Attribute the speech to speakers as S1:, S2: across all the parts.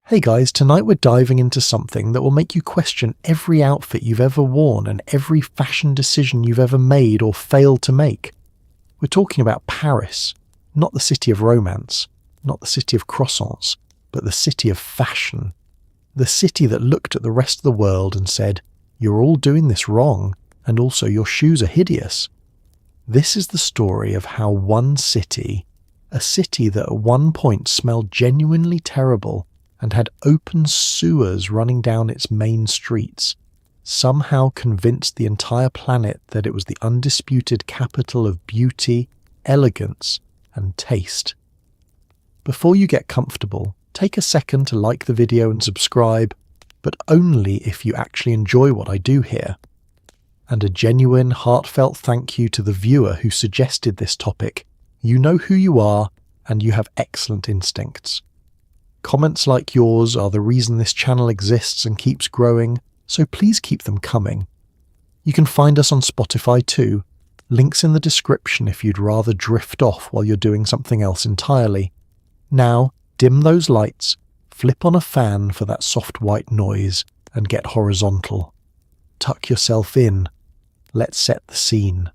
S1: Hey guys, tonight we're diving into something that will make you question every outfit you've ever worn and every fashion decision you've ever made or failed to make. We're talking about Paris, not the city of romance, not the city of croissants, but the city of fashion. The city that looked at the rest of the world and said, "You're all doing this wrong, and also your shoes are hideous." This is the story of how one city, a city that at one point smelled genuinely terrible and had open sewers running down its main streets, somehow convinced the entire planet that it was the undisputed capital of beauty, elegance, and taste. Before you get comfortable, take a second to like the video and subscribe, but only if you actually enjoy what I do here. And a genuine, heartfelt thank you to the viewer who suggested this topic. You know who you are, and you have excellent instincts. Comments like yours are the reason this channel exists and keeps growing, so please keep them coming. You can find us on Spotify too. Links in the description if you'd rather drift off while you're doing something else entirely. Now, dim those lights, flip on a fan for that soft white noise, and get horizontal. Tuck yourself in. Let's set the scene.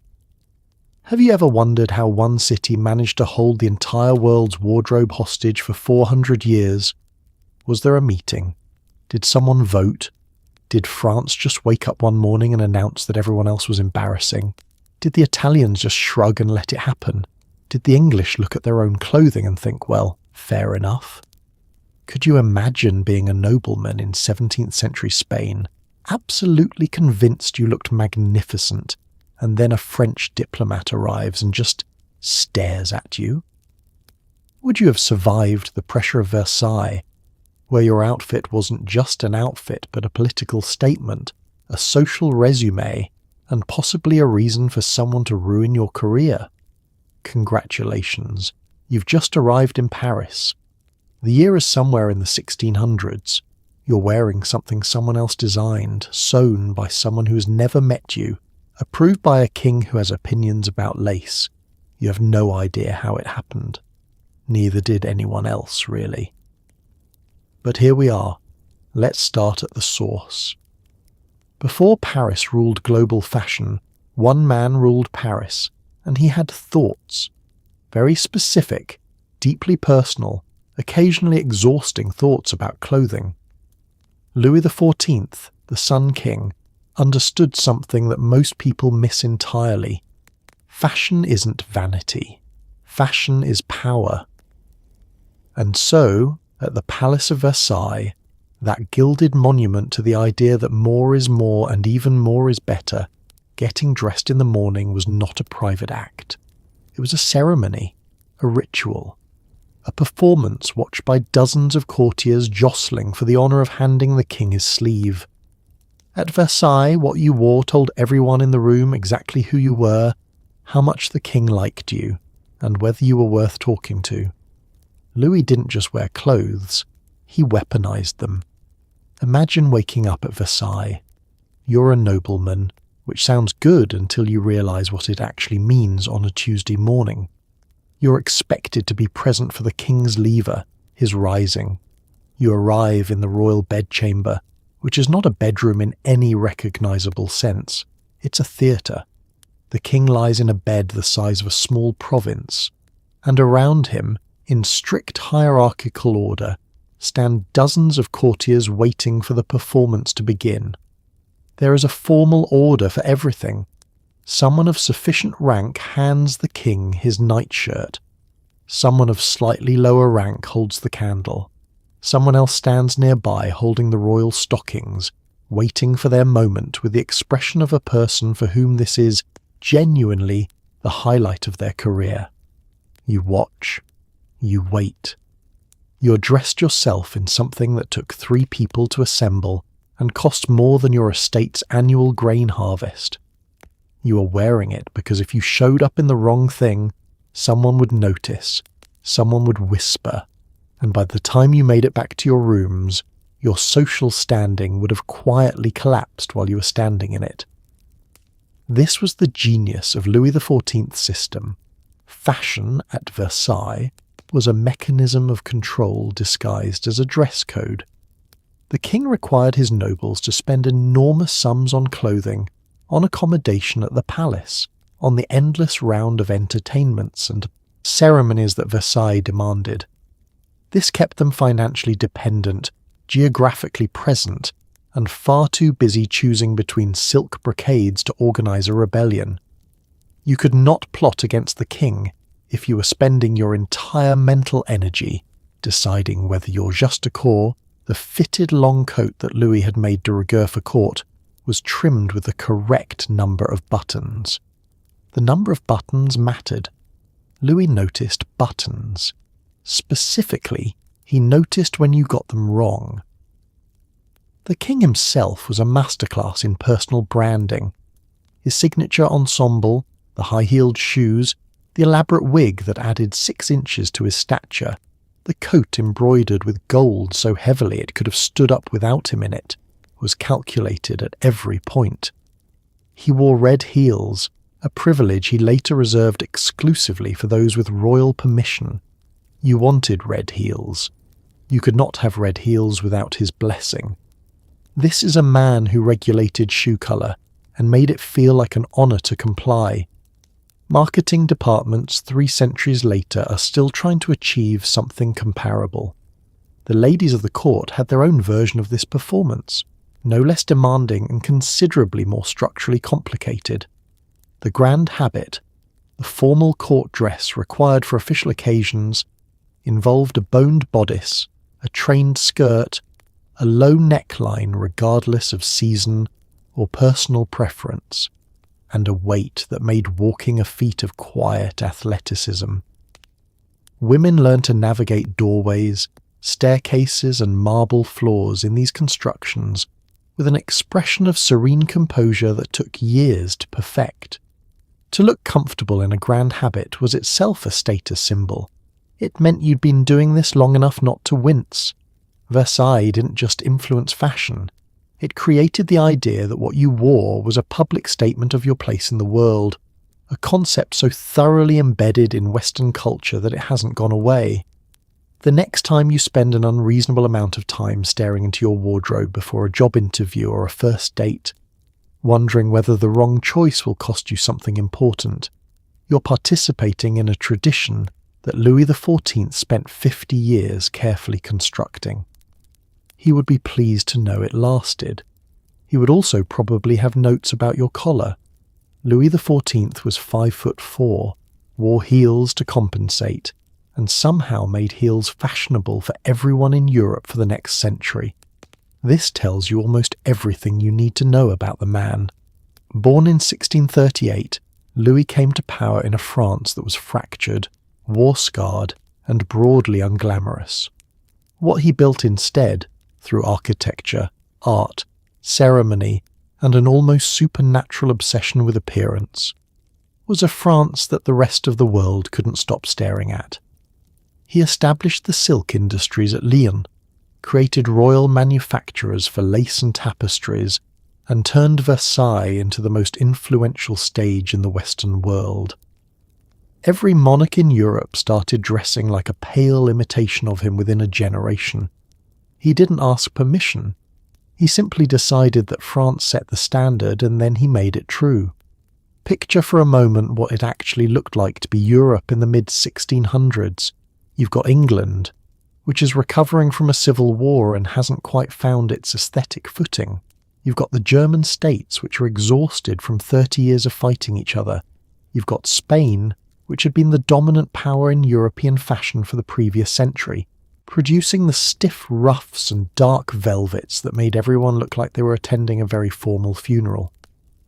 S1: Have you ever wondered how one city managed to hold the entire world's wardrobe hostage for 400 years? Was there a meeting? Did someone vote? Did France just wake up one morning and announce that everyone else was embarrassing? Did the Italians just shrug and let it happen? Did the English look at their own clothing and think, well, fair enough? Could you imagine being a nobleman in 17th century Spain, absolutely convinced you looked magnificent, and then a French diplomat arrives and just stares at you? Would you have survived the pressure of Versailles, where your outfit wasn't just an outfit but a political statement, a social resume, and possibly a reason for someone to ruin your career? Congratulations, you've just arrived in Paris. The year is somewhere in the 1600s. You're wearing something someone else designed, sewn by someone who has never met you, approved by a king who has opinions about lace. You have no idea how it happened. Neither did anyone else, really. But here we are. Let's start at the source. Before Paris ruled global fashion, one man ruled Paris, and he had thoughts. Very specific, deeply personal, occasionally exhausting thoughts about clothing. Louis XIV, the Sun King, understood something that most people miss entirely. Fashion isn't vanity. Fashion is power. And so, at the Palace of Versailles, that gilded monument to the idea that more is more and even more is better, getting dressed in the morning was not a private act. It was a ceremony, a ritual, a performance watched by dozens of courtiers jostling for the honour of handing the king his sleeve. At Versailles, what you wore told everyone in the room exactly who you were, how much the king liked you, and whether you were worth talking to. Louis didn't just wear clothes, he weaponized them. Imagine waking up at Versailles. You're a nobleman, which sounds good until you realise what it actually means on a Tuesday morning. You're expected to be present for the king's lever, his rising. You arrive in the royal bedchamber, which is not a bedroom in any recognisable sense. It's a theatre. The king lies in a bed the size of a small province, and around him, in strict hierarchical order, stand dozens of courtiers waiting for the performance to begin. There is a formal order for everything. Someone of sufficient rank hands the king his nightshirt. Someone of slightly lower rank holds the candle. Someone else stands nearby holding the royal stockings, waiting for their moment with the expression of a person for whom this is genuinely the highlight of their career. You watch. You wait. You're dressed yourself in something that took 3 people to assemble and cost more than your estate's annual grain harvest. You are wearing it because if you showed up in the wrong thing, someone would notice, someone would whisper, and by the time you made it back to your rooms, your social standing would have quietly collapsed while you were standing in it. This was the genius of Louis XIV's system. Fashion at Versailles was a mechanism of control disguised as a dress code. The king required his nobles to spend enormous sums on clothing, on accommodation at the palace, on the endless round of entertainments and ceremonies that Versailles demanded. This kept them financially dependent, geographically present, and far too busy choosing between silk brocades to organise a rebellion. You could not plot against the king if you were spending your entire mental energy deciding whether your juste corps, the fitted long coat that Louis had made de rigueur for court, was trimmed with the correct number of buttons. The number of buttons mattered. Louis noticed buttons. Specifically, he noticed when you got them wrong. The king himself was a masterclass in personal branding. His signature ensemble, the high-heeled shoes, the elaborate wig that added 6 inches to his stature, the coat embroidered with gold so heavily it could have stood up without him in it, was calculated at every point. He wore red heels, a privilege he later reserved exclusively for those with royal permission. You wanted red heels. You could not have red heels without his blessing. This is a man who regulated shoe colour and made it feel like an honour to comply. Marketing departments 3 centuries later are still trying to achieve something comparable. The ladies of the court had their own version of this performance, no less demanding and considerably more structurally complicated. The grand habit, the formal court dress required for official occasions, involved a boned bodice, a trained skirt, a low neckline regardless of season or personal preference, and a weight that made walking a feat of quiet athleticism. Women learned to navigate doorways, staircases and marble floors in these constructions with an expression of serene composure that took years to perfect. To look comfortable in a grand habit was itself a status symbol. It meant you'd been doing this long enough not to wince. Versailles didn't just influence fashion. It created the idea that what you wore was a public statement of your place in the world, a concept so thoroughly embedded in Western culture that it hasn't gone away. The next time you spend an unreasonable amount of time staring into your wardrobe before a job interview or a first date, wondering whether the wrong choice will cost you something important, you're participating in a tradition that Louis XIV spent 50 years carefully constructing. He would be pleased to know it lasted. He would also probably have notes about your collar. Louis XIV was 5'4", wore heels to compensate, and somehow made heels fashionable for everyone in Europe for the next century. This tells you almost everything you need to know about the man. Born in 1638, Louis came to power in a France that was fractured, war-scarred, and broadly unglamorous. What he built instead, through architecture, art, ceremony, and an almost supernatural obsession with appearance, was a France that the rest of the world couldn't stop staring at. He established the silk industries at Milan, created royal manufacturers for lace and tapestries, and turned Versailles into the most influential stage in the Western world. Every monarch in Europe started dressing like a pale imitation of him within a generation. He didn't ask permission. He simply decided that France set the standard and then he made it true. Picture for a moment what it actually looked like to be Europe in the mid-1600s. You've got England, which is recovering from a civil war and hasn't quite found its aesthetic footing. You've got the German states, which are exhausted from 30 years of fighting each other. You've got Spain, which had been the dominant power in European fashion for the previous century, producing the stiff ruffs and dark velvets that made everyone look like they were attending a very formal funeral.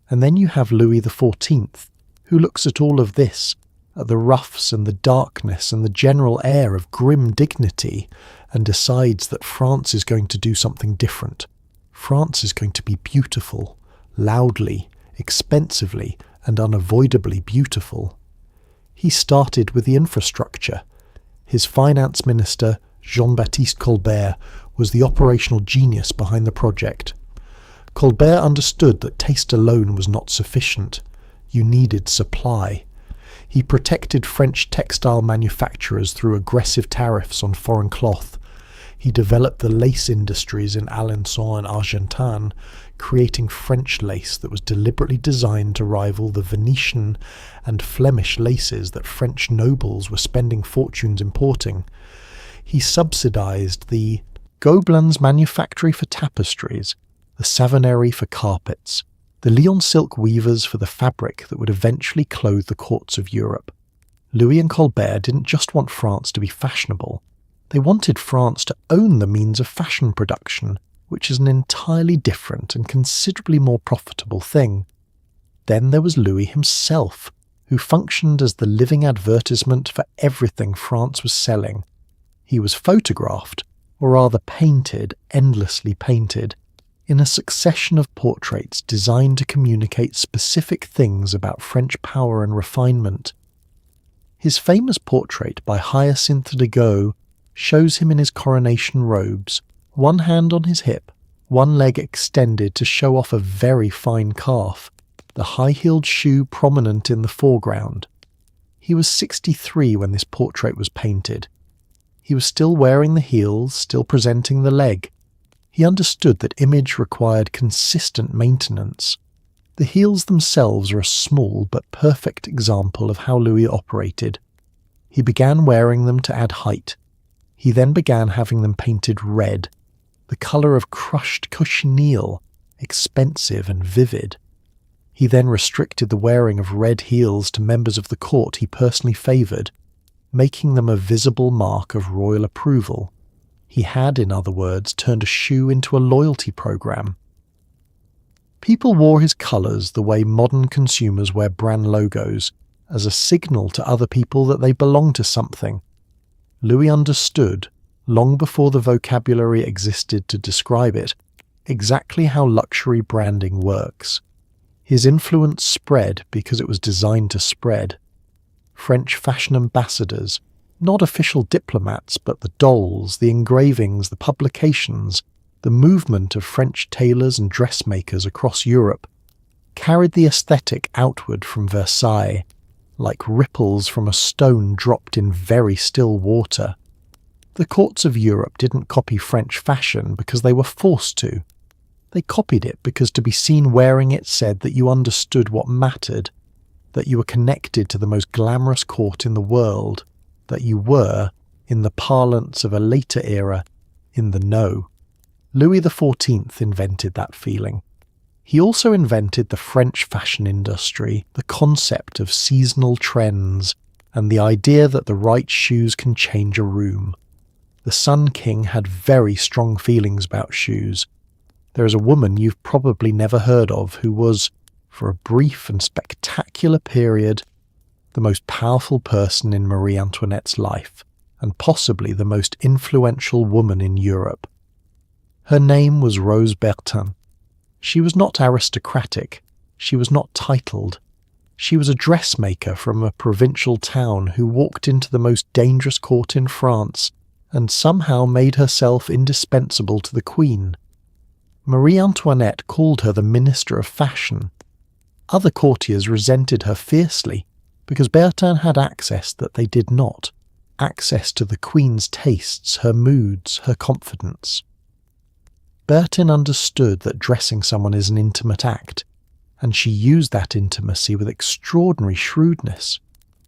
S1: And then you have Louis XIV, who looks at all of this, at the ruffs and the darkness and the general air of grim dignity, and decides that France is going to do something different. France is going to be beautiful, loudly, expensively, and unavoidably beautiful. He started with the infrastructure. His finance minister, Jean-Baptiste Colbert, was the operational genius behind the project. Colbert understood that taste alone was not sufficient. You needed supply. He protected French textile manufacturers through aggressive tariffs on foreign cloth. He developed the lace industries in Alençon and Argentan, creating French lace that was deliberately designed to rival the Venetian and Flemish laces that French nobles were spending fortunes importing. He subsidized the Gobelins manufactory for tapestries, the Savonnerie for carpets, the Lyon silk weavers for the fabric that would eventually clothe the courts of Europe. Louis and Colbert didn't just want France to be fashionable. They wanted France to own the means of fashion production, which is an entirely different and considerably more profitable thing. Then there was Louis himself, who functioned as the living advertisement for everything France was selling. He was photographed, or rather painted, endlessly painted, in a succession of portraits designed to communicate specific things about French power and refinement. His famous portrait by Hyacinthe de Gaulle shows him in his coronation robes, one hand on his hip, one leg extended to show off a very fine calf, the high-heeled shoe prominent in the foreground. He was 63 when this portrait was painted. He was still wearing the heels, still presenting the leg. He understood that image required consistent maintenance. The heels themselves are a small but perfect example of how Louis operated. He began wearing them to add height. He then began having them painted red, the colour of crushed cochineal, expensive and vivid. He then restricted the wearing of red heels to members of the court he personally favoured, making them a visible mark of royal approval. He had, in other words, turned a shoe into a loyalty programme. People wore his colours the way modern consumers wear brand logos, as a signal to other people that they belong to something. Louis understood, long before the vocabulary existed to describe it, exactly how luxury branding works. His influence spread because it was designed to spread. French fashion ambassadors, not official diplomats, but the dolls, the engravings, the publications, the movement of French tailors and dressmakers across Europe, carried the aesthetic outward from Versailles, like ripples from a stone dropped in very still water. The courts of Europe didn't copy French fashion because they were forced to. They copied it because to be seen wearing it said that you understood what mattered, that you were connected to the most glamorous court in the world, that you were, in the parlance of a later era, in the know. Louis XIV invented that feeling. He also invented the French fashion industry, the concept of seasonal trends, and the idea that the right shoes can change a room. The Sun King had very strong feelings about shoes. There is a woman you've probably never heard of who was, for a brief and spectacular period, the most powerful person in Marie Antoinette's life, and possibly the most influential woman in Europe. Her name was Rose Bertin. She was not aristocratic, she was not titled. She was a dressmaker from a provincial town who walked into the most dangerous court in France and somehow made herself indispensable to the Queen. Marie Antoinette called her the Minister of Fashion. Other courtiers resented her fiercely because Bertin had access that they did not, access to the Queen's tastes, her moods, her confidence. Bertin understood that dressing someone is an intimate act, and she used that intimacy with extraordinary shrewdness.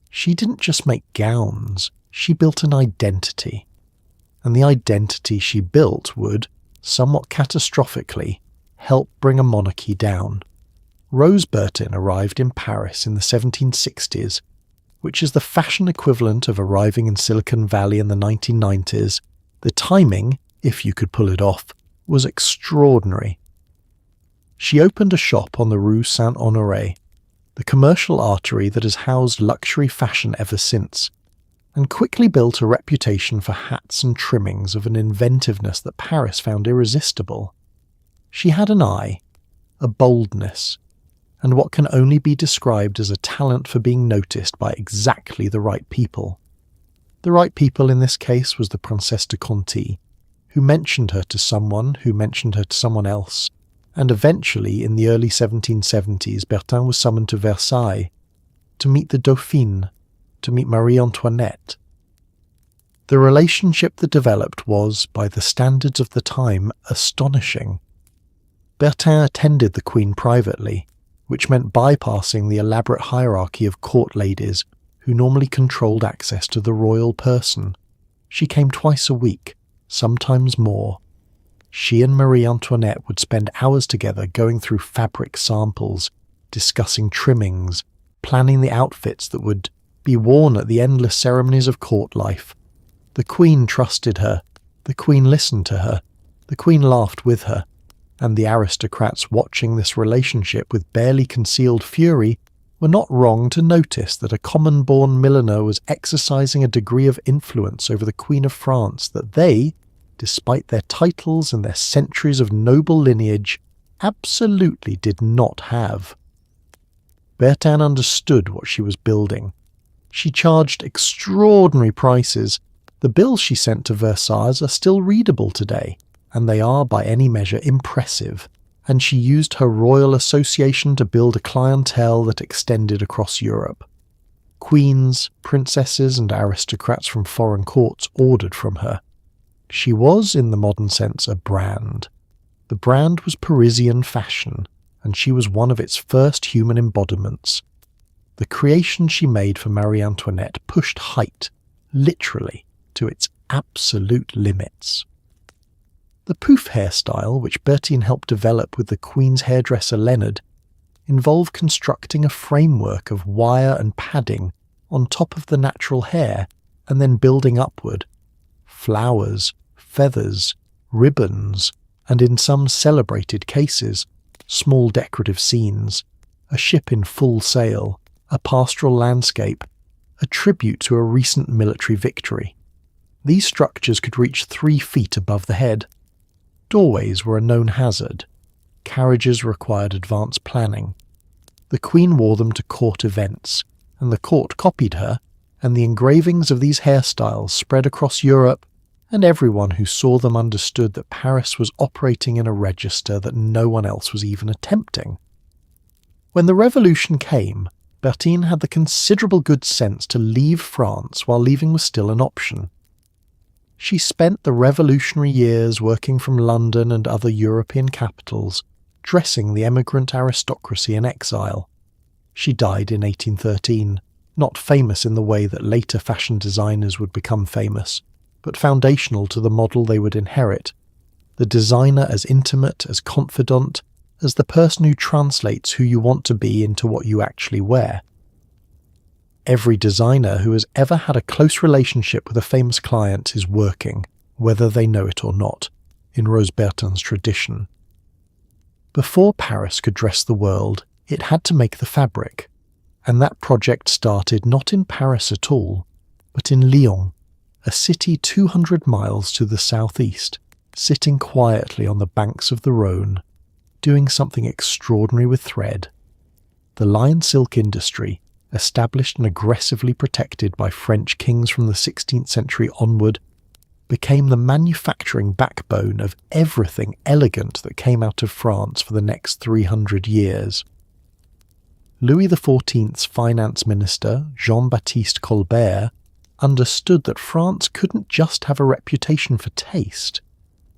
S1: She didn't just make gowns, she built an identity. And the identity she built would, somewhat catastrophically, help bring a monarchy down. Rose Bertin arrived in Paris in the 1760s, which is the fashion equivalent of arriving in Silicon Valley in the 1990s. The timing, if you could pull it off, was extraordinary. She opened a shop on the Rue Saint-Honoré, the commercial artery that has housed luxury fashion ever since, and quickly built a reputation for hats and trimmings of an inventiveness that Paris found irresistible. She had an eye, a boldness, and what can only be described as a talent for being noticed by exactly the right people. The right people in this case was the Princesse de Conti, who mentioned her to someone who mentioned her to someone else, and eventually in the early 1770s Bertin was summoned to Versailles to meet the Dauphine, to meet Marie Antoinette. The relationship that developed was, by the standards of the time, astonishing. Bertin attended the Queen privately, which meant bypassing the elaborate hierarchy of court ladies who normally controlled access to the royal person. She came twice a week, sometimes more. She and Marie Antoinette would spend hours together going through fabric samples, discussing trimmings, planning the outfits that would be worn at the endless ceremonies of court life. The Queen trusted her, the Queen listened to her, the Queen laughed with her, and the aristocrats watching this relationship with barely concealed fury were not wrong to notice that a common-born milliner was exercising a degree of influence over the Queen of France that they, despite their titles and their centuries of noble lineage, absolutely did not have. Bertin understood what she was building. She charged extraordinary prices. The bills she sent to Versailles are still readable today, and they are by any measure impressive, and she used her royal association to build a clientele that extended across Europe. Queens, princesses and aristocrats from foreign courts ordered from her. She was, in the modern sense, a brand. The brand was Parisian fashion, and she was one of its first human embodiments. The creation she made for Marie Antoinette pushed height, literally, to its absolute limits. The poof hairstyle, which Bertin helped develop with the Queen's hairdresser Leonard, involved constructing a framework of wire and padding on top of the natural hair and then building upward. Flowers, feathers, ribbons, and in some celebrated cases, small decorative scenes, a ship in full sail, a pastoral landscape, a tribute to a recent military victory. These structures could reach 3 feet above the head. Doorways were a known hazard. Carriages required advanced planning. The Queen wore them to court events, and the court copied her, and the engravings of these hairstyles spread across Europe, and everyone who saw them understood that Paris was operating in a register that no one else was even attempting. When the Revolution came, Bertin had the considerable good sense to leave France while leaving was still an option. She spent the revolutionary years working from London and other European capitals, dressing the emigrant aristocracy in exile. She died in 1813, not famous in the way that later fashion designers would become famous, but foundational to the model they would inherit, the designer as intimate, as confidant, as the person who translates who you want to be into what you actually wear. Every designer who has ever had a close relationship with a famous client is working, whether they know it or not, in Rose Bertin's tradition. Before Paris could dress the world, it had to make the fabric, and that project started not in Paris at all, but in Lyon, a city 200 miles to the southeast, sitting quietly on the banks of the Rhône, doing something extraordinary with thread. The lion silk industry, established and aggressively protected by French kings from the 16th century onward, became the manufacturing backbone of everything elegant that came out of France for the next 300 years. Louis XIV's finance minister, Jean-Baptiste Colbert, understood that France couldn't just have a reputation for taste.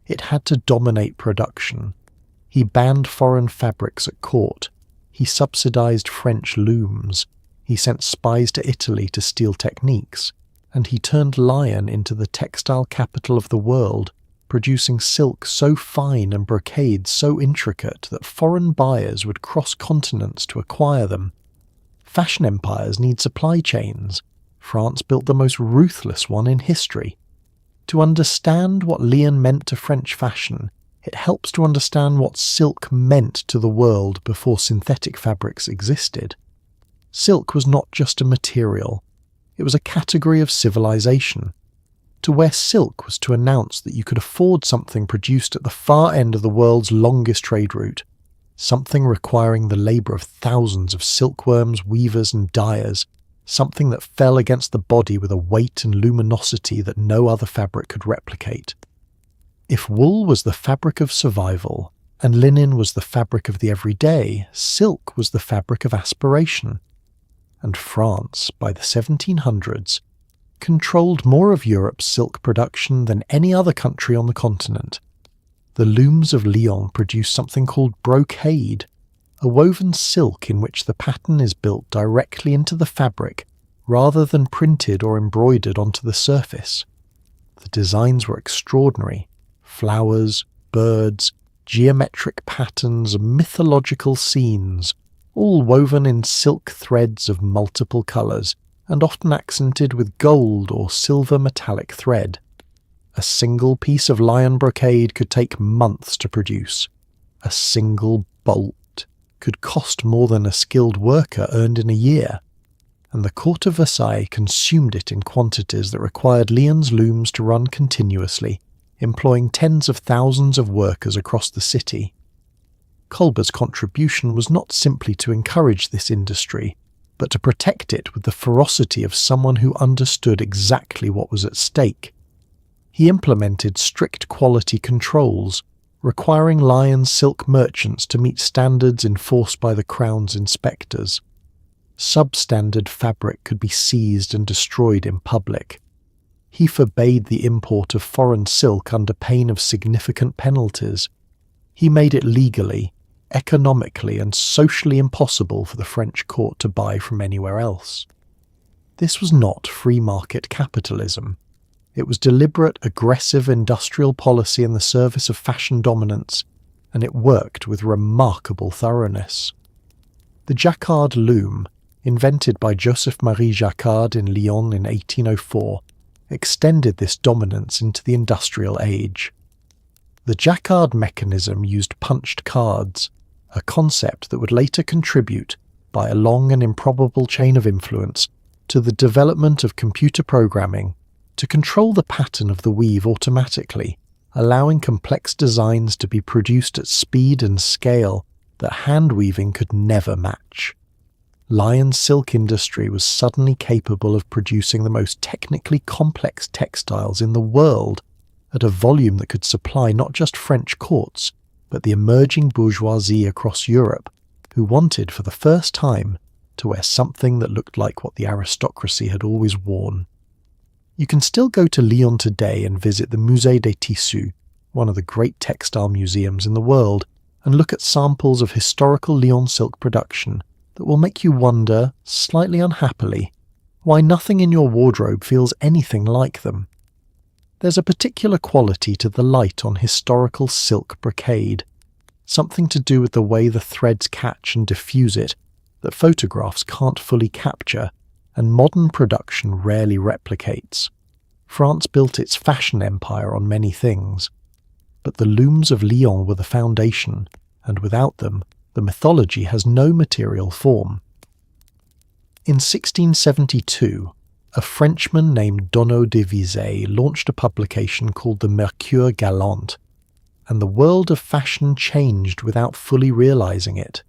S1: It had to dominate production. He banned foreign fabrics at court. He subsidized French looms. He sent spies to Italy to steal techniques, and he turned Lyon into the textile capital of the world, producing silk so fine and brocade so intricate that foreign buyers would cross continents to acquire them. Fashion empires need supply chains. France built the most ruthless one in history. To understand what Lyon meant to French fashion, it helps to understand what silk meant to the world before synthetic fabrics existed. Silk was not just a material, it was a category of civilization. To wear silk was to announce that you could afford something produced at the far end of the world's longest trade route, something requiring the labour of thousands of silkworms, weavers and dyers, something that fell against the body with a weight and luminosity that no other fabric could replicate. If wool was the fabric of survival, and linen was the fabric of the everyday, silk was the fabric of aspiration. and France, by the 1700s, controlled more of Europe's silk production than any other country on the continent. The looms of Lyon produced something called brocade, a woven silk in which the pattern is built directly into the fabric rather than printed or embroidered onto the surface. The designs were extraordinary: flowers, birds, geometric patterns, mythological scenes, all woven in silk threads of multiple colours and often accented with gold or silver metallic thread. A single piece of lion brocade could take months to produce. A single bolt could cost more than a skilled worker earned in a year, and the court of Versailles consumed it in quantities that required Lyon's looms to run continuously, employing tens of thousands of workers across the city. Kolber's contribution was not simply to encourage this industry, but to protect it with the ferocity of someone who understood exactly what was at stake. He implemented strict quality controls, requiring lion silk merchants to meet standards enforced by the Crown's inspectors. Substandard fabric could be seized and destroyed in public. He forbade the import of foreign silk under pain of significant penalties. He made it legally, economically and socially impossible for the French court to buy from anywhere else. This was not free market capitalism. It was deliberate, aggressive industrial policy in the service of fashion dominance, and it worked with remarkable thoroughness. The jacquard loom, invented by Joseph-Marie Jacquard in Lyon in 1804, extended this dominance into the industrial age. The jacquard mechanism used punched cards, a concept that would later contribute, by a long and improbable chain of influence, to the development of computer programming to control the pattern of the weave automatically, allowing complex designs to be produced at speed and scale that hand weaving could never match. Lyon's silk industry was suddenly capable of producing the most technically complex textiles in the world at a volume that could supply not just French courts, but the emerging bourgeoisie across Europe, who wanted for the first time to wear something that looked like what the aristocracy had always worn. You can still go to Lyon today and visit the Musée des Tissus, one of the great textile museums in the world, and look at samples of historical Lyon silk production that will make you wonder, slightly unhappily, why nothing in your wardrobe feels anything like them. There's a particular quality to the light on historical silk brocade, something to do with the way the threads catch and diffuse it that photographs can't fully capture and modern production rarely replicates. France built its fashion empire on many things, but the looms of Lyon were the foundation, and without them, the mythology has no material form. In 1672, a Frenchman named Donneau de Vizay launched a publication called the Mercure Galant, and the world of fashion changed without fully realizing it.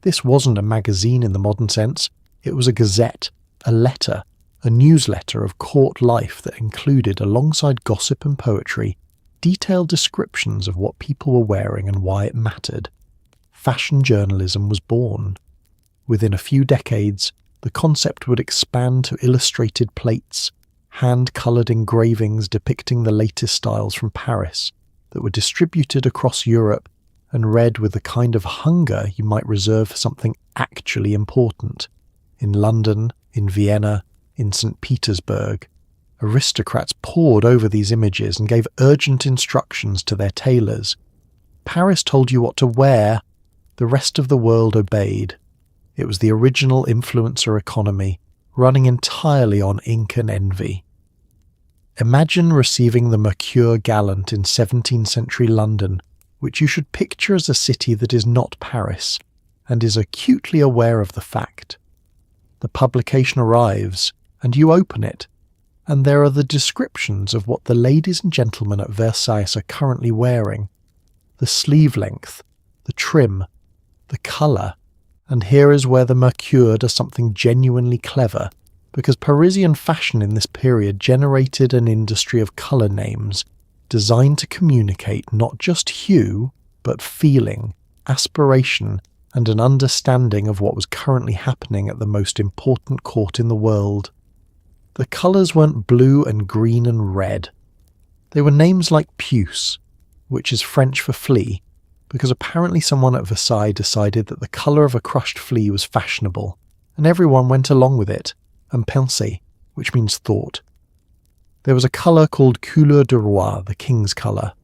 S1: This wasn't a magazine in the modern sense, it was a gazette, a letter, a newsletter of court life that included, alongside gossip and poetry, detailed descriptions of what people were wearing and why it mattered. Fashion journalism was born. Within a few decades, the concept would expand to illustrated plates, hand-coloured engravings depicting the latest styles from Paris that were distributed across Europe and read with the kind of hunger you might reserve for something actually important. In London, in Vienna, in St. Petersburg, aristocrats pored over these images and gave urgent instructions to their tailors. Paris told you what to wear, the rest of the world obeyed. It was the original influencer economy, running entirely on ink and envy. Imagine receiving the Mercure Galant in 17th century London, which you should picture as a city that is not Paris, and is acutely aware of the fact. The publication arrives, and you open it, and there are the descriptions of what the ladies and gentlemen at Versailles are currently wearing, the sleeve length, the trim, the colour, and here is where the Mercure does something genuinely clever, because Parisian fashion in this period generated an industry of colour names designed to communicate not just hue, but feeling, aspiration, and an understanding of what was currently happening at the most important court in the world. The colours weren't blue and green and red. They were names like puce, which is French for flea, because apparently someone at Versailles decided that the colour of a crushed flea was fashionable, and everyone went along with it, and pensée, which means thought. There was a colour called couleur de roi, the king's colour.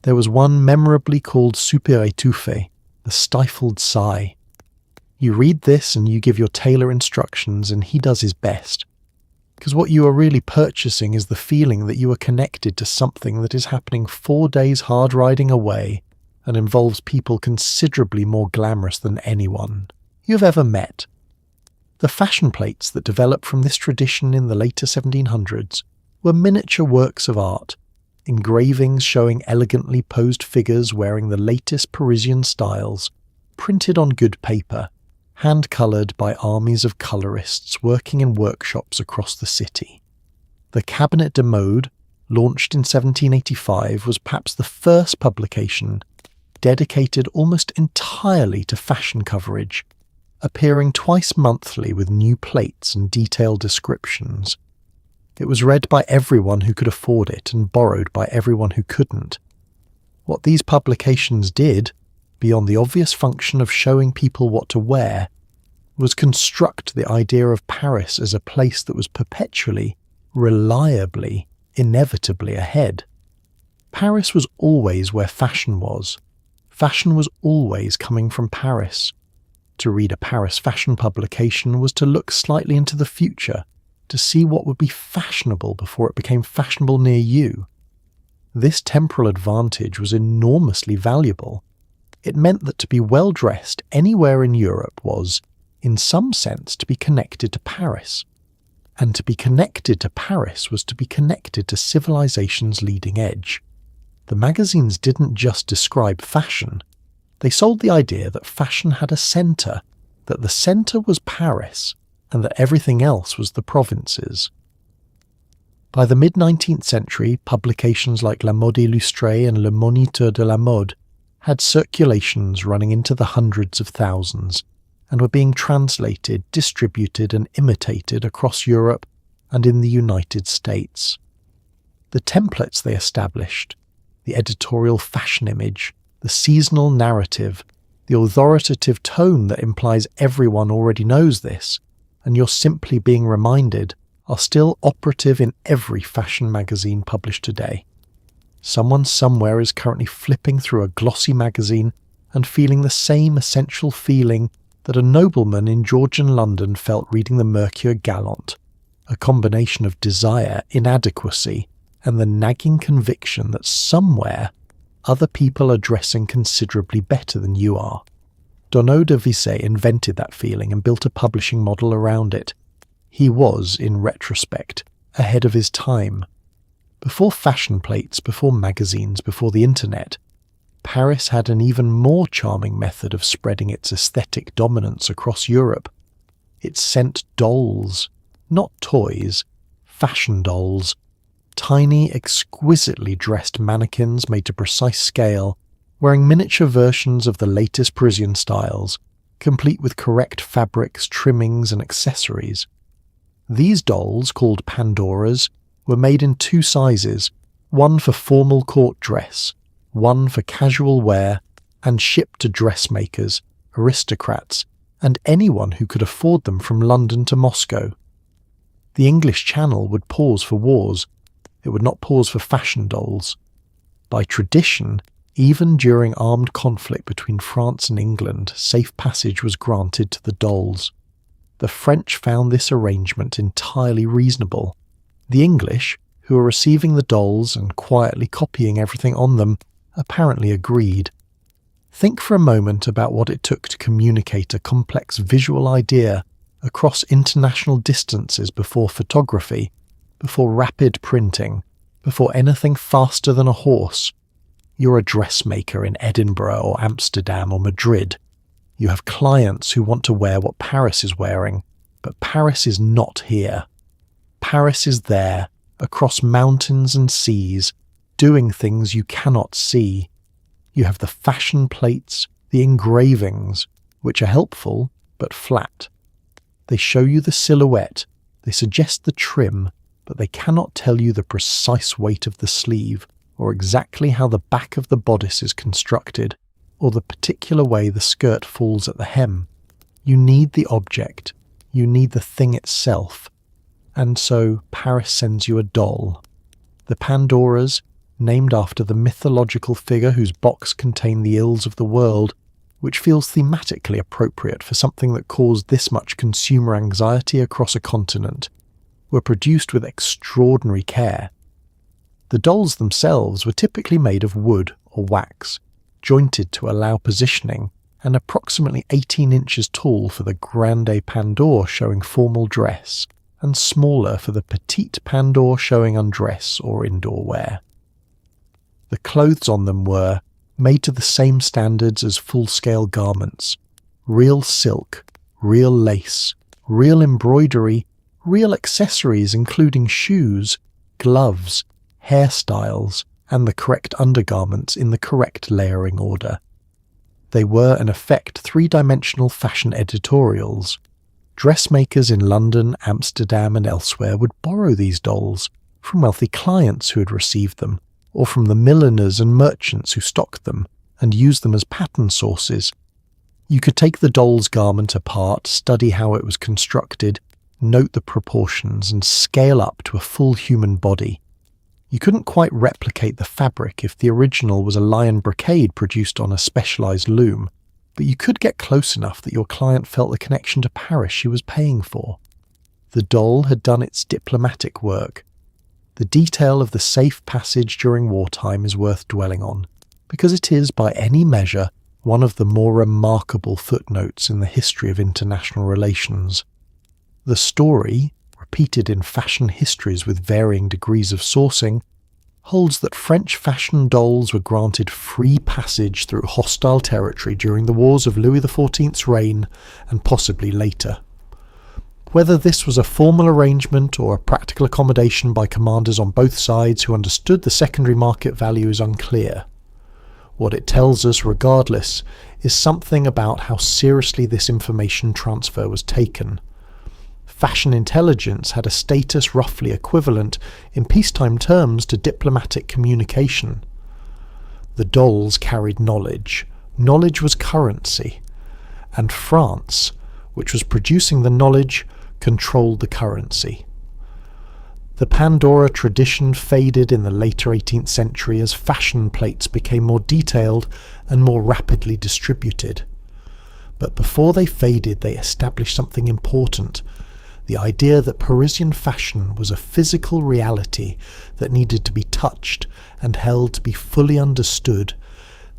S1: There was one memorably called super étouffé, the stifled sigh. You read this and you give your tailor instructions and he does his best. Because what you are really purchasing is the feeling that you are connected to something that is happening 4 days hard riding away and involves people considerably more glamorous than anyone you have ever met. The fashion plates that developed from this tradition in the later 1700s were miniature works of art, engravings showing elegantly posed figures wearing the latest Parisian styles, printed on good paper, hand-coloured by armies of colourists working in workshops across the city. The Cabinet de Mode, launched in 1785, was perhaps the first publication dedicated almost entirely to fashion coverage, appearing twice monthly with new plates and detailed descriptions. It was read by everyone who could afford it and borrowed by everyone who couldn't. What these publications did, beyond the obvious function of showing people what to wear, was construct the idea of Paris as a place that was perpetually, reliably, inevitably ahead. Paris was always where fashion was. Fashion was always coming from Paris. To read a Paris fashion publication was to look slightly into the future, to see what would be fashionable before it became fashionable near you. This temporal advantage was enormously valuable. It meant that to be well dressed anywhere in Europe was, in some sense, to be connected to Paris. And to be connected to Paris was to be connected to civilization's leading edge. The magazines didn't just describe fashion. They sold the idea that fashion had a centre, that the centre was Paris, and that everything else was the provinces. By the mid-19th century, publications like La Mode Illustrée and Le Moniteur de la Mode had circulations running into the hundreds of thousands, and were being translated, distributed and imitated across Europe and in the United States. The templates they established, the editorial fashion image, the seasonal narrative, the authoritative tone that implies everyone already knows this, and you're simply being reminded, are still operative in every fashion magazine published today. Someone somewhere is currently flipping through a glossy magazine and feeling the same essential feeling that a nobleman in Georgian London felt reading the Mercure Galant, a combination of desire, inadequacy, and the nagging conviction that somewhere other people are dressing considerably better than you are. Donneau de Visay invented that feeling and built a publishing model around it. He was, in retrospect, ahead of his time. Before fashion plates, before magazines, before the internet, Paris had an even more charming method of spreading its aesthetic dominance across Europe. It sent dolls, not toys, fashion dolls, tiny, exquisitely dressed mannequins made to precise scale, wearing miniature versions of the latest Parisian styles, complete with correct fabrics, trimmings and accessories. These dolls, called Pandoras, were made in 2 sizes, one for formal court dress, one for casual wear, and shipped to dressmakers, aristocrats, and anyone who could afford them from London to Moscow. The English Channel would pause for wars. It would not pause for fashion dolls. By tradition, even during armed conflict between France and England, safe passage was granted to the dolls. The French found this arrangement entirely reasonable. The English, who were receiving the dolls and quietly copying everything on them, apparently agreed. Think for a moment about what it took to communicate a complex visual idea across international distances before photography, before rapid printing, before anything faster than a horse. You're a dressmaker in Edinburgh or Amsterdam or Madrid. You have clients who want to wear what Paris is wearing, but Paris is not here. Paris is there, across mountains and seas, doing things you cannot see. You have the fashion plates, the engravings, which are helpful but flat. They show you the silhouette, they suggest the trim, but they cannot tell you the precise weight of the sleeve, or exactly how the back of the bodice is constructed, or the particular way the skirt falls at the hem. You need the object, you need the thing itself. And so Paris sends you a doll. The Pandoras, named after the mythological figure whose box contained the ills of the world, which feels thematically appropriate for something that caused this much consumer anxiety across a continent, were produced with extraordinary care. The dolls themselves were typically made of wood or wax, jointed to allow positioning, and approximately 18 inches tall for the Grande Pandore showing formal dress, and smaller for the Petite Pandore showing undress or indoor wear. The clothes on them were made to the same standards as full-scale garments: real silk, real lace, real embroidery, real accessories including shoes, gloves, hairstyles, and the correct undergarments in the correct layering order. They were, in effect, three-dimensional fashion editorials. Dressmakers in London, Amsterdam, and elsewhere would borrow these dolls from wealthy clients who had received them, or from the milliners and merchants who stocked them, and use them as pattern sources. You could take the doll's garment apart, study how it was constructed, note the proportions, and scale up to a full human body. You couldn't quite replicate the fabric if the original was a lion brocade produced on a specialised loom, but you could get close enough that your client felt the connection to Paris she was paying for. The doll had done its diplomatic work. The detail of the safe passage during wartime is worth dwelling on, because it is, by any measure, one of the more remarkable footnotes in the history of international relations. The story, repeated in fashion histories with varying degrees of sourcing, holds that French fashion dolls were granted free passage through hostile territory during the wars of Louis XIV's reign and possibly later. Whether this was a formal arrangement or a practical accommodation by commanders on both sides who understood the secondary market value is unclear. What it tells us, regardless, is something about how seriously this information transfer was taken. Fashion intelligence had a status roughly equivalent in peacetime terms to diplomatic communication. The dolls carried knowledge. Knowledge was currency. And France, which was producing the knowledge, controlled the currency. The Pandora tradition faded in the later 18th century as fashion plates became more detailed and more rapidly distributed. But before they faded, they established something important: the idea that Parisian fashion was a physical reality that needed to be touched and held to be fully understood,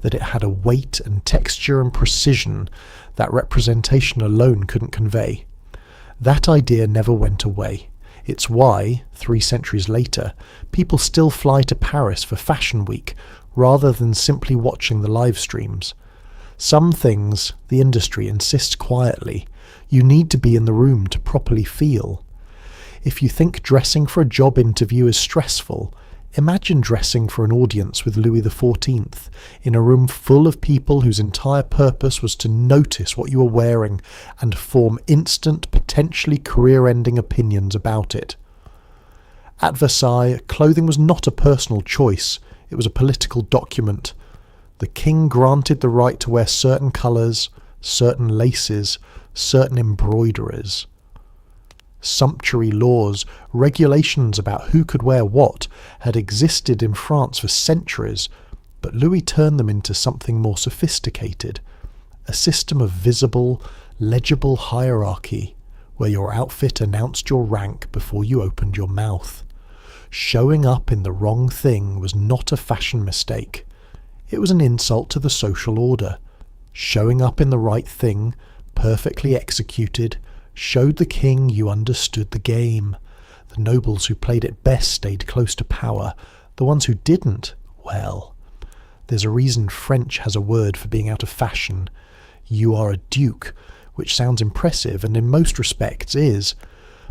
S1: that it had a weight and texture and precision that representation alone couldn't convey. That idea never went away. It's why, 3 centuries later, people still fly to Paris for Fashion Week rather than simply watching the live streams. Some things the industry insists quietly. You need to be in the room to properly feel. If you think dressing for a job interview is stressful, imagine dressing for an audience with Louis XIV, in a room full of people whose entire purpose was to notice what you were wearing and form instant, potentially career-ending opinions about it. At Versailles, clothing was not a personal choice, it was a political document. The king granted the right to wear certain colours, certain laces, certain embroideries. Sumptuary laws, regulations about who could wear what, had existed in France for centuries, but Louis turned them into something more sophisticated, a system of visible, legible hierarchy, where your outfit announced your rank before you opened your mouth. Showing up in the wrong thing was not a fashion mistake. It was an insult to the social order. Showing up in the right thing, perfectly executed, showed the king you understood the game. The nobles who played it best stayed close to power. The ones who didn't, well, there's a reason French has a word for being out of fashion. You are a duke, which sounds impressive and in most respects is,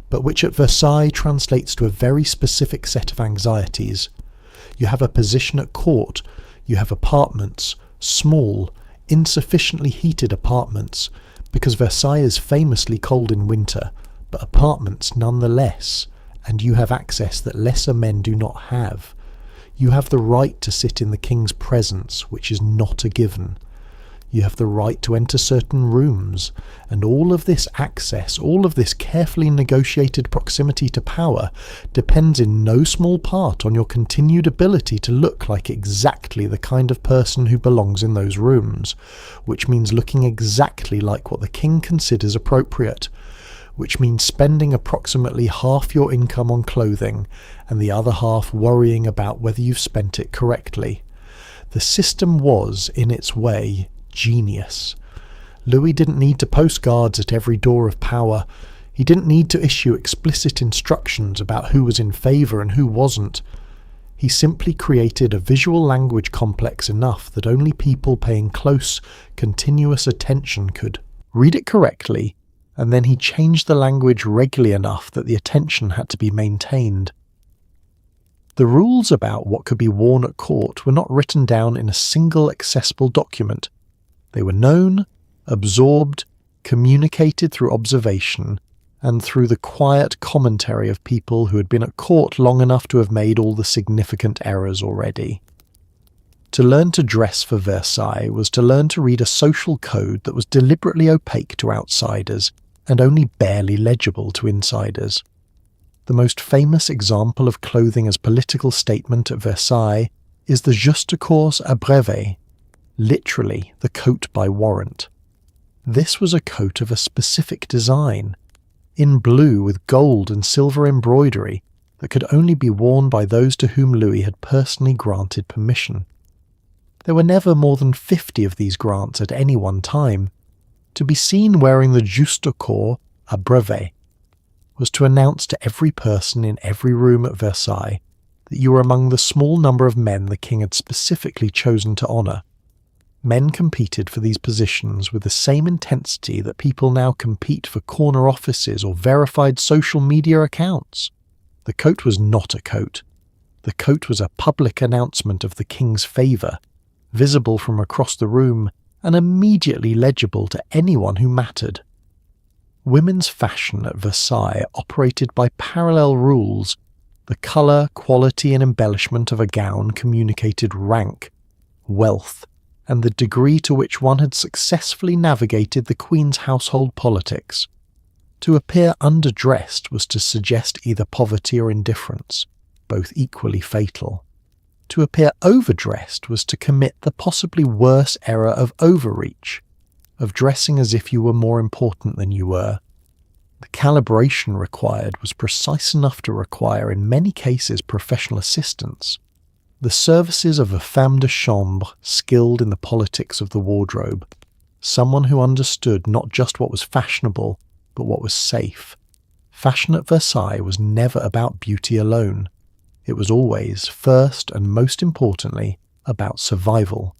S1: but which at Versailles translates to a very specific set of anxieties. You have a position at court, you have apartments, small, insufficiently heated apartments, because Versailles is famously cold in winter, but apartments nonetheless, and you have access that lesser men do not have. You have the right to sit in the king's presence, which is not a given. You have the right to enter certain rooms, and all of this access, all of this carefully negotiated proximity to power, depends in no small part on your continued ability to look like exactly the kind of person who belongs in those rooms, which means looking exactly like what the king considers appropriate, which means spending approximately half your income on clothing, and the other half worrying about whether you've spent it correctly. The system was, in its way, genius. Louis didn't need to post guards at every door of power. He didn't need to issue explicit instructions about who was in favour and who wasn't. He simply created a visual language complex enough that only people paying close, continuous attention could read it correctly, and then he changed the language regularly enough that the attention had to be maintained. The rules about what could be worn at court were not written down in a single accessible document. They were known, absorbed, communicated through observation, and through the quiet commentary of people who had been at court long enough to have made all the significant errors already. To learn to dress for Versailles was to learn to read a social code that was deliberately opaque to outsiders and only barely legible to insiders. The most famous example of clothing as political statement at Versailles is the juste cours à brevet, literally the coat by warrant. This was a coat of a specific design, in blue with gold and silver embroidery, that could only be worn by those to whom Louis had personally granted permission. There were never more than 50 of these grants at any one time. To be seen wearing the juste cours à brevet was to announce to every person in every room at Versailles that you were among the small number of men the king had specifically chosen to honour. Men competed for these positions with the same intensity that people now compete for corner offices or verified social media accounts. The coat was not a coat. The coat was a public announcement of the king's favour, visible from across the room and immediately legible to anyone who mattered. Women's fashion at Versailles operated by parallel rules. The colour, quality and embellishment of a gown communicated rank, wealth, and the degree to which one had successfully navigated the Queen's household politics. To appear underdressed was to suggest either poverty or indifference, both equally fatal. To appear overdressed was to commit the possibly worse error of overreach, of dressing as if you were more important than you were. The calibration required was precise enough to require in many cases professional assistance. The services of a femme de chambre skilled in the politics of the wardrobe, someone who understood not just what was fashionable, but what was safe. Fashion at Versailles was never about beauty alone. It was always, first and most importantly, about survival.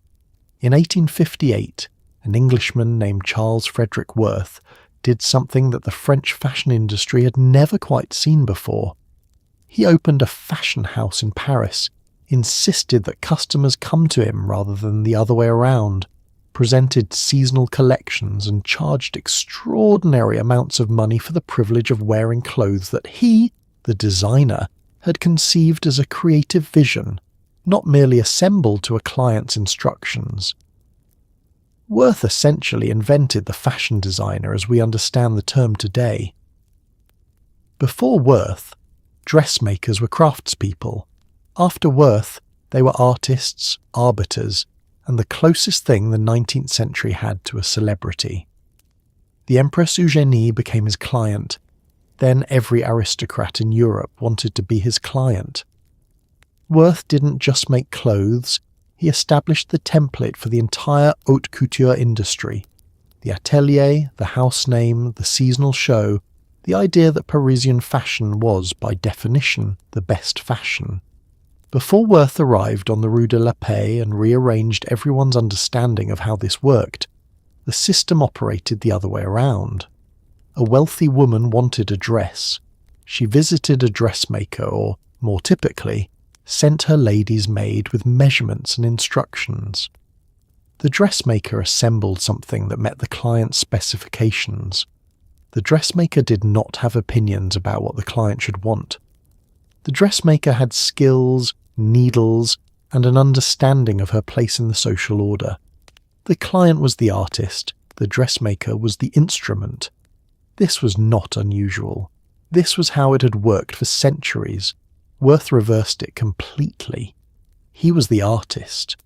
S1: In 1858, an Englishman named Charles Frederick Worth did something that the French fashion industry had never quite seen before. He opened a fashion house in Paris, insisted that customers come to him rather than the other way around, presented seasonal collections and charged extraordinary amounts of money for the privilege of wearing clothes that he, the designer, had conceived as a creative vision, not merely assembled to a client's instructions. Worth essentially invented the fashion designer as we understand the term today. Before Worth, dressmakers were craftspeople. After Worth, they were artists, arbiters, and the closest thing the 19th century had to a celebrity. The Empress Eugénie became his client. Then every aristocrat in Europe wanted to be his client. Worth didn't just make clothes, he established the template for the entire haute couture industry. The atelier, the house name, the seasonal show, the idea that Parisian fashion was, by definition, the best fashion. Before Worth arrived on the Rue de la Paix and rearranged everyone's understanding of how this worked, the system operated the other way around. A wealthy woman wanted a dress. She visited a dressmaker or, more typically, sent her lady's maid with measurements and instructions. The dressmaker assembled something that met the client's specifications. The dressmaker did not have opinions about what the client should want. The dressmaker had skills, needles, and an understanding of her place in the social order. The client was the artist, the dressmaker was the instrument. This was not unusual. This was how it had worked for centuries. Worth reversed it completely. He was the artist.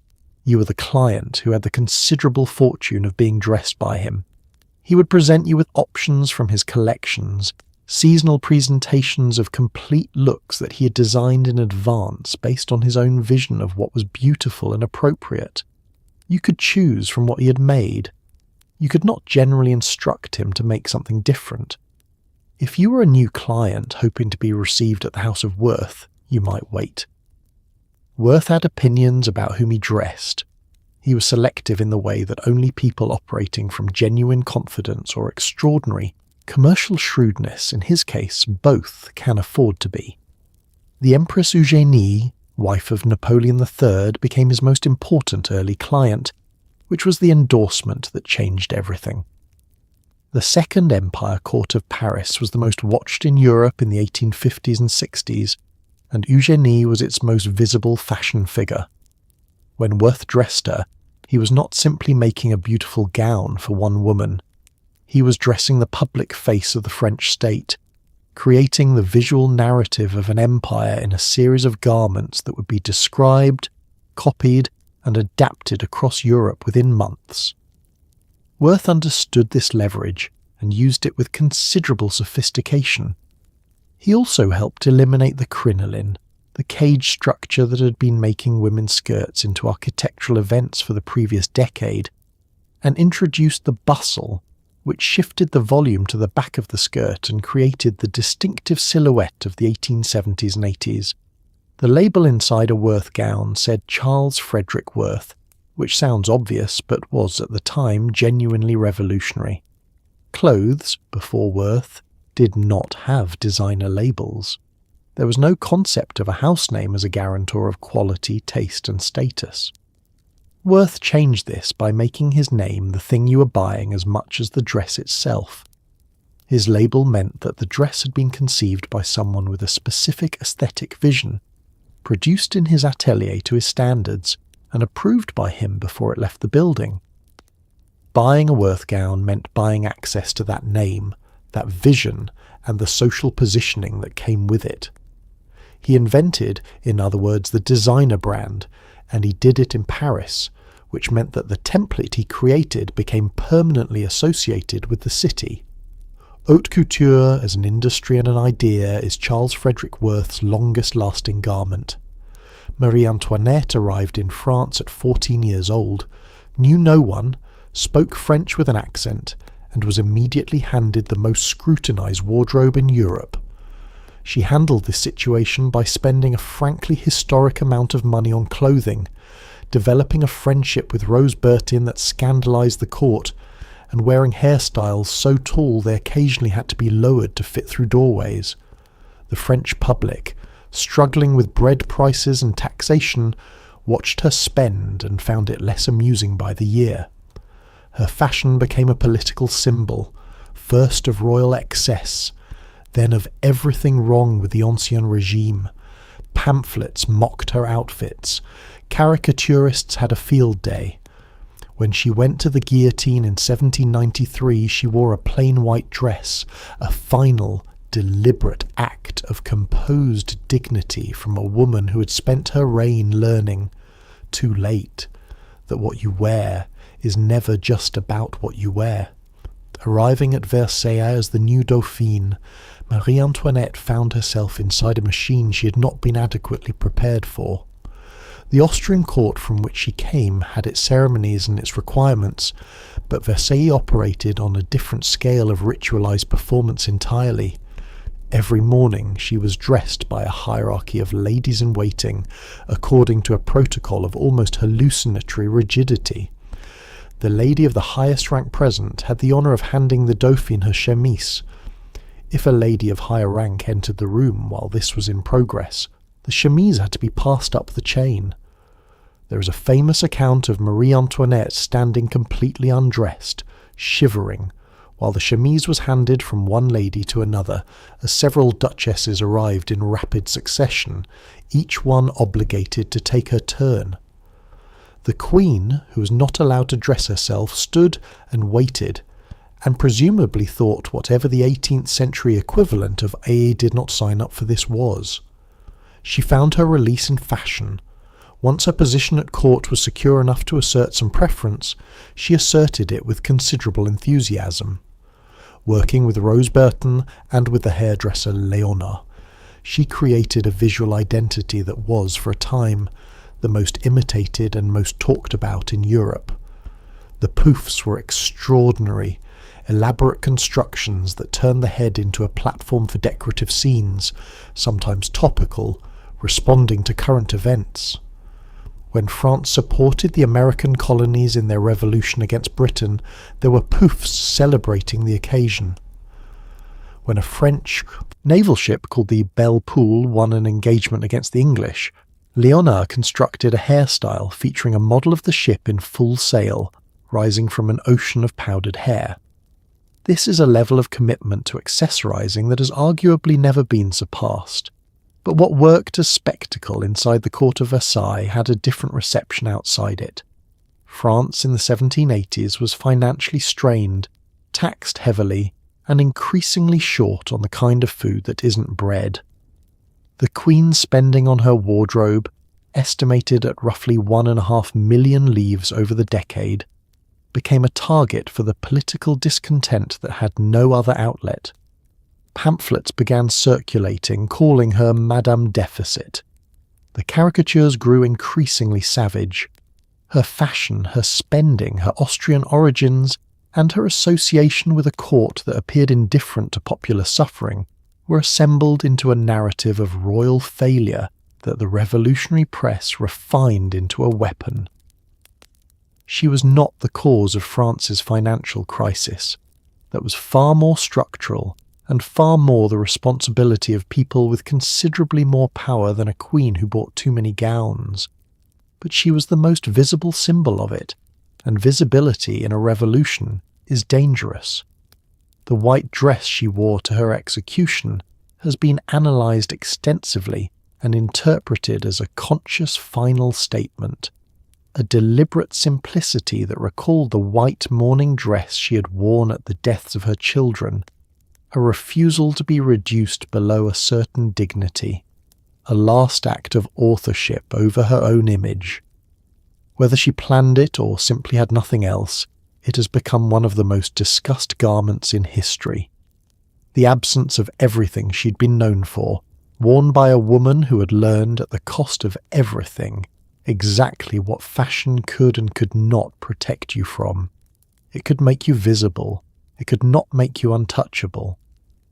S1: You were the client who had the considerable fortune of being dressed by him. He would present you with options from his collections, seasonal presentations of complete looks that he had designed in advance based on his own vision of what was beautiful and appropriate. You could choose from what he had made. You could not generally instruct him to make something different. If you were a new client hoping to be received at the House of Worth, you might wait. Worth had opinions about whom he dressed. He was selective in the way that only people operating from genuine confidence or extraordinary commercial shrewdness, in his case, both, can afford to be. The Empress Eugénie, wife of Napoleon III, became his most important early client, which was the endorsement that changed everything. The Second Empire Court of Paris was the most watched in Europe in the 1850s and 60s, and Eugénie was its most visible fashion figure. When Worth dressed her, he was not simply making a beautiful gown for one woman. He was dressing the public face of the French state, creating the visual narrative of an empire in a series of garments that would be described, copied, and adapted across Europe within months. Worth understood this leverage and used it with considerable sophistication. He also helped eliminate the crinoline, the cage structure that had been making women's skirts into architectural events for the previous decade, and introduced the bustle, which shifted the volume to the back of the skirt and created the distinctive silhouette of the 1870s and 80s. The label inside a Worth gown said Charles Frederick Worth, which sounds obvious but was at the time genuinely revolutionary. Clothes, before Worth, did not have designer labels. There was no concept of a house name as a guarantor of quality, taste, and status. Worth changed this by making his name the thing you were buying as much as the dress itself. His label meant that the dress had been conceived by someone with a specific aesthetic vision, produced in his atelier to his standards, and approved by him before it left the building. Buying a Worth gown meant buying access to that name, that vision, and the social positioning that came with it. He invented, in other words, the designer brand, and he did it in Paris, which meant that the template he created became permanently associated with the city. Haute couture as an industry and an idea is Charles Frederick Worth's longest-lasting garment. Marie Antoinette arrived in France at 14 years old, knew no one, spoke French with an accent, and was immediately handed the most scrutinized wardrobe in Europe. She handled this situation by spending a frankly historic amount of money on clothing, developing a friendship with Rose Bertin that scandalized the court, and wearing hairstyles so tall they occasionally had to be lowered to fit through doorways. The French public, struggling with bread prices and taxation, watched her spend and found it less amusing by the year. Her fashion became a political symbol, first of royal excess, then of everything wrong with the Ancien Regime. Pamphlets mocked her outfits. Caricaturists had a field day. When she went to the guillotine in 1793, she wore a plain white dress, a final, deliberate act of composed dignity from a woman who had spent her reign learning, too late, that what you wear is never just about what you wear. Arriving at Versailles as the new Dauphine, Marie Antoinette found herself inside a machine she had not been adequately prepared for. The Austrian court from which she came had its ceremonies and its requirements, but Versailles operated on a different scale of ritualized performance entirely. Every morning she was dressed by a hierarchy of ladies-in-waiting, according to a protocol of almost hallucinatory rigidity. The lady of the highest rank present had the honour of handing the Dauphine her chemise. If a lady of higher rank entered the room while this was in progress, the chemise had to be passed up the chain. There is a famous account of Marie Antoinette standing completely undressed, shivering, while the chemise was handed from one lady to another as several duchesses arrived in rapid succession, each one obligated to take her turn. The Queen, who was not allowed to dress herself, stood and waited, and presumably thought whatever the 18th century equivalent of "I did not sign up for this" was. She found her release in fashion. Once her position at court was secure enough to assert some preference, she asserted it with considerable enthusiasm. Working with Rose Burton and with the hairdresser Léonard, she created a visual identity that was, for a time, the most imitated and most talked about in Europe. The poufs were extraordinary, elaborate constructions that turned the head into a platform for decorative scenes, sometimes topical, responding to current events. When France supported the American colonies in their revolution against Britain, there were poufs celebrating the occasion. When a French naval ship called the Belle Poule won an engagement against the English, Léonard constructed a hairstyle featuring a model of the ship in full sail, rising from an ocean of powdered hair. This is a level of commitment to accessorizing that has arguably never been surpassed. But what worked as spectacle inside the court of Versailles had a different reception outside it. France in the 1780s was financially strained, taxed heavily, and increasingly short on the kind of food that isn't bread. The Queen's spending on her wardrobe, estimated at roughly 1.5 million livres over the decade, became a target for the political discontent that had no other outlet. Pamphlets began circulating calling her Madame Deficit. The caricatures grew increasingly savage. Her fashion, her spending, her Austrian origins, and her association with a court that appeared indifferent to popular suffering were assembled into a narrative of royal failure that the revolutionary press refined into a weapon. She was not the cause of France's financial crisis. That was far more structural and far more the responsibility of people with considerably more power than a queen who bought too many gowns. But she was the most visible symbol of it, and visibility in a revolution is dangerous. The white dress she wore to her execution has been analysed extensively and interpreted as a conscious final statement, a deliberate simplicity that recalled the white mourning dress she had worn at the deaths of her children, a refusal to be reduced below a certain dignity, a last act of authorship over her own image. Whether she planned it or simply had nothing else, it has become one of the most discussed garments in history. The absence of everything she'd been known for, worn by a woman who had learned at the cost of everything exactly what fashion could and could not protect you from. It could make you visible, it could not make you untouchable.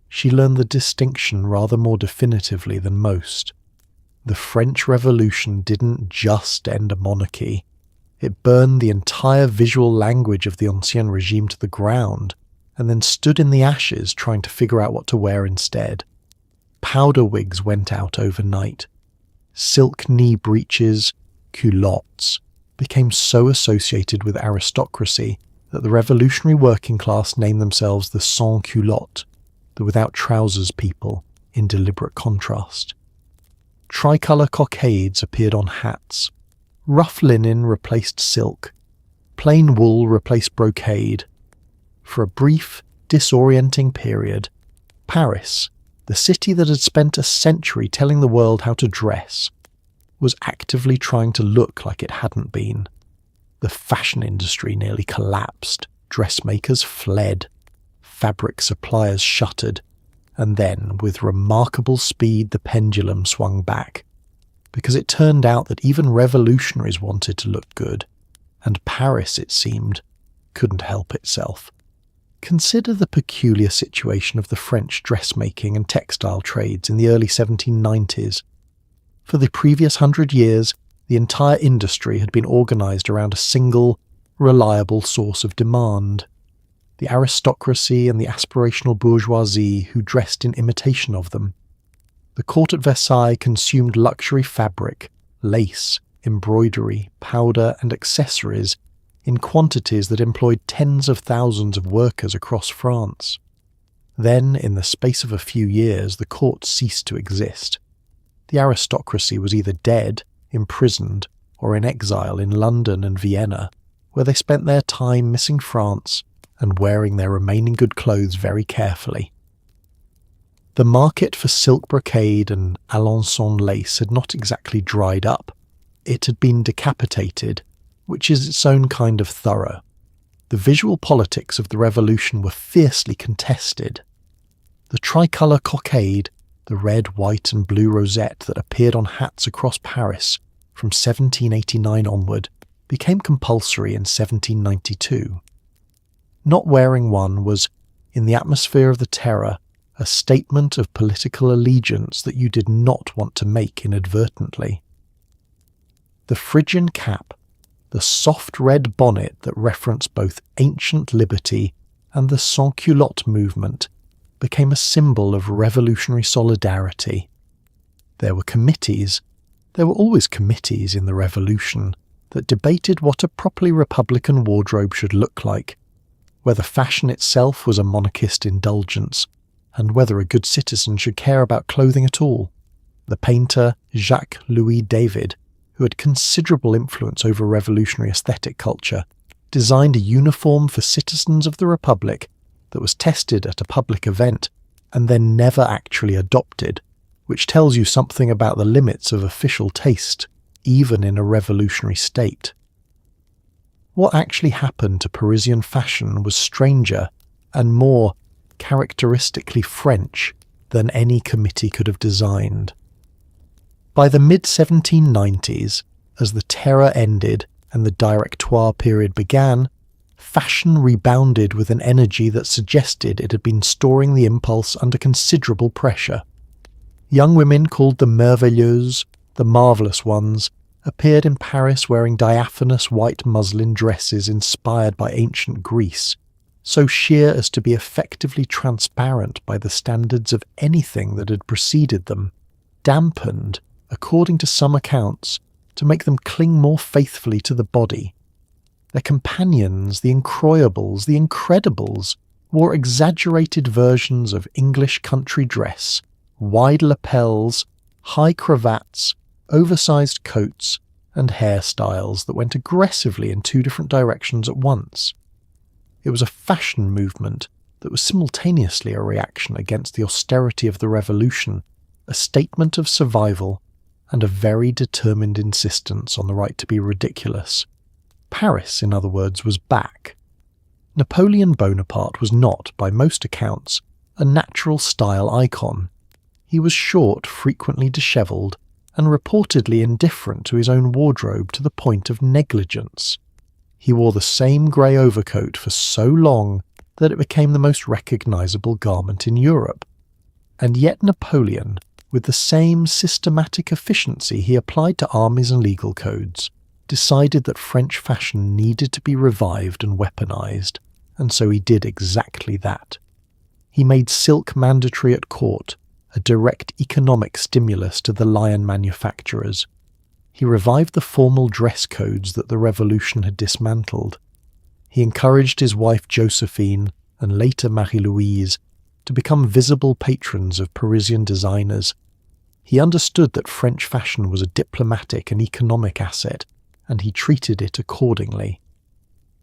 S1: She learned the distinction rather more definitively than most. The French Revolution didn't just end a monarchy. It burned the entire visual language of the Ancien Regime to the ground, and then stood in the ashes trying to figure out what to wear instead. Powder wigs went out overnight. Silk knee breeches, culottes, became so associated with aristocracy that the revolutionary working class named themselves the sans-culottes, the without trousers people, in deliberate contrast. Tricolour cockades appeared on hats. Rough linen replaced silk. Plain wool replaced brocade. For a brief, disorienting period, Paris, the city that had spent a century telling the world how to dress, was actively trying to look like it hadn't been. The fashion industry nearly collapsed. Dressmakers fled. Fabric suppliers shuttered. And then, with remarkable speed, the pendulum swung back. Because it turned out that even revolutionaries wanted to look good. And Paris, it seemed, couldn't help itself. Consider the peculiar situation of the French dressmaking and textile trades in the early 1790s. For the previous 100 years, the entire industry had been organised around a single, reliable source of demand. The aristocracy and the aspirational bourgeoisie who dressed in imitation of them. The court at Versailles consumed luxury fabric, lace, embroidery, powder, and accessories in quantities that employed tens of thousands of workers across France. Then, in the space of a few years, the court ceased to exist. The aristocracy was either dead, imprisoned, or in exile in London and Vienna, where they spent their time missing France and wearing their remaining good clothes very carefully. The market for silk brocade and Alençon lace had not exactly dried up. It had been decapitated, which is its own kind of thorough. The visual politics of the revolution were fiercely contested. The tricolour cockade, the red, white and blue rosette that appeared on hats across Paris from 1789 onward, became compulsory in 1792. Not wearing one was, in the atmosphere of the Terror, a statement of political allegiance that you did not want to make inadvertently. The Phrygian cap, the soft red bonnet that referenced both ancient liberty and the sans-culotte movement, became a symbol of revolutionary solidarity. There were always committees in the revolution that debated what a properly republican wardrobe should look like, whether fashion itself was a monarchist indulgence, and whether a good citizen should care about clothing at all. The painter Jacques-Louis David, who had considerable influence over revolutionary aesthetic culture, designed a uniform for citizens of the Republic that was tested at a public event and then never actually adopted, which tells you something about the limits of official taste, even in a revolutionary state. What actually happened to Parisian fashion was stranger and more characteristically French than any committee could have designed. By the mid-1790s, as the Terror ended and the Directoire period began, fashion rebounded with an energy that suggested it had been storing the impulse under considerable pressure. Young women called the merveilleuses, the marvellous ones, appeared in Paris wearing diaphanous white muslin dresses inspired by ancient Greece, so sheer as to be effectively transparent by the standards of anything that had preceded them, dampened, according to some accounts, to make them cling more faithfully to the body. Their companions, the incroyables, the incredibles, wore exaggerated versions of English country dress, wide lapels, high cravats, oversized coats, and hairstyles that went aggressively in two different directions at once. It was a fashion movement that was simultaneously a reaction against the austerity of the revolution, a statement of survival, and a very determined insistence on the right to be ridiculous. Paris, in other words, was back. Napoleon Bonaparte was not, by most accounts, a natural style icon. He was short, frequently dishevelled, and reportedly indifferent to his own wardrobe to the point of negligence. He wore the same grey overcoat for so long that it became the most recognisable garment in Europe. And yet Napoleon, with the same systematic efficiency he applied to armies and legal codes, decided that French fashion needed to be revived and weaponised, and so he did exactly that. He made silk mandatory at court, a direct economic stimulus to the lion manufacturers. He revived the formal dress codes that the revolution had dismantled. He encouraged his wife Josephine, and later Marie-Louise, to become visible patrons of Parisian designers. He understood that French fashion was a diplomatic and economic asset, and he treated it accordingly.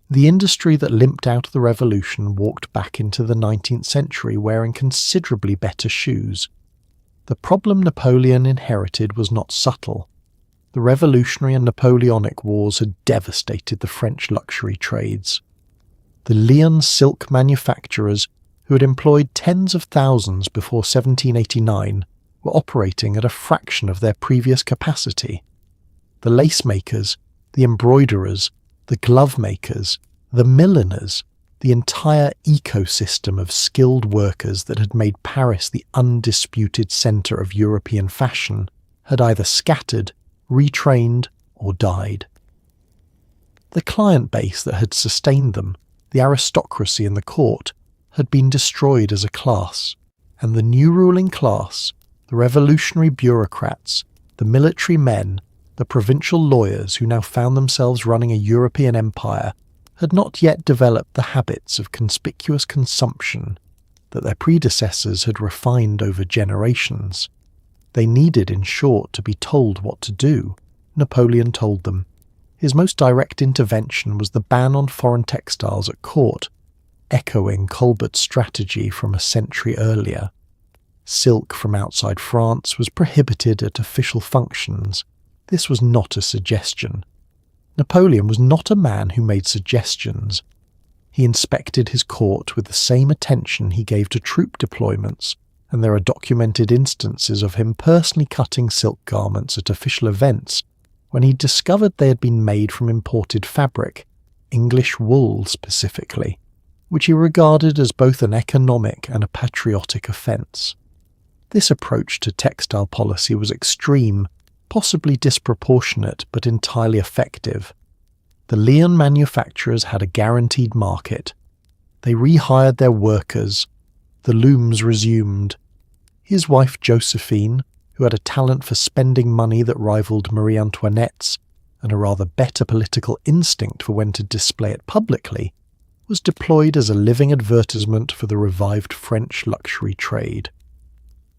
S1: The industry that limped out of the revolution walked back into the 19th century wearing considerably better shoes. The problem Napoleon inherited was not subtle. The Revolutionary and Napoleonic Wars had devastated the French luxury trades. The Lyon silk manufacturers, who had employed tens of thousands before 1789, were operating at a fraction of their previous capacity. The lace makers, the embroiderers, the glove makers, the milliners, the entire ecosystem of skilled workers that had made Paris the undisputed centre of European fashion, had either scattered, retrained, or died. The client base that had sustained them, the aristocracy and the court, had been destroyed as a class, and the new ruling class, the revolutionary bureaucrats, the military men, the provincial lawyers who now found themselves running a European empire had not yet developed the habits of conspicuous consumption that their predecessors had refined over generations. They needed, in short, to be told what to do. Napoleon told them. His most direct intervention was the ban on foreign textiles at court, echoing Colbert's strategy from a century earlier. Silk from outside France was prohibited at official functions. This was not a suggestion. Napoleon was not a man who made suggestions. He inspected his court with the same attention he gave to troop deployments, and there are documented instances of him personally cutting silk garments at official events when he discovered they had been made from imported fabric, English wool specifically, which he regarded as both an economic and a patriotic offence. This approach to textile policy was extreme, possibly disproportionate, but entirely effective. The Lyon manufacturers had a guaranteed market. They rehired their workers. The looms resumed. His wife Josephine, who had a talent for spending money that rivaled Marie Antoinette's, and a rather better political instinct for when to display it publicly, was deployed as a living advertisement for the revived French luxury trade.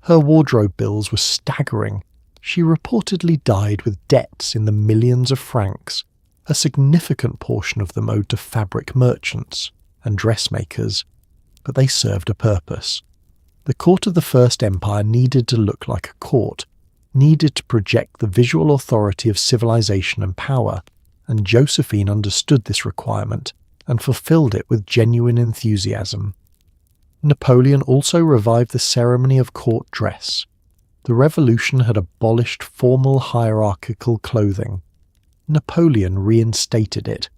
S1: Her wardrobe bills were staggering. She reportedly died with debts in the millions of francs, a significant portion of them owed to fabric merchants and dressmakers, but they served a purpose. The court of the First Empire needed to look like a court, needed to project the visual authority of civilization and power, and Josephine understood this requirement and fulfilled it with genuine enthusiasm. Napoleon also revived the ceremony of court dress. The revolution had abolished formal hierarchical clothing. Napoleon reinstated it,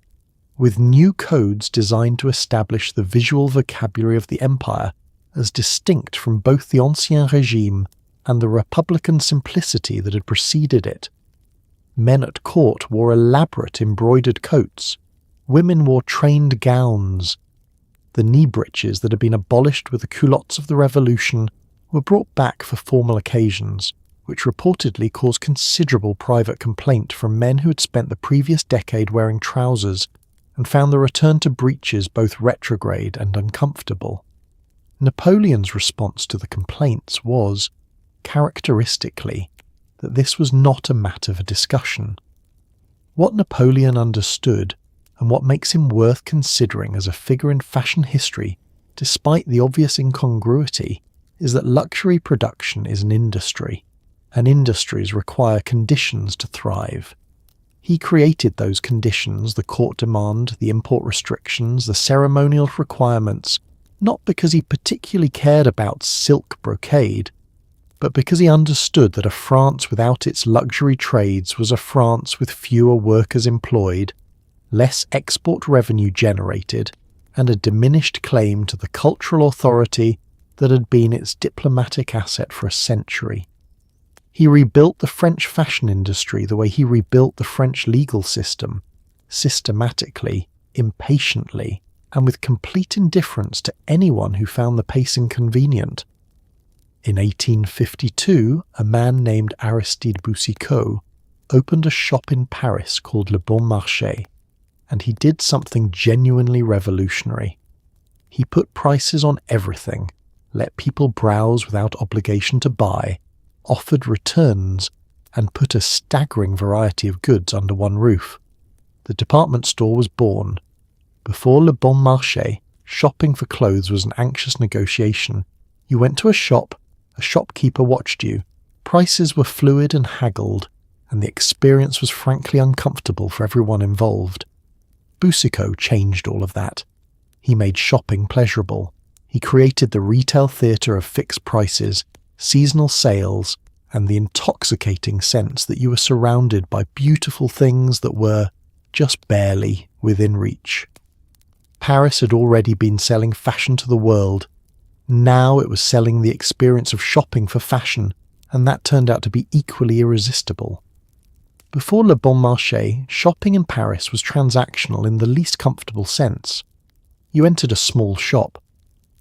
S1: with new codes designed to establish the visual vocabulary of the empire as distinct from both the Ancien Régime and the republican simplicity that had preceded it. Men at court wore elaborate embroidered coats. Women wore trained gowns. The knee breeches that had been abolished with the culottes of the Revolution were brought back for formal occasions, which reportedly caused considerable private complaint from men who had spent the previous decade wearing trousers and found the return to breeches both retrograde and uncomfortable. Napoleon's response to the complaints was, characteristically, that this was not a matter for discussion. What Napoleon understood, and what makes him worth considering as a figure in fashion history, despite the obvious incongruity, is that luxury production is an industry, and industries require conditions to thrive. He created those conditions, the court demand, the import restrictions, the ceremonial requirements, not because he particularly cared about silk brocade, but because he understood that a France without its luxury trades was a France with fewer workers employed, less export revenue generated, and a diminished claim to the cultural authority that had been its diplomatic asset for a century. He rebuilt the French fashion industry the way he rebuilt the French legal system, systematically, impatiently, and with complete indifference to anyone who found the pace inconvenient. In 1852, a man named Aristide Boucicaut opened a shop in Paris called Le Bon Marché, and he did something genuinely revolutionary. He put prices on everything, let people browse without obligation to buy, offered returns, and put a staggering variety of goods under one roof. The department store was born. Before Le Bon Marché, shopping for clothes was an anxious negotiation. You went to a shopkeeper watched you, prices were fluid and haggled, and the experience was frankly uncomfortable for everyone involved. Boucicaut changed all of that. He made shopping pleasurable. He created the retail theatre of fixed prices, seasonal sales, and the intoxicating sense that you were surrounded by beautiful things that were, just barely, within reach. Paris had already been selling fashion to the world. Now it was selling the experience of shopping for fashion, and that turned out to be equally irresistible. Before Le Bon Marché, shopping in Paris was transactional in the least comfortable sense. You entered a small shop.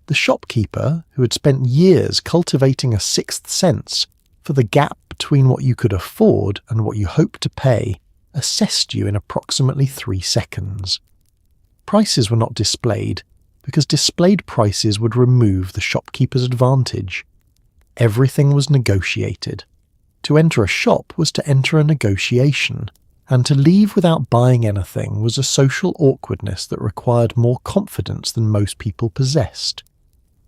S1: The shopkeeper, who had spent years cultivating a sixth sense for the gap between what you could afford and what you hoped to pay assessed you in approximately 3 seconds. Prices were not displayed, because displayed prices would remove the shopkeeper's advantage. Everything was negotiated. To enter a shop was to enter a negotiation, and to leave without buying anything was a social awkwardness that required more confidence than most people possessed.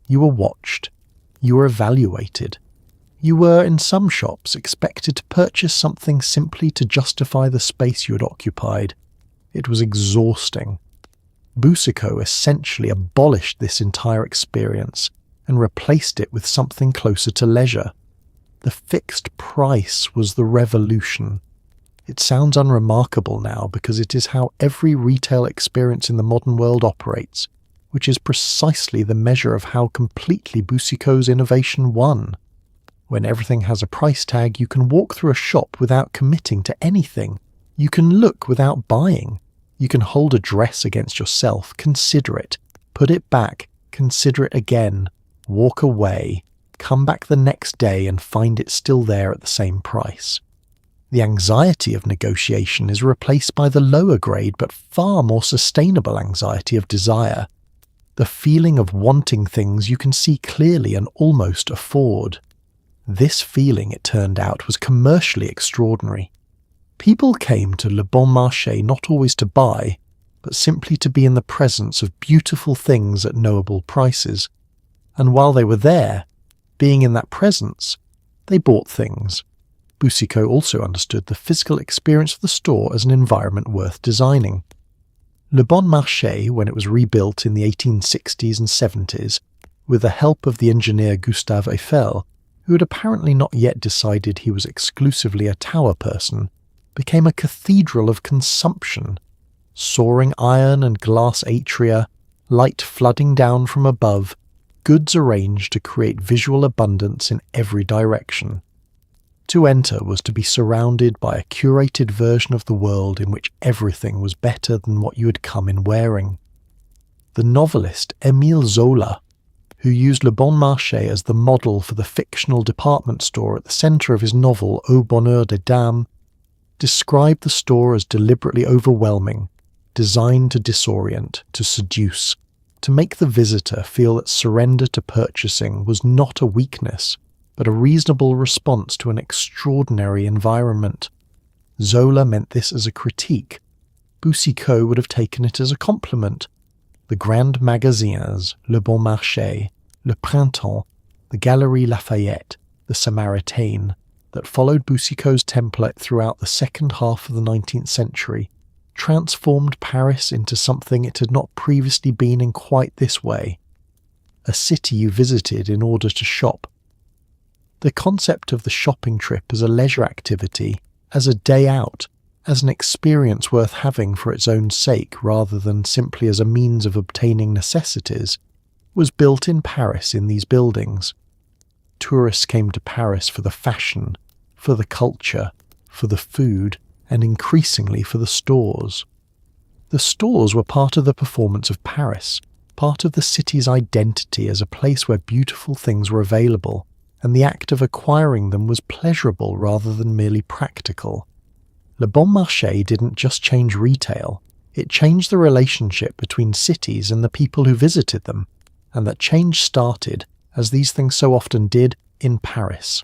S1: You were watched. You were evaluated. You were, in some shops, expected to purchase something simply to justify the space you had occupied. It was exhausting. Boucicaut essentially abolished this entire experience and replaced it with something closer to leisure. The fixed price was the revolution. It sounds unremarkable now because it is how every retail experience in the modern world operates, which is precisely the measure of how completely Boucicaut's innovation won. When everything has a price tag, you can walk through a shop without committing to anything. You can look without buying. You can hold a dress against yourself, consider it, put it back, consider it again, walk away, come back the next day and find it still there at the same price. The anxiety of negotiation is replaced by the lower grade but far more sustainable anxiety of desire. The feeling of wanting things you can see clearly and almost afford. This feeling, it turned out, was commercially extraordinary. People came to Le Bon Marché not always to buy, but simply to be in the presence of beautiful things at knowable prices. And while they were there, being in that presence, they bought things. Boucicaut also understood the physical experience of the store as an environment worth designing. Le Bon Marché, when it was rebuilt in the 1860s and 70s, with the help of the engineer Gustave Eiffel, who had apparently not yet decided he was exclusively a tower person, became a cathedral of consumption. Soaring iron and glass atria, light flooding down from above, goods arranged to create visual abundance in every direction. To enter was to be surrounded by a curated version of the world in which everything was better than what you had come in wearing. The novelist Émile Zola, who used Le Bon Marché as the model for the fictional department store at the centre of his novel Au Bonheur des Dames, described the store as deliberately overwhelming, designed to disorient, to seduce, to make the visitor feel that surrender to purchasing was not a weakness, but a reasonable response to an extraordinary environment. Zola meant this as a critique. Boucicaut would have taken it as a compliment. The Grand Magasins, Le Bon Marché, Le Printemps, the Galerie Lafayette, the Samaritaine, that followed Boucicaut's template throughout the second half of the 19th century, transformed Paris into something it had not previously been in quite this way. A city you visited in order to shop. The concept of the shopping trip as a leisure activity, as a day out, as an experience worth having for its own sake rather than simply as a means of obtaining necessities, was built in Paris in these buildings. Tourists came to Paris for the fashion, for the culture, for the food, and increasingly for the stores. The stores were part of the performance of Paris, part of the city's identity as a place where beautiful things were available, and the act of acquiring them was pleasurable rather than merely practical. Le Bon Marché didn't just change retail, it changed the relationship between cities and the people who visited them, and that change started, as these things so often did, in Paris.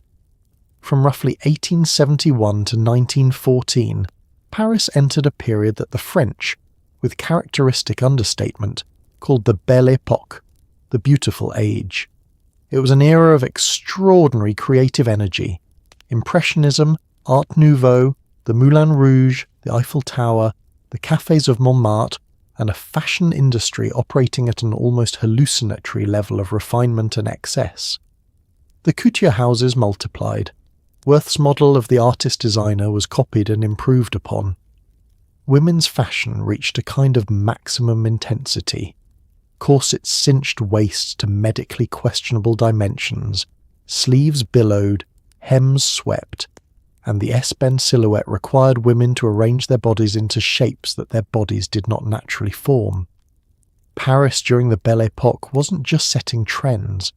S1: From roughly 1871 to 1914, Paris entered a period that the French, with characteristic understatement, called the Belle Époque, the beautiful age. It was an era of extraordinary creative energy. Impressionism, Art Nouveau, the Moulin Rouge, the Eiffel Tower, the cafés of Montmartre, and a fashion industry operating at an almost hallucinatory level of refinement and excess. The couture houses multiplied. Worth's model of the artist-designer was copied and improved upon. Women's fashion reached a kind of maximum intensity. Corsets cinched waists to medically questionable dimensions, sleeves billowed, hems swept, and the S-bend silhouette required women to arrange their bodies into shapes that their bodies did not naturally form. Paris during the Belle Époque wasn't just setting trends,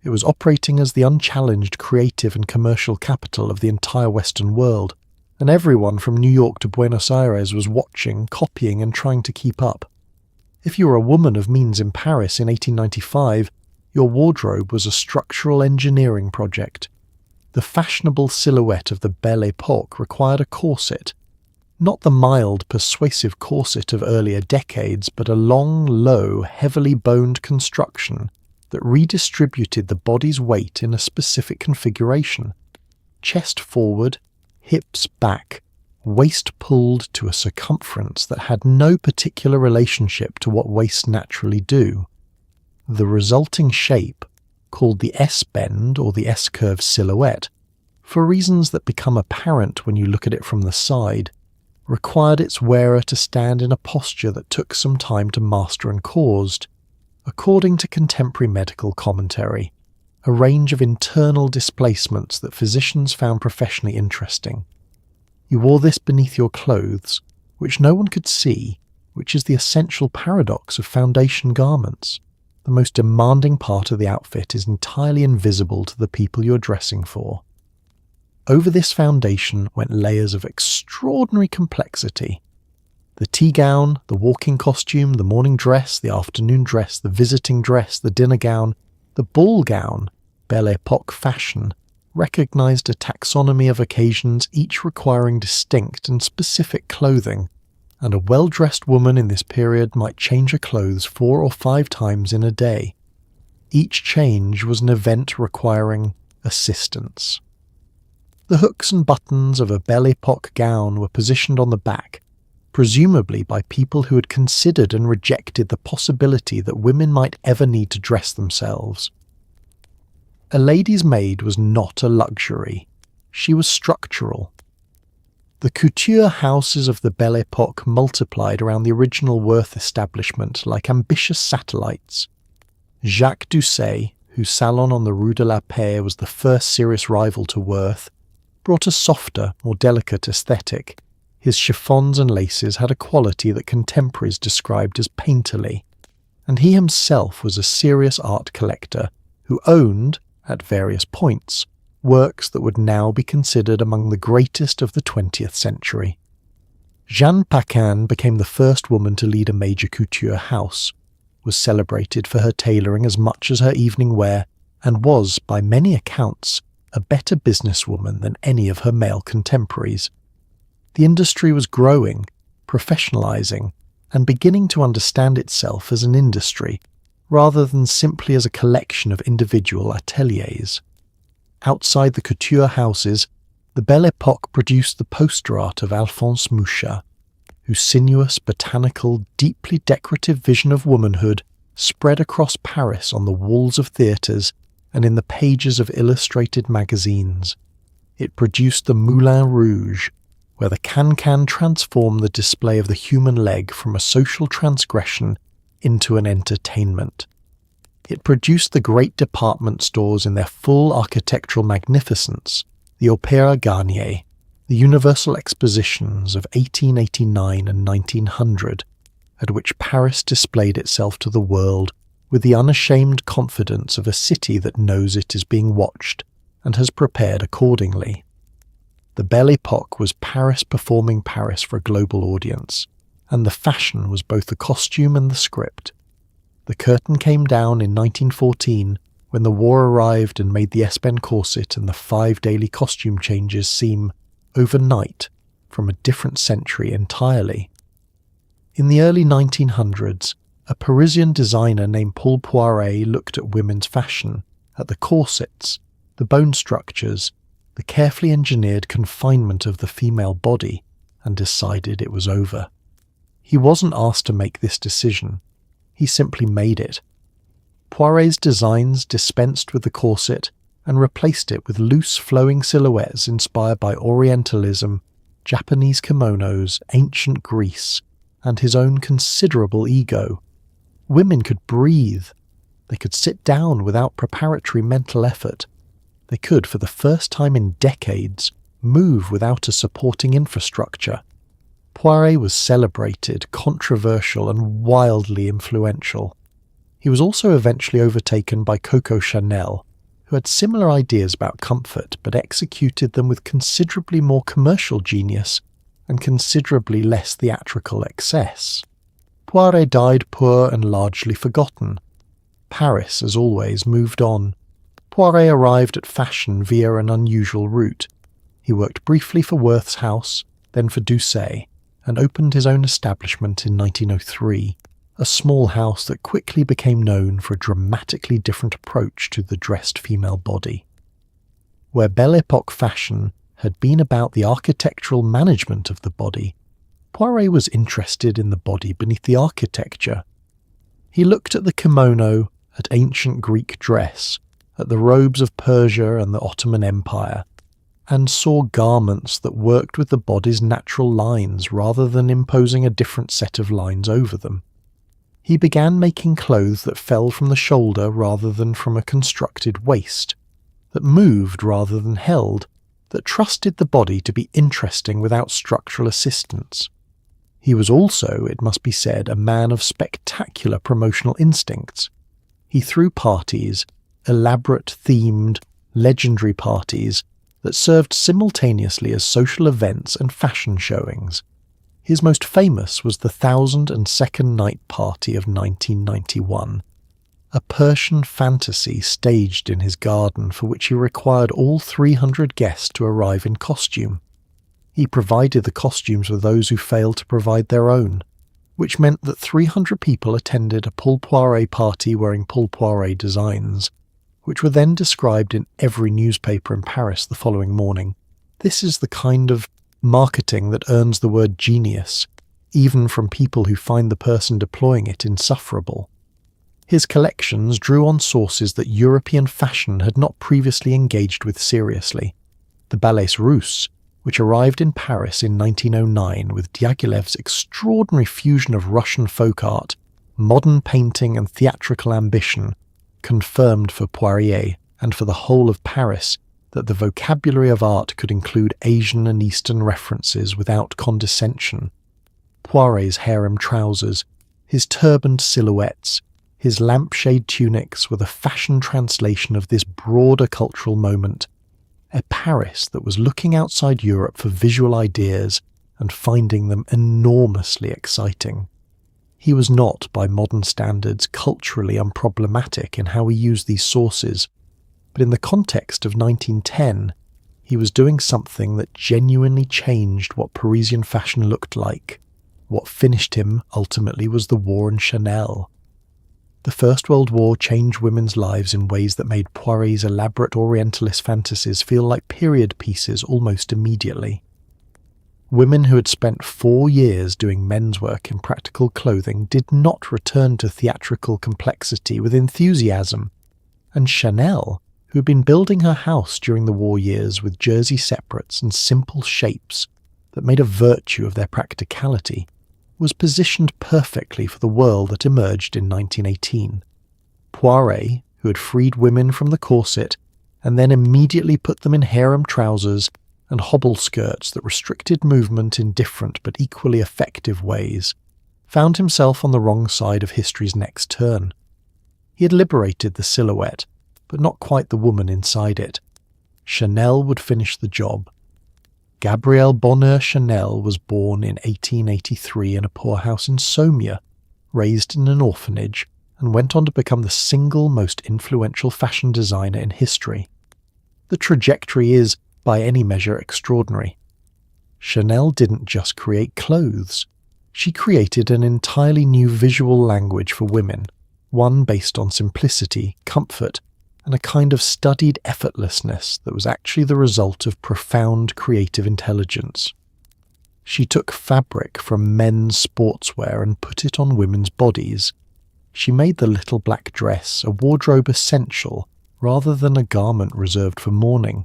S1: It was operating as the unchallenged creative and commercial capital of the entire Western world, and everyone from New York to Buenos Aires was watching, copying, and trying to keep up. If you were a woman of means in Paris in 1895, your wardrobe was a structural engineering project. The fashionable silhouette of the Belle Époque required a corset, not the mild, persuasive corset of earlier decades, but a long, low, heavily boned construction that redistributed the body's weight in a specific configuration. Chest forward, hips back, waist pulled to a circumference that had no particular relationship to what waists naturally do. The resulting shape, called the S-bend or the S-curve silhouette, for reasons that become apparent when you look at it from the side, required its wearer to stand in a posture that took some time to master and caused, according to contemporary medical commentary, a range of internal displacements that physicians found professionally interesting. You wore this beneath your clothes, which no one could see, which is the essential paradox of foundation garments. The most demanding part of the outfit is entirely invisible to the people you're dressing for. Over this foundation went layers of extraordinary complexity. The tea gown, the walking costume, the morning dress, the afternoon dress, the visiting dress, the dinner gown, the ball gown, Belle Époque fashion, recognized a taxonomy of occasions each requiring distinct and specific clothing, and a well-dressed woman in this period might change her clothes 4 or 5 times in a day. Each change was an event requiring assistance. The hooks and buttons of a Belle Époque gown were positioned on the back, presumably by people who had considered and rejected the possibility that women might ever need to dress themselves. A lady's maid was not a luxury. She was structural. The couture houses of the Belle Époque multiplied around the original Worth establishment like ambitious satellites. Jacques Doucet, whose salon on the Rue de la Paix was the first serious rival to Worth, brought a softer, more delicate aesthetic. His chiffons and laces had a quality that contemporaries described as painterly, and he himself was a serious art collector who owned, at various points, works that would now be considered among the greatest of the 20th century. Jeanne Paquin became the first woman to lead a major couture house, was celebrated for her tailoring as much as her evening wear, and was, by many accounts, a better businesswoman than any of her male contemporaries. The industry was growing, professionalizing, and beginning to understand itself as an industry, rather than simply as a collection of individual ateliers. Outside the couture houses, the Belle Époque produced the poster art of Alphonse Mucha, whose sinuous, botanical, deeply decorative vision of womanhood spread across Paris on the walls of theatres and in the pages of illustrated magazines. It produced the Moulin Rouge, where the can-can transformed the display of the human leg from a social transgression into an entertainment. It produced the great department stores in their full architectural magnificence, the Opéra Garnier, the Universal Expositions of 1889 and 1900, at which Paris displayed itself to the world with the unashamed confidence of a city that knows it is being watched and has prepared accordingly. The Belle Époque was Paris performing Paris for a global audience, and the fashion was both the costume and the script. The curtain came down in 1914 when the war arrived and made the S-bend corset and the 5 daily costume changes seem, overnight, from a different century entirely. In the early 1900s, a Parisian designer named Paul Poiret looked at women's fashion, at the corsets, the bone structures, the carefully engineered confinement of the female body, and decided it was over. He wasn't asked to make this decision. He simply made it. Poiret's designs dispensed with the corset and replaced it with loose flowing silhouettes inspired by Orientalism, Japanese kimonos, ancient Greece, and his own considerable ego. Women could breathe. They could sit down without preparatory mental effort. They could, for the first time in decades, move without a supporting infrastructure. Poiret was celebrated, controversial, and wildly influential. He was also eventually overtaken by Coco Chanel, who had similar ideas about comfort but executed them with considerably more commercial genius and considerably less theatrical excess. Poiret died poor and largely forgotten. Paris, as always, moved on. Poiret arrived at fashion via an unusual route. He worked briefly for Worth's house, then for Doucet, and opened his own establishment in 1903, a small house that quickly became known for a dramatically different approach to the dressed female body. Where Belle Époque fashion had been about the architectural management of the body, Poiret was interested in the body beneath the architecture. He looked at the kimono, at ancient Greek dress, at the robes of Persia and the Ottoman Empire, and saw garments that worked with the body's natural lines rather than imposing a different set of lines over them. He began making clothes that fell from the shoulder rather than from a constructed waist, that moved rather than held, that trusted the body to be interesting without structural assistance. He was also, it must be said, a man of spectacular promotional instincts. He threw parties, elaborate, themed, legendary parties, that served simultaneously as social events and fashion showings. His most famous was the 1002nd Night Party of 1991, a Persian fantasy staged in his garden for which he required all 300 guests to arrive in costume. He provided the costumes for those who failed to provide their own, which meant that 300 people attended a Paul Poiret party wearing Paul Poiret designs, which were then described in every newspaper in Paris the following morning. This is the kind of marketing that earns the word genius, even from people who find the person deploying it insufferable. His collections drew on sources that European fashion had not previously engaged with seriously. The Ballets Russes, which arrived in Paris in 1909 with Diaghilev's extraordinary fusion of Russian folk art, modern painting and theatrical ambition, confirmed for Poirier and for the whole of Paris that the vocabulary of art could include Asian and Eastern references without condescension. Poiret's harem trousers, his turbaned silhouettes, his lampshade tunics were the fashion translation of this broader cultural moment, a Paris that was looking outside Europe for visual ideas and finding them enormously exciting. He was not, by modern standards, culturally unproblematic in how he used these sources, but in the context of 1910, he was doing something that genuinely changed what Parisian fashion looked like. What finished him, ultimately, was the war on Chanel. The First World War changed women's lives in ways that made Poiret's elaborate Orientalist fantasies feel like period pieces almost immediately. Women who had spent 4 years doing men's work in practical clothing did not return to theatrical complexity with enthusiasm, and Chanel, who had been building her house during the war years with jersey separates and simple shapes that made a virtue of their practicality, was positioned perfectly for the world that emerged in 1918. Poiret, who had freed women from the corset and then immediately put them in harem trousers and hobble skirts that restricted movement in different but equally effective ways, found himself on the wrong side of history's next turn. He had liberated the silhouette, but not quite the woman inside it. Chanel would finish the job. Gabrielle Bonheur Chanel was born in 1883 in a poorhouse in Saumur, raised in an orphanage, and went on to become the single most influential fashion designer in history. The trajectory is, by any measure, extraordinary. Chanel didn't just create clothes. She created an entirely new visual language for women, one based on simplicity, comfort, and a kind of studied effortlessness that was actually the result of profound creative intelligence. She took fabric from men's sportswear and put it on women's bodies. She made the little black dress a wardrobe essential rather than a garment reserved for mourning.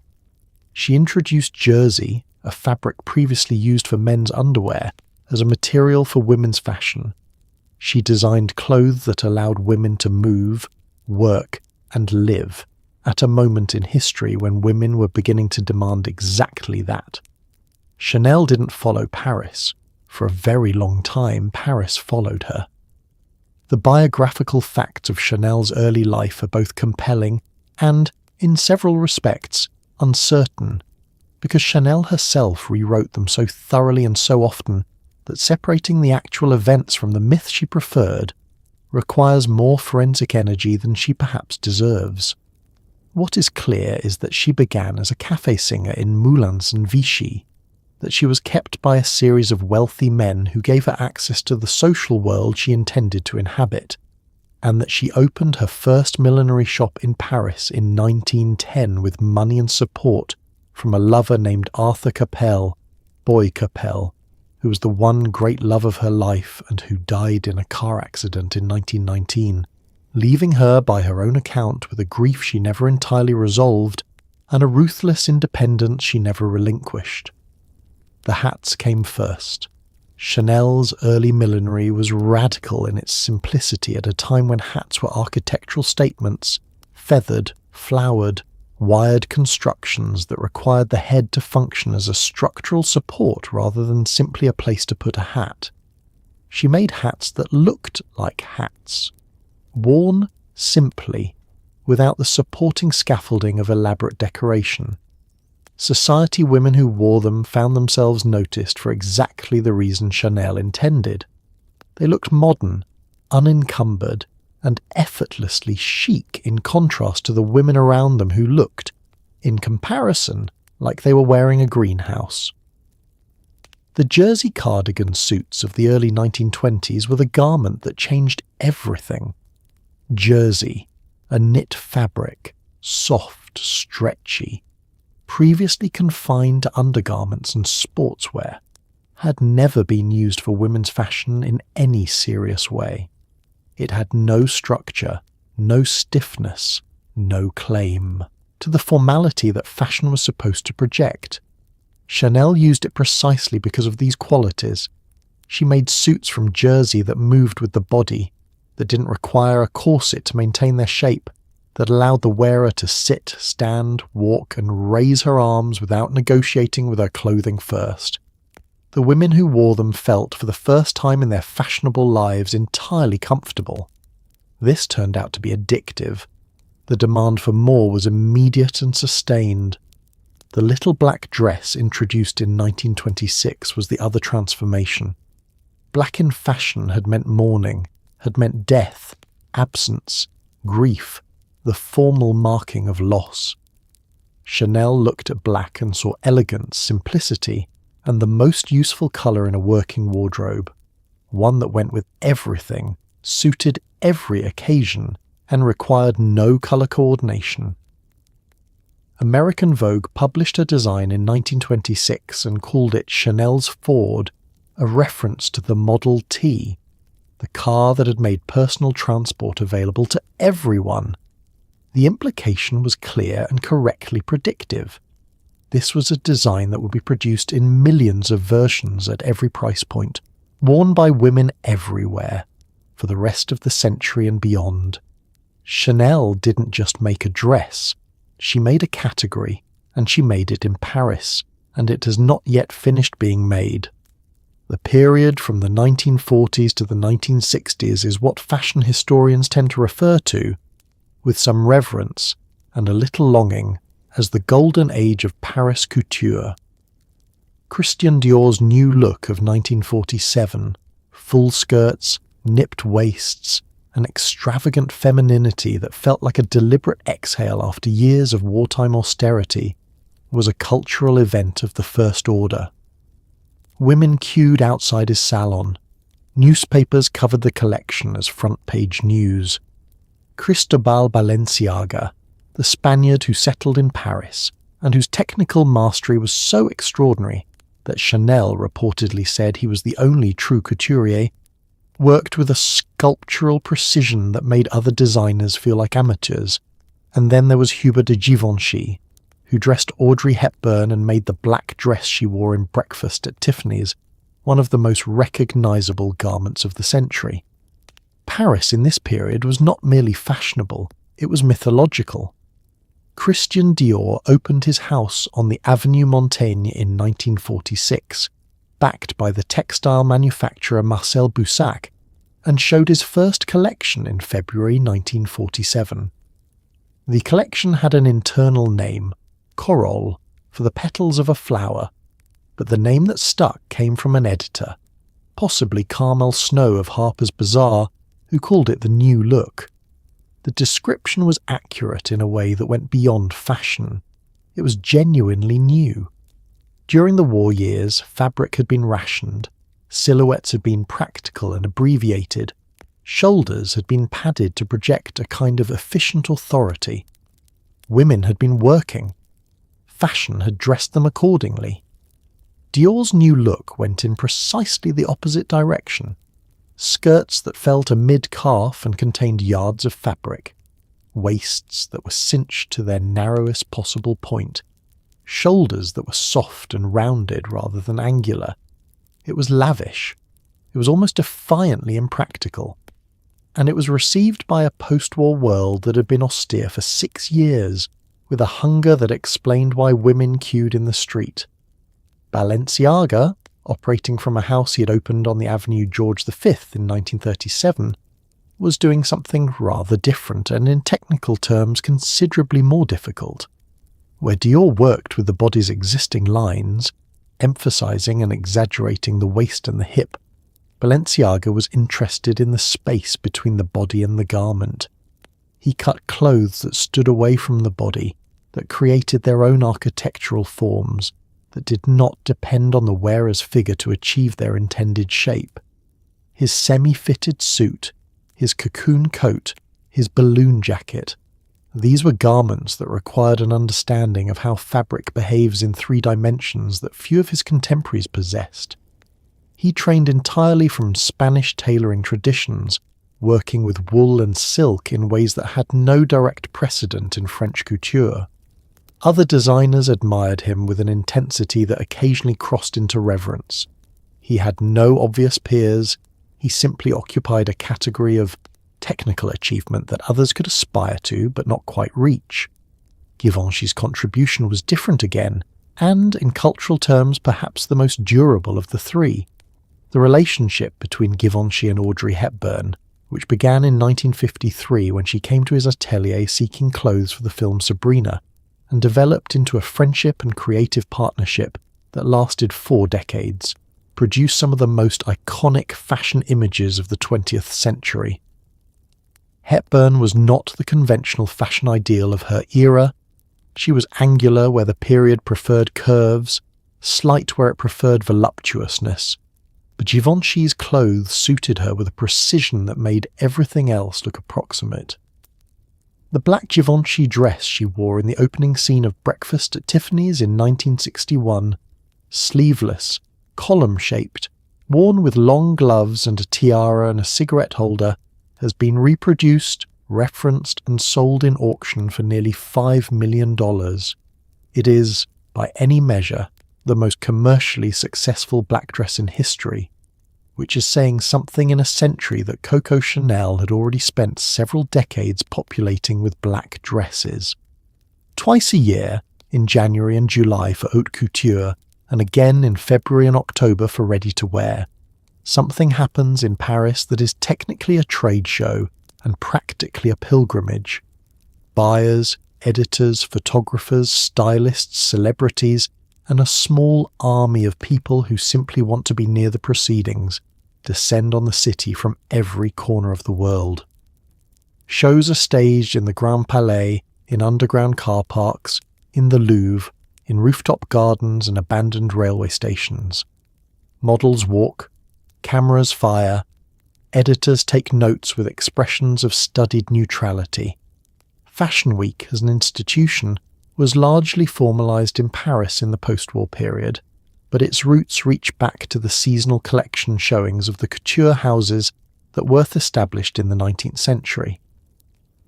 S1: She introduced jersey, a fabric previously used for men's underwear, as a material for women's fashion. She designed clothes that allowed women to move, work, and live at a moment in history when women were beginning to demand exactly that. Chanel didn't follow Paris. For a very long time, Paris followed her. The biographical facts of Chanel's early life are both compelling and, in several respects, uncertain, because Chanel herself rewrote them so thoroughly and so often that separating the actual events from the myth she preferred requires more forensic energy than she perhaps deserves. What is clear is that she began as a café singer in Moulins and Vichy, that she was kept by a series of wealthy men who gave her access to the social world she intended to inhabit, and that she opened her first millinery shop in Paris in 1910 with money and support from a lover named Arthur Capel, Boy Capel, who was the one great love of her life and who died in a car accident in 1919, leaving her by her own account with a grief she never entirely resolved and a ruthless independence she never relinquished. The hats came first. Chanel's early millinery was radical in its simplicity at a time when hats were architectural statements, feathered, flowered, wired constructions that required the head to function as a structural support rather than simply a place to put a hat. She made hats that looked like hats, worn simply, without the supporting scaffolding of elaborate decoration. Society women who wore them found themselves noticed for exactly the reason Chanel intended. They looked modern, unencumbered, and effortlessly chic in contrast to the women around them who looked, in comparison, like they were wearing a greenhouse. The jersey cardigan suits of the early 1920s were the garment that changed everything. Jersey, a knit fabric, soft, stretchy, previously confined to undergarments and sportswear, had never been used for women's fashion in any serious way. It had no structure, no stiffness, no claim to the formality that fashion was supposed to project. Chanel used it precisely because of these qualities. She made suits from jersey that moved with the body, that didn't require a corset to maintain their shape, that allowed the wearer to sit, stand, walk, and raise her arms without negotiating with her clothing first. The women who wore them felt, for the first time in their fashionable lives, entirely comfortable. This turned out to be addictive. The demand for more was immediate and sustained. The little black dress introduced in 1926 was the other transformation. Black in fashion had meant mourning, had meant death, absence, grief, the formal marking of loss. Chanel looked at black and saw elegance, simplicity, and the most useful colour in a working wardrobe, one that went with everything, suited every occasion, and required no colour coordination. American Vogue published a design in 1926 and called it Chanel's Ford, a reference to the Model T, the car that had made personal transport available to everyone. The implication was clear and correctly predictive. This was a design that would be produced in millions of versions at every price point, worn by women everywhere, for the rest of the century and beyond. Chanel didn't just make a dress, she made a category, and she made it in Paris, and it has not yet finished being made. The period from the 1940s to the 1960s is what fashion historians tend to refer to, with some reverence and a little longing, as the golden age of Paris couture. Christian Dior's new look of 1947, full skirts, nipped waists, an extravagant femininity that felt like a deliberate exhale after years of wartime austerity, was a cultural event of the first order. Women queued outside his salon. Newspapers covered the collection as front-page news. Cristobal Balenciaga, the Spaniard who settled in Paris, and whose technical mastery was so extraordinary that Chanel reportedly said he was the only true couturier, worked with a sculptural precision that made other designers feel like amateurs. And then there was Hubert de Givenchy, who dressed Audrey Hepburn and made the black dress she wore in Breakfast at Tiffany's one of the most recognizable garments of the century. Paris in this period was not merely fashionable, it was mythological. Christian Dior opened his house on the Avenue Montaigne in 1946, backed by the textile manufacturer Marcel Boussac, and showed his first collection in February 1947. The collection had an internal name, corolle, for the petals of a flower, but the name that stuck came from an editor, possibly Carmel Snow of Harper's Bazaar, who called it the new look. The description was accurate in a way that went beyond fashion. It was genuinely new. During the war years, fabric had been rationed, silhouettes had been practical and abbreviated, shoulders had been padded to project a kind of efficient authority. Women had been working. Fashion had dressed them accordingly. Dior's new look went in precisely the opposite direction. Skirts that fell to mid-calf and contained yards of fabric. Waists that were cinched to their narrowest possible point. Shoulders that were soft and rounded rather than angular. It was lavish. It was almost defiantly impractical. And it was received by a post-war world that had been austere for 6 years, with a hunger that explained why women queued in the street. Balenciaga, operating from a house he had opened on the Avenue George V in 1937, was doing something rather different and in technical terms considerably more difficult. Where Dior worked with the body's existing lines, emphasizing and exaggerating the waist and the hip, Balenciaga was interested in the space between the body and the garment. He cut clothes that stood away from the body, that created their own architectural forms, that did not depend on the wearer's figure to achieve their intended shape. His semi-fitted suit, his cocoon coat, his balloon jacket, these were garments that required an understanding of how fabric behaves in 3 dimensions that few of his contemporaries possessed. He trained entirely from Spanish tailoring traditions, working with wool and silk in ways that had no direct precedent in French couture. Other designers admired him with an intensity that occasionally crossed into reverence. He had no obvious peers, he simply occupied a category of technical achievement that others could aspire to but not quite reach. Givenchy's contribution was different again, and, in cultural terms, perhaps the most durable of the 3. The relationship between Givenchy and Audrey Hepburn, which began in 1953 when she came to his atelier seeking clothes for the film Sabrina, and developed into a friendship and creative partnership that lasted 4 decades, produced some of the most iconic fashion images of the 20th century. Hepburn was not the conventional fashion ideal of her era. She was angular where the period preferred curves, slight where it preferred voluptuousness, but Givenchy's clothes suited her with a precision that made everything else look approximate. The black Givenchy dress she wore in the opening scene of Breakfast at Tiffany's in 1961, sleeveless, column-shaped, worn with long gloves and a tiara and a cigarette holder, has been reproduced, referenced and sold in auction for nearly $5 million. It is, by any measure, the most commercially successful black dress in history, which is saying something in a century that Coco Chanel had already spent several decades populating with black dresses. Twice a year, in January and July for haute couture, and again in February and October for ready-to-wear, something happens in Paris that is technically a trade show and practically a pilgrimage. Buyers, editors, photographers, stylists, celebrities, and a small army of people who simply want to be near the proceedings descend on the city from every corner of the world. Shows are staged in the Grand Palais, in underground car parks, in the Louvre, in rooftop gardens and abandoned railway stations. Models walk, cameras fire, editors take notes with expressions of studied neutrality. Fashion Week as an institution was largely formalised in Paris in the post-war period, but its roots reach back to the seasonal collection showings of the couture houses that Worth established in the 19th century.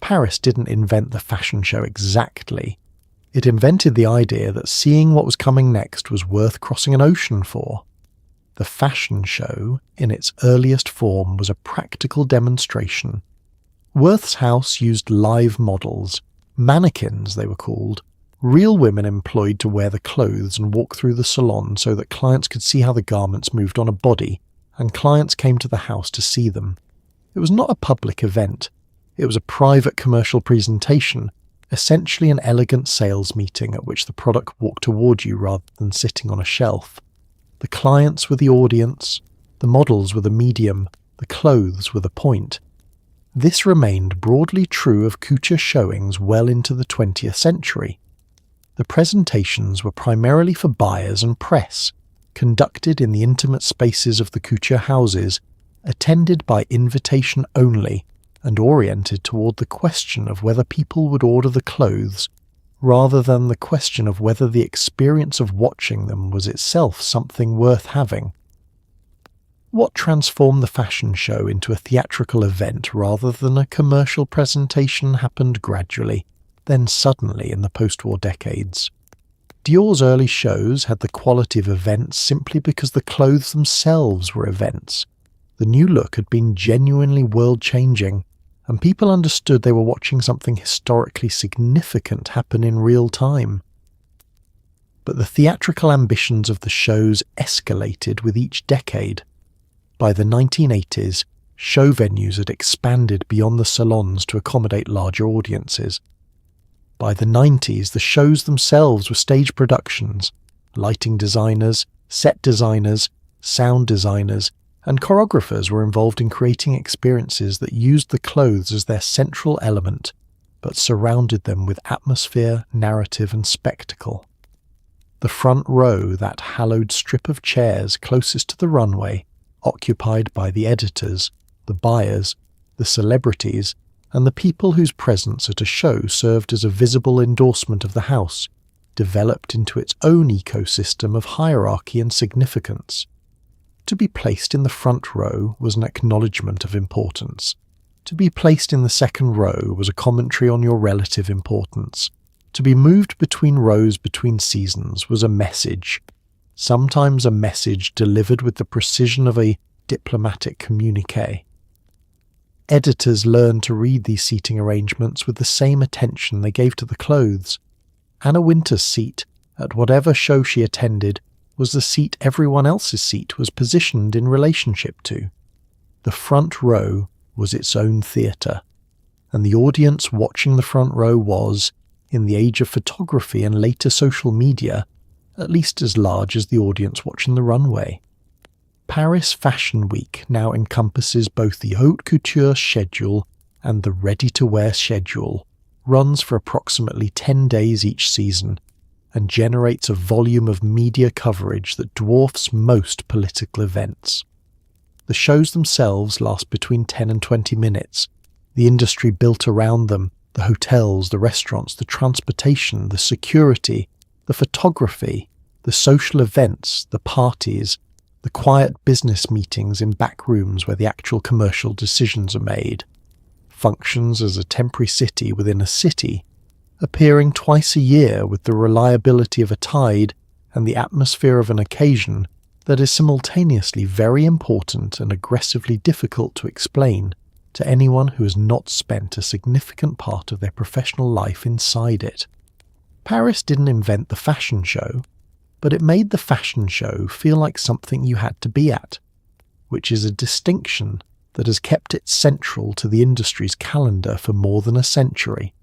S1: Paris didn't invent the fashion show exactly. It invented the idea that seeing what was coming next was worth crossing an ocean for. The fashion show, in its earliest form, was a practical demonstration. Worth's house used live models, mannequins they were called, real women employed to wear the clothes and walk through the salon so that clients could see how the garments moved on a body, and clients came to the house to see them. It was not a public event. It was a private commercial presentation, essentially an elegant sales meeting at which the product walked toward you rather than sitting on a shelf. The clients were the audience, the models were the medium, the clothes were the point. This remained broadly true of couture showings well into the 20th century. The presentations were primarily for buyers and press, conducted in the intimate spaces of the couture houses, attended by invitation only, and oriented toward the question of whether people would order the clothes, rather than the question of whether the experience of watching them was itself something worth having. What transformed the fashion show into a theatrical event rather than a commercial presentation happened gradually, then suddenly in the post-war decades. Dior's early shows had the quality of events simply because the clothes themselves were events. The new look had been genuinely world-changing, and people understood they were watching something historically significant happen in real time. But the theatrical ambitions of the shows escalated with each decade. By the 1980s, show venues had expanded beyond the salons to accommodate larger audiences. By the 90s, the shows themselves were stage productions. Lighting designers, set designers, sound designers, and choreographers were involved in creating experiences that used the clothes as their central element, but surrounded them with atmosphere, narrative, and spectacle. The front row, that hallowed strip of chairs closest to the runway, occupied by the editors, the buyers, the celebrities, and the people whose presence at a show served as a visible endorsement of the house, developed into its own ecosystem of hierarchy and significance. To be placed in the front row was an acknowledgement of importance. To be placed in the second row was a commentary on your relative importance. To be moved between rows between seasons was a message, sometimes a message delivered with the precision of a diplomatic communiqué. Editors learned to read these seating arrangements with the same attention they gave to the clothes. Anna Wintour's seat, at whatever show she attended, was the seat everyone else's seat was positioned in relationship to. The front row was its own theatre, and the audience watching the front row was, in the age of photography and later social media, at least as large as the audience watching the runway. Paris Fashion Week now encompasses both the haute couture schedule and the ready-to-wear schedule, runs for approximately 10 days each season, and generates a volume of media coverage that dwarfs most political events. The shows themselves last between 10 and 20 minutes. The industry built around them, the hotels, the restaurants, the transportation, the security, the photography, the social events, the parties, the quiet business meetings in back rooms where the actual commercial decisions are made, functions as a temporary city within a city, appearing twice a year with the reliability of a tide and the atmosphere of an occasion that is simultaneously very important and aggressively difficult to explain to anyone who has not spent a significant part of their professional life inside it. Paris didn't invent the fashion show, but it made the fashion show feel like something you had to be at, which is a distinction that has kept it central to the industry's calendar for more than a century.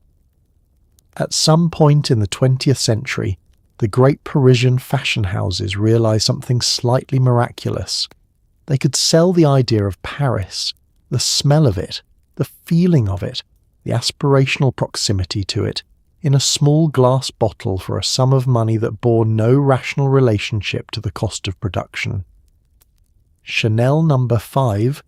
S1: At some point in the 20th century, the great Parisian fashion houses realized something slightly miraculous. They could sell the idea of Paris, the smell of it, the feeling of it, the aspirational proximity to it, in a small glass bottle for a sum of money that bore no rational relationship to the cost of production. Chanel No. 5,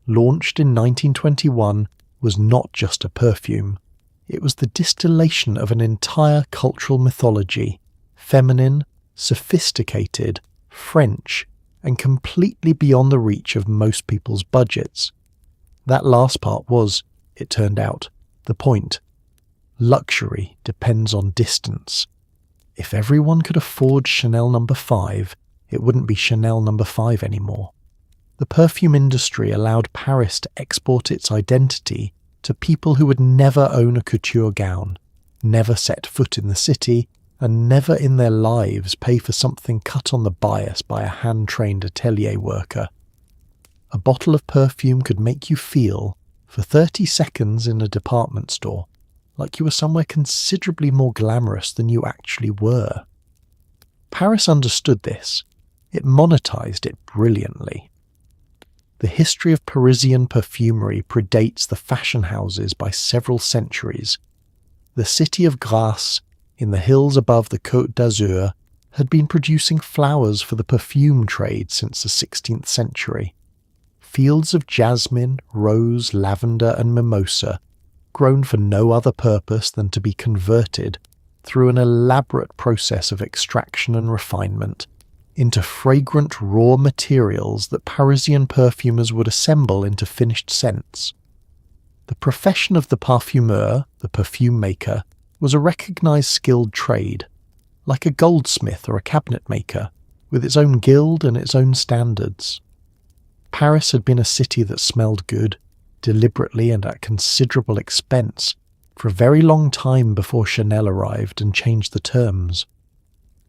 S1: launched in 1921, was not just a perfume. It was the distillation of an entire cultural mythology, feminine, sophisticated, French, and completely beyond the reach of most people's budgets. That last part was, it turned out, the point. Luxury depends on distance. If everyone could afford Chanel No. 5, it wouldn't be Chanel No. 5 anymore. The perfume industry allowed Paris to export its identity to people who would never own a couture gown, never set foot in the city, and never in their lives pay for something cut on the bias by a hand-trained atelier worker. A bottle of perfume could make you feel, for 30 seconds in a department store, like you were somewhere considerably more glamorous than you actually were. Paris understood this. It monetized it brilliantly. The history of Parisian perfumery predates the fashion houses by several centuries. The city of Grasse, in the hills above the Côte d'Azur, had been producing flowers for the perfume trade since the 16th century. Fields of jasmine, rose, lavender and mimosa, grown for no other purpose than to be converted, through an elaborate process of extraction and refinement, into fragrant raw materials that Parisian perfumers would assemble into finished scents. The profession of the parfumeur, the perfume maker, was a recognized skilled trade, like a goldsmith or a cabinet maker, with its own guild and its own standards. Paris had been a city that smelled good, deliberately and at considerable expense, for a very long time before Chanel arrived and changed the terms.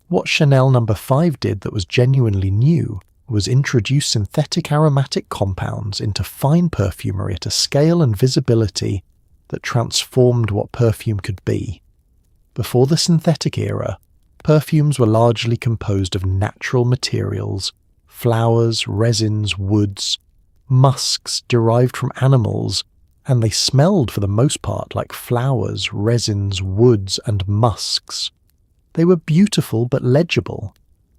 S1: What Chanel No. 5 did that was genuinely new was introduce synthetic aromatic compounds into fine perfumery at a scale and visibility that transformed what perfume could be. Before the synthetic era, perfumes were largely composed of natural materials, flowers, resins, woods, musks derived from animals, and they smelled for the most part like flowers, resins, woods, and musks. They were beautiful but legible.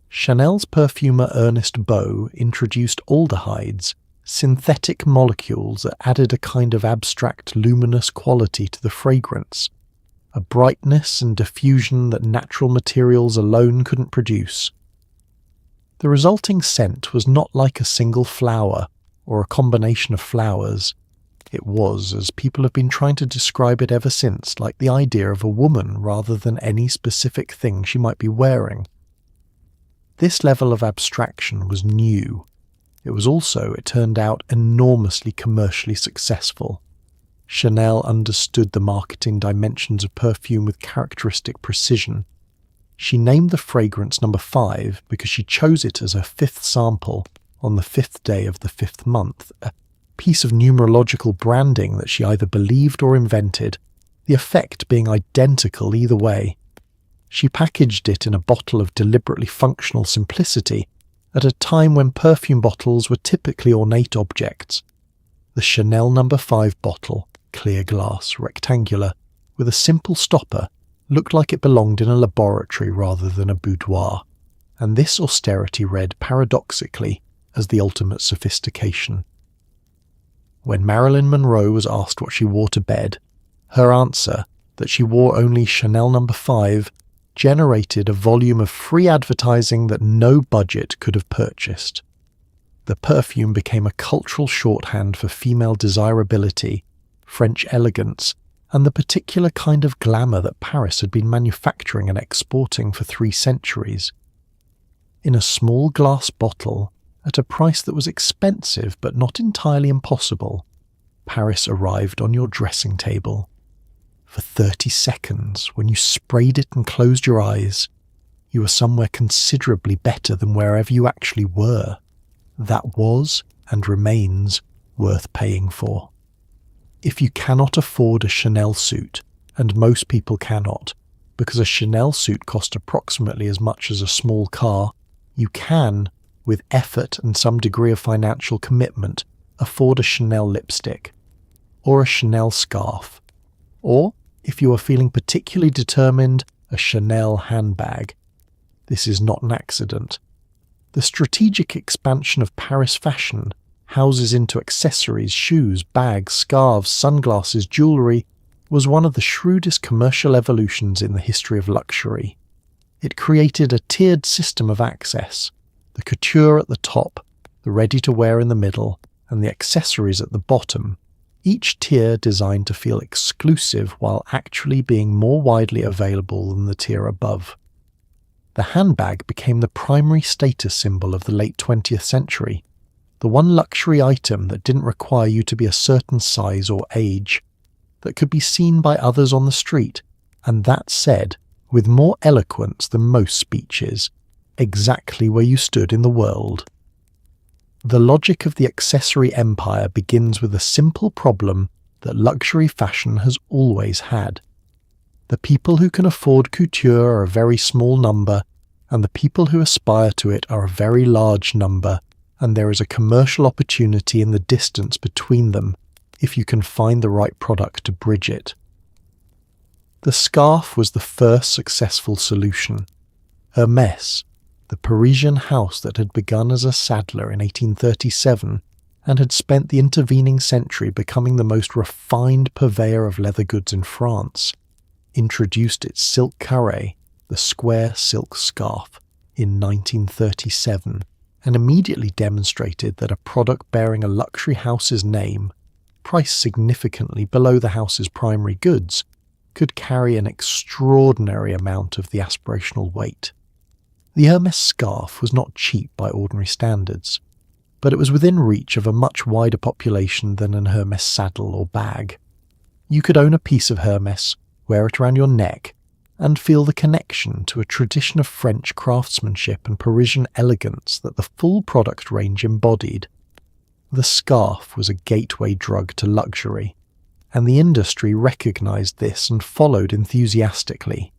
S1: Chanel's perfumer Ernest Beau introduced aldehydes, synthetic molecules that added a kind of abstract luminous quality to the fragrance, a brightness and diffusion that natural materials alone couldn't produce. The resulting scent was not like a single flower or a combination of flowers. It was, as people have been trying to describe it ever since, like the idea of a woman rather than any specific thing she might be wearing. This level of abstraction was new. It was also, it turned out, enormously commercially successful. Chanel understood the marketing dimensions of perfume with characteristic precision. She named the fragrance No. 5 because she chose it as her 5th sample on the 5th day of the 5th month, a piece of numerological branding that she either believed or invented, the effect being identical either way. She packaged it in a bottle of deliberately functional simplicity at a time when perfume bottles were typically ornate objects. The Chanel No. 5 bottle, clear glass, rectangular, with a simple stopper, looked like it belonged in a laboratory rather than a boudoir, and this austerity read paradoxically as the ultimate sophistication. When Marilyn Monroe was asked what she wore to bed, her answer, that she wore only Chanel No. 5, generated a volume of free advertising that no budget could have purchased. The perfume became a cultural shorthand for female desirability, French elegance, and the particular kind of glamour that Paris had been manufacturing and exporting for 3 centuries. In a small glass bottle, at a price that was expensive but not entirely impossible, Paris arrived on your dressing table. For 30 seconds, when you sprayed it and closed your eyes, you were somewhere considerably better than wherever you actually were. That was, and remains, worth paying for. If you cannot afford a Chanel suit, and most people cannot, because a Chanel suit cost approximately as much as a small car, you can, with effort and some degree of financial commitment, afford a Chanel lipstick, or a Chanel scarf, or, if you are feeling particularly determined, a Chanel handbag. This is not an accident. The strategic expansion of Paris fashion houses into accessories, shoes, bags, scarves, sunglasses, jewellery, was one of the shrewdest commercial evolutions in the history of luxury. It created a tiered system of access, the couture at the top, the ready-to-wear in the middle, and the accessories at the bottom, each tier designed to feel exclusive while actually being more widely available than the tier above. The handbag became the primary status symbol of the late 20th century, the one luxury item that didn't require you to be a certain size or age, that could be seen by others on the street, and that said, with more eloquence than most speeches, exactly where you stood in the world. The logic of the accessory empire begins with a simple problem that luxury fashion has always had. The people who can afford couture are a very small number, and the people who aspire to it are a very large number, and there is a commercial opportunity in the distance between them if you can find the right product to bridge it. The scarf was the first successful solution. Hermès, the Parisian house that had begun as a saddler in 1837 and had spent the intervening century becoming the most refined purveyor of leather goods in France, introduced its silk carré, the square silk scarf, in 1937, and immediately demonstrated that a product bearing a luxury house's name, priced significantly below the house's primary goods, could carry an extraordinary amount of the aspirational weight. The Hermès scarf was not cheap by ordinary standards, but it was within reach of a much wider population than an Hermès saddle or bag. You could own a piece of Hermès, wear it around your neck, and feel the connection to a tradition of French craftsmanship and Parisian elegance that the full product range embodied. The scarf was a gateway drug to luxury, and the industry recognised this and followed enthusiastically.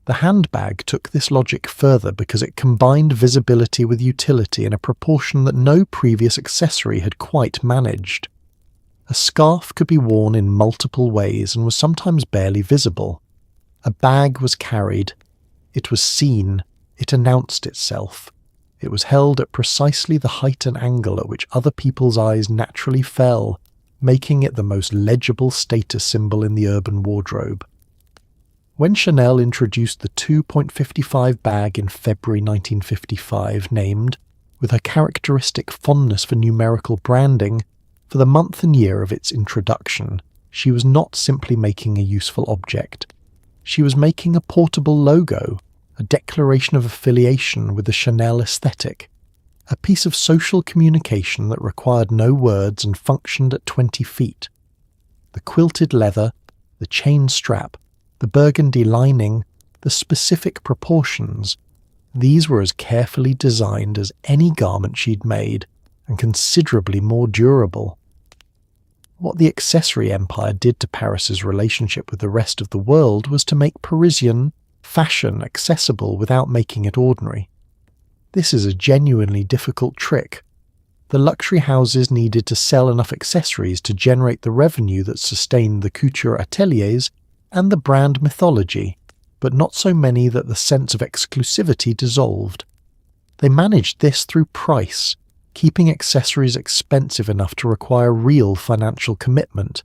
S1: The handbag took this logic further because it combined visibility with utility in a proportion that no previous accessory had quite managed. A scarf could be worn in multiple ways and was sometimes barely visible. A bag was carried. It was seen. It announced itself. It was held at precisely the height and angle at which other people's eyes naturally fell, making it the most legible status symbol in the urban wardrobe. When Chanel introduced the 2.55 bag in February 1955, named, with her characteristic fondness for numerical branding, for the month and year of its introduction, she was not simply making a useful object. She was making a portable logo, a declaration of affiliation with the Chanel aesthetic, a piece of social communication that required no words and functioned at 20 feet. The quilted leather, the chain strap, the burgundy lining, the specific proportions, these were as carefully designed as any garment she'd made, and considerably more durable. What the accessory empire did to Paris's relationship with the rest of the world was to make Parisian fashion accessible without making it ordinary. This is a genuinely difficult trick. The luxury houses needed to sell enough accessories to generate the revenue that sustained the couture ateliers and the brand mythology, but not so many that the sense of exclusivity dissolved. They managed this through price, keeping accessories expensive enough to require real financial commitment,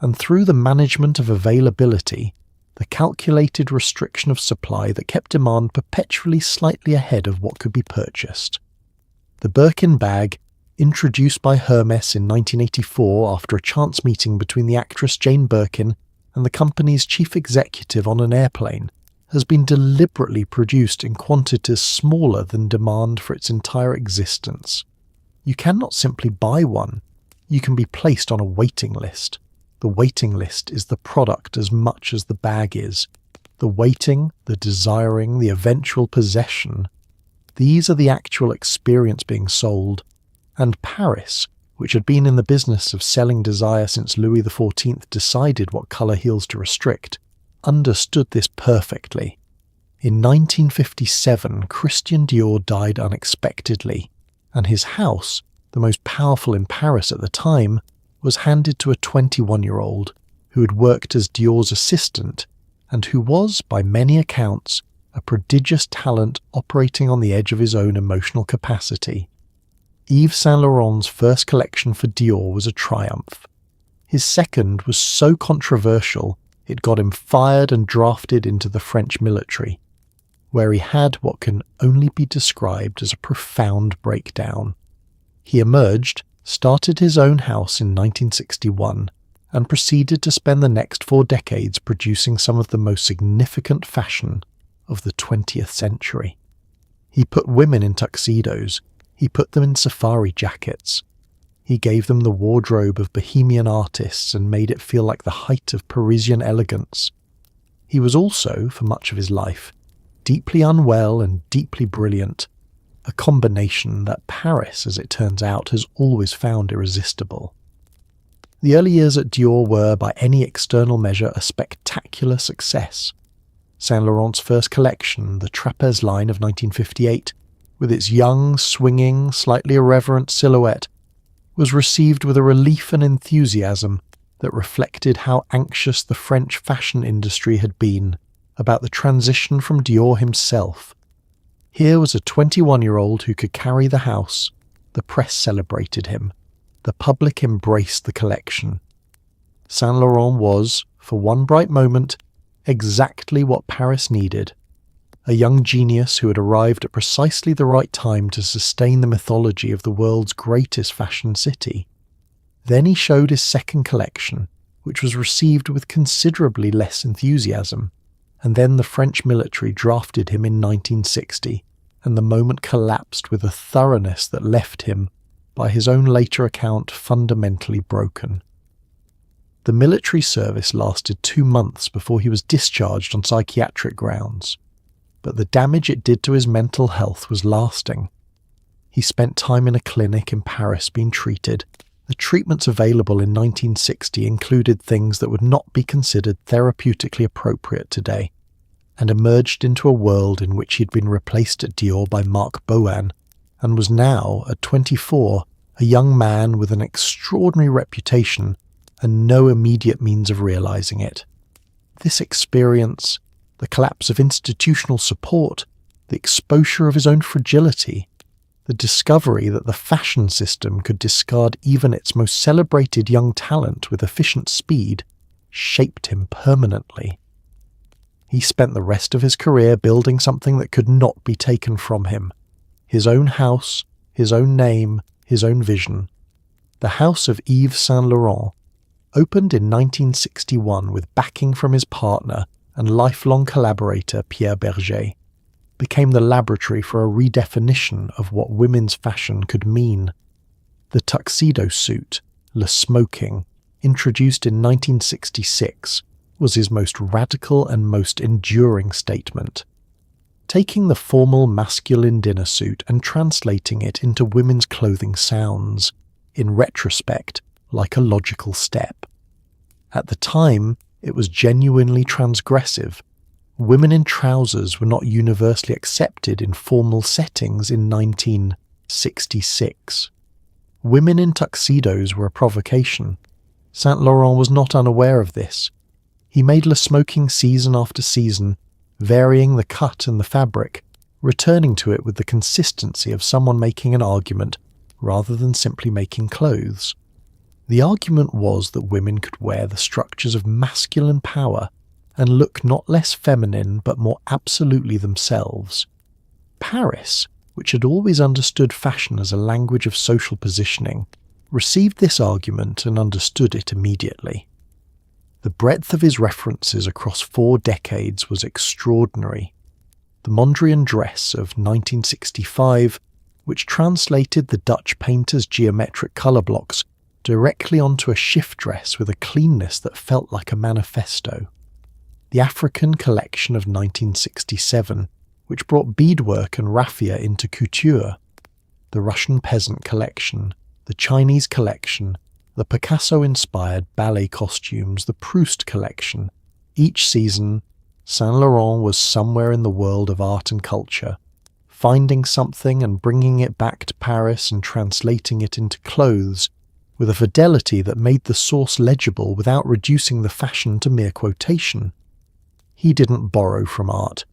S1: and through the management of availability, the calculated restriction of supply that kept demand perpetually slightly ahead of what could be purchased. The Birkin bag, introduced by Hermès in 1984 after a chance meeting between the actress Jane Birkin and the company's chief executive on an airplane, has been deliberately produced in quantities smaller than demand for its entire existence. You cannot simply buy one. You can be placed on a waiting list. The waiting list is the product as much as the bag is. The waiting, the desiring, the eventual possession. These are the actual experience being sold. And Paris, which had been in the business of selling desire since Louis XIV decided what colour heels to restrict, understood this perfectly. In 1957, Christian Dior died unexpectedly, and his house, the most powerful in Paris at the time, was handed to a 21-year-old who had worked as Dior's assistant and who was, by many accounts, a prodigious talent operating on the edge of his own emotional capacity. Yves Saint Laurent's first collection for Dior was a triumph. His second was so controversial it got him fired and drafted into the French military, where he had what can only be described as a profound breakdown. He emerged, started his own house in 1961, and proceeded to spend the next 4 decades producing some of the most significant fashion of the 20th century. He put women in tuxedos. He put them in safari jackets. He gave them the wardrobe of bohemian artists and made it feel like the height of Parisian elegance. He was also, for much of his life, deeply unwell and deeply brilliant, a combination that Paris, as it turns out, has always found irresistible. The early years at Dior were, by any external measure, a spectacular success. Saint Laurent's first collection, the Trapeze line of 1958, with its young, swinging, slightly irreverent silhouette, was received with a relief and enthusiasm that reflected how anxious the French fashion industry had been about the transition from Dior himself. Here was a 21-year-old who could carry the house. The press celebrated him. The public embraced the collection. Saint Laurent was, for one bright moment, exactly what Paris needed. A young genius who had arrived at precisely the right time to sustain the mythology of the world's greatest fashion city. Then he showed his second collection, which was received with considerably less enthusiasm, and then the French military drafted him in 1960, and the moment collapsed with a thoroughness that left him, by his own later account, fundamentally broken. The military service lasted 2 months before he was discharged on psychiatric grounds, but the damage it did to his mental health was lasting. He spent time in a clinic in Paris being treated. The treatments available in 1960 included things that would not be considered therapeutically appropriate today, and emerged into a world in which he had been replaced at Dior by Marc Bohan, and was now, at 24, a young man with an extraordinary reputation and no immediate means of realizing it. This experience, the collapse of institutional support, the exposure of his own fragility, the discovery that the fashion system could discard even its most celebrated young talent with efficient speed, shaped him permanently. He spent the rest of his career building something that could not be taken from him. His own house, his own name, his own vision. The house of Yves Saint Laurent, opened in 1961 with backing from his partner and lifelong collaborator Pierre Berger, became the laboratory for a redefinition of what women's fashion could mean. The tuxedo suit, le smoking, introduced in 1966, was his most radical and most enduring statement. Taking the formal masculine dinner suit and translating it into women's clothing sounds, in retrospect, like a logical step. At the time, it was genuinely transgressive. Women in trousers were not universally accepted in formal settings in 1966. Women in tuxedos were a provocation. Saint Laurent was not unaware of this. He made le smoking season after season, varying the cut and the fabric, returning to it with the consistency of someone making an argument rather than simply making clothes. The argument was that women could wear the structures of masculine power and look not less feminine but more absolutely themselves. Paris, which had always understood fashion as a language of social positioning, received this argument and understood it immediately. The breadth of his references across 4 decades was extraordinary. The Mondrian dress of 1965, which translated the Dutch painter's geometric colour blocks directly onto a shift dress with a cleanness that felt like a manifesto. The African collection of 1967, which brought beadwork and raffia into couture. The Russian peasant collection, the Chinese collection, the Picasso-inspired ballet costumes, the Proust collection. Each season, Saint Laurent was somewhere in the world of art and culture, finding something and bringing it back to Paris and translating it into clothes with a fidelity that made the source legible without reducing the fashion to mere quotation. He didn't borrow from art.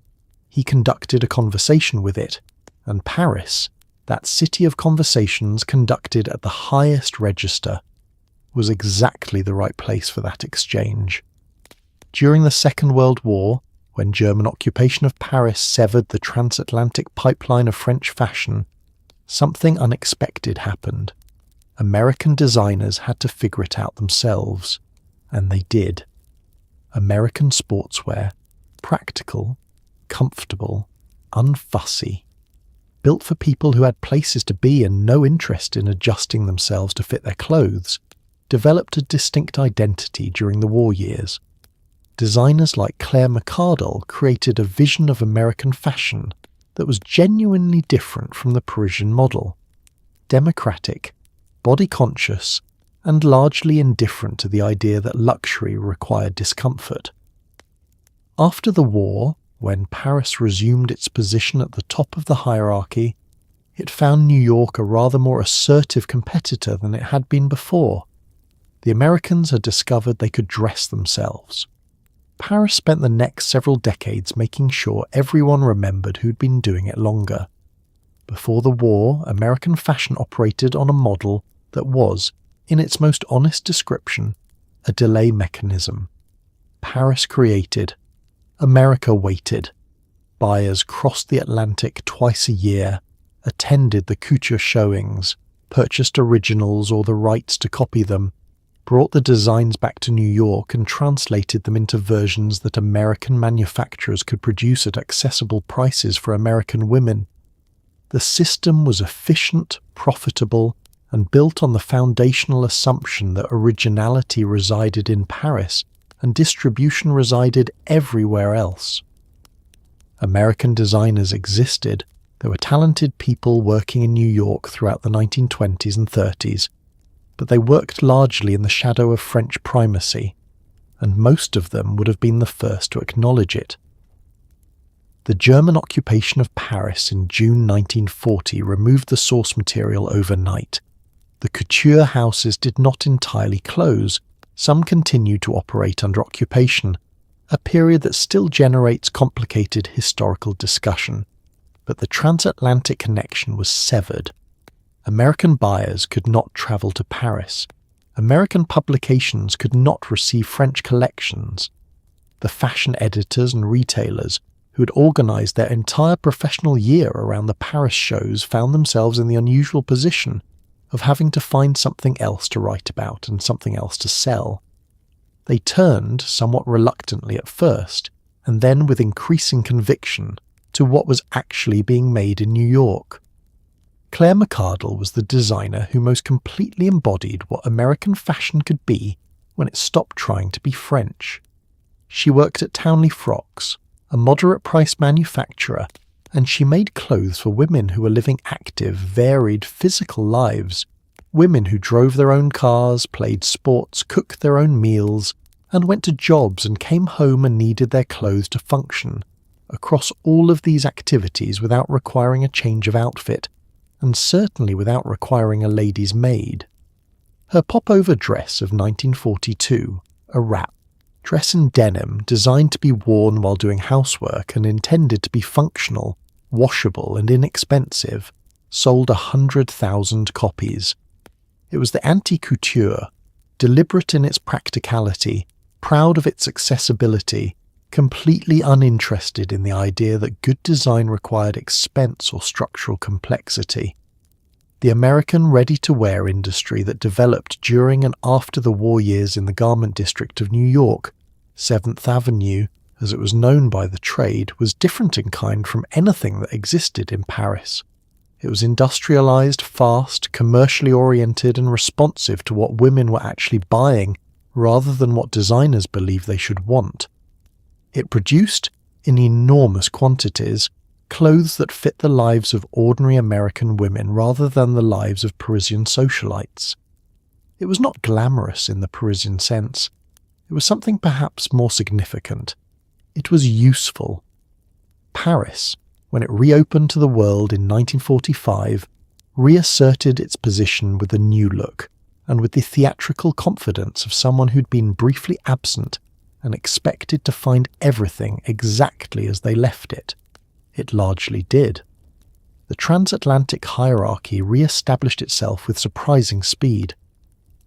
S1: He conducted a conversation with it, and Paris, that city of conversations conducted at the highest register, was exactly the right place for that exchange. During the Second World War, when German occupation of Paris severed the transatlantic pipeline of French fashion, something unexpected happened. American designers had to figure it out themselves, and they did. American sportswear, practical, comfortable, unfussy, built for people who had places to be and no interest in adjusting themselves to fit their clothes, developed a distinct identity during the war years. Designers like Claire McCardell created a vision of American fashion that was genuinely different from the Parisian model. Democratic, body-conscious, and largely indifferent to the idea that luxury required discomfort. After the war, when Paris resumed its position at the top of the hierarchy, it found New York a rather more assertive competitor than it had been before. The Americans had discovered they could dress themselves. Paris spent the next several decades making sure everyone remembered who'd been doing it longer. Before the war, American fashion operated on a model that was, in its most honest description, a delay mechanism. Paris created. America waited. Buyers crossed the Atlantic twice a year, attended the couture showings, purchased originals or the rights to copy them, brought the designs back to New York and translated them into versions that American manufacturers could produce at accessible prices for American women. The system was efficient, profitable, and built on the foundational assumption that originality resided in Paris and distribution resided everywhere else. American designers existed. There were talented people working in New York throughout the 1920s and 30s, but they worked largely in the shadow of French primacy, and most of them would have been the first to acknowledge it. The German occupation of Paris in June 1940 removed the source material overnight. The couture houses did not entirely close. Some continued to operate under occupation, a period that still generates complicated historical discussion. But the transatlantic connection was severed. American buyers could not travel to Paris. American publications could not receive French collections. The fashion editors and retailers who had organized their entire professional year around the Paris shows found themselves in the unusual position of having to find something else to write about and something else to sell. They turned, somewhat reluctantly at first, and then with increasing conviction, to what was actually being made in New York. Claire McCardle was the designer who most completely embodied what American fashion could be when it stopped trying to be French. She worked at Townley Frocks, a moderate-priced manufacturer, and she made clothes for women who were living active, varied, physical lives, women who drove their own cars, played sports, cooked their own meals, and went to jobs and came home and needed their clothes to function, across all of these activities without requiring a change of outfit, and certainly without requiring a lady's maid. Her popover dress of 1942, a wrap, dress in denim designed to be worn while doing housework and intended to be functional, washable and inexpensive, sold 100,000 copies. It was the anti-couture, deliberate in its practicality, proud of its accessibility, completely uninterested in the idea that good design required expense or structural complexity. The American ready-to-wear industry that developed during and after the war years in the garment district of New York, 7th Avenue, as it was known by the trade, was different in kind from anything that existed in Paris. It was industrialized, fast, commercially oriented and responsive to what women were actually buying rather than what designers believed they should want. It produced, in enormous quantities, clothes that fit the lives of ordinary American women rather than the lives of Parisian socialites. It was not glamorous in the Parisian sense. It was something perhaps more significant. It was useful. Paris, when it reopened to the world in 1945, reasserted its position with a new look and with the theatrical confidence of someone who'd been briefly absent and expected to find everything exactly as they left it. It largely did. The transatlantic hierarchy re-established itself with surprising speed.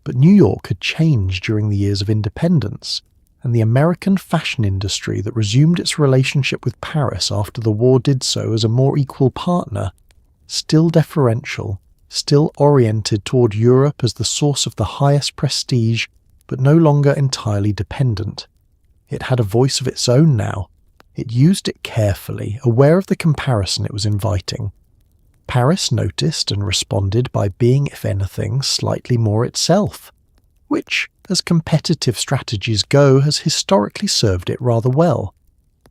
S1: But New York had changed during the years of independence, and the American fashion industry that resumed its relationship with Paris after the war did so as a more equal partner, still deferential, still oriented toward Europe as the source of the highest prestige, but no longer entirely dependent. It had a voice of its own now. It used it carefully, aware of the comparison it was inviting. Paris noticed and responded by being, if anything, slightly more itself, which, as competitive strategies go, has historically served it rather well.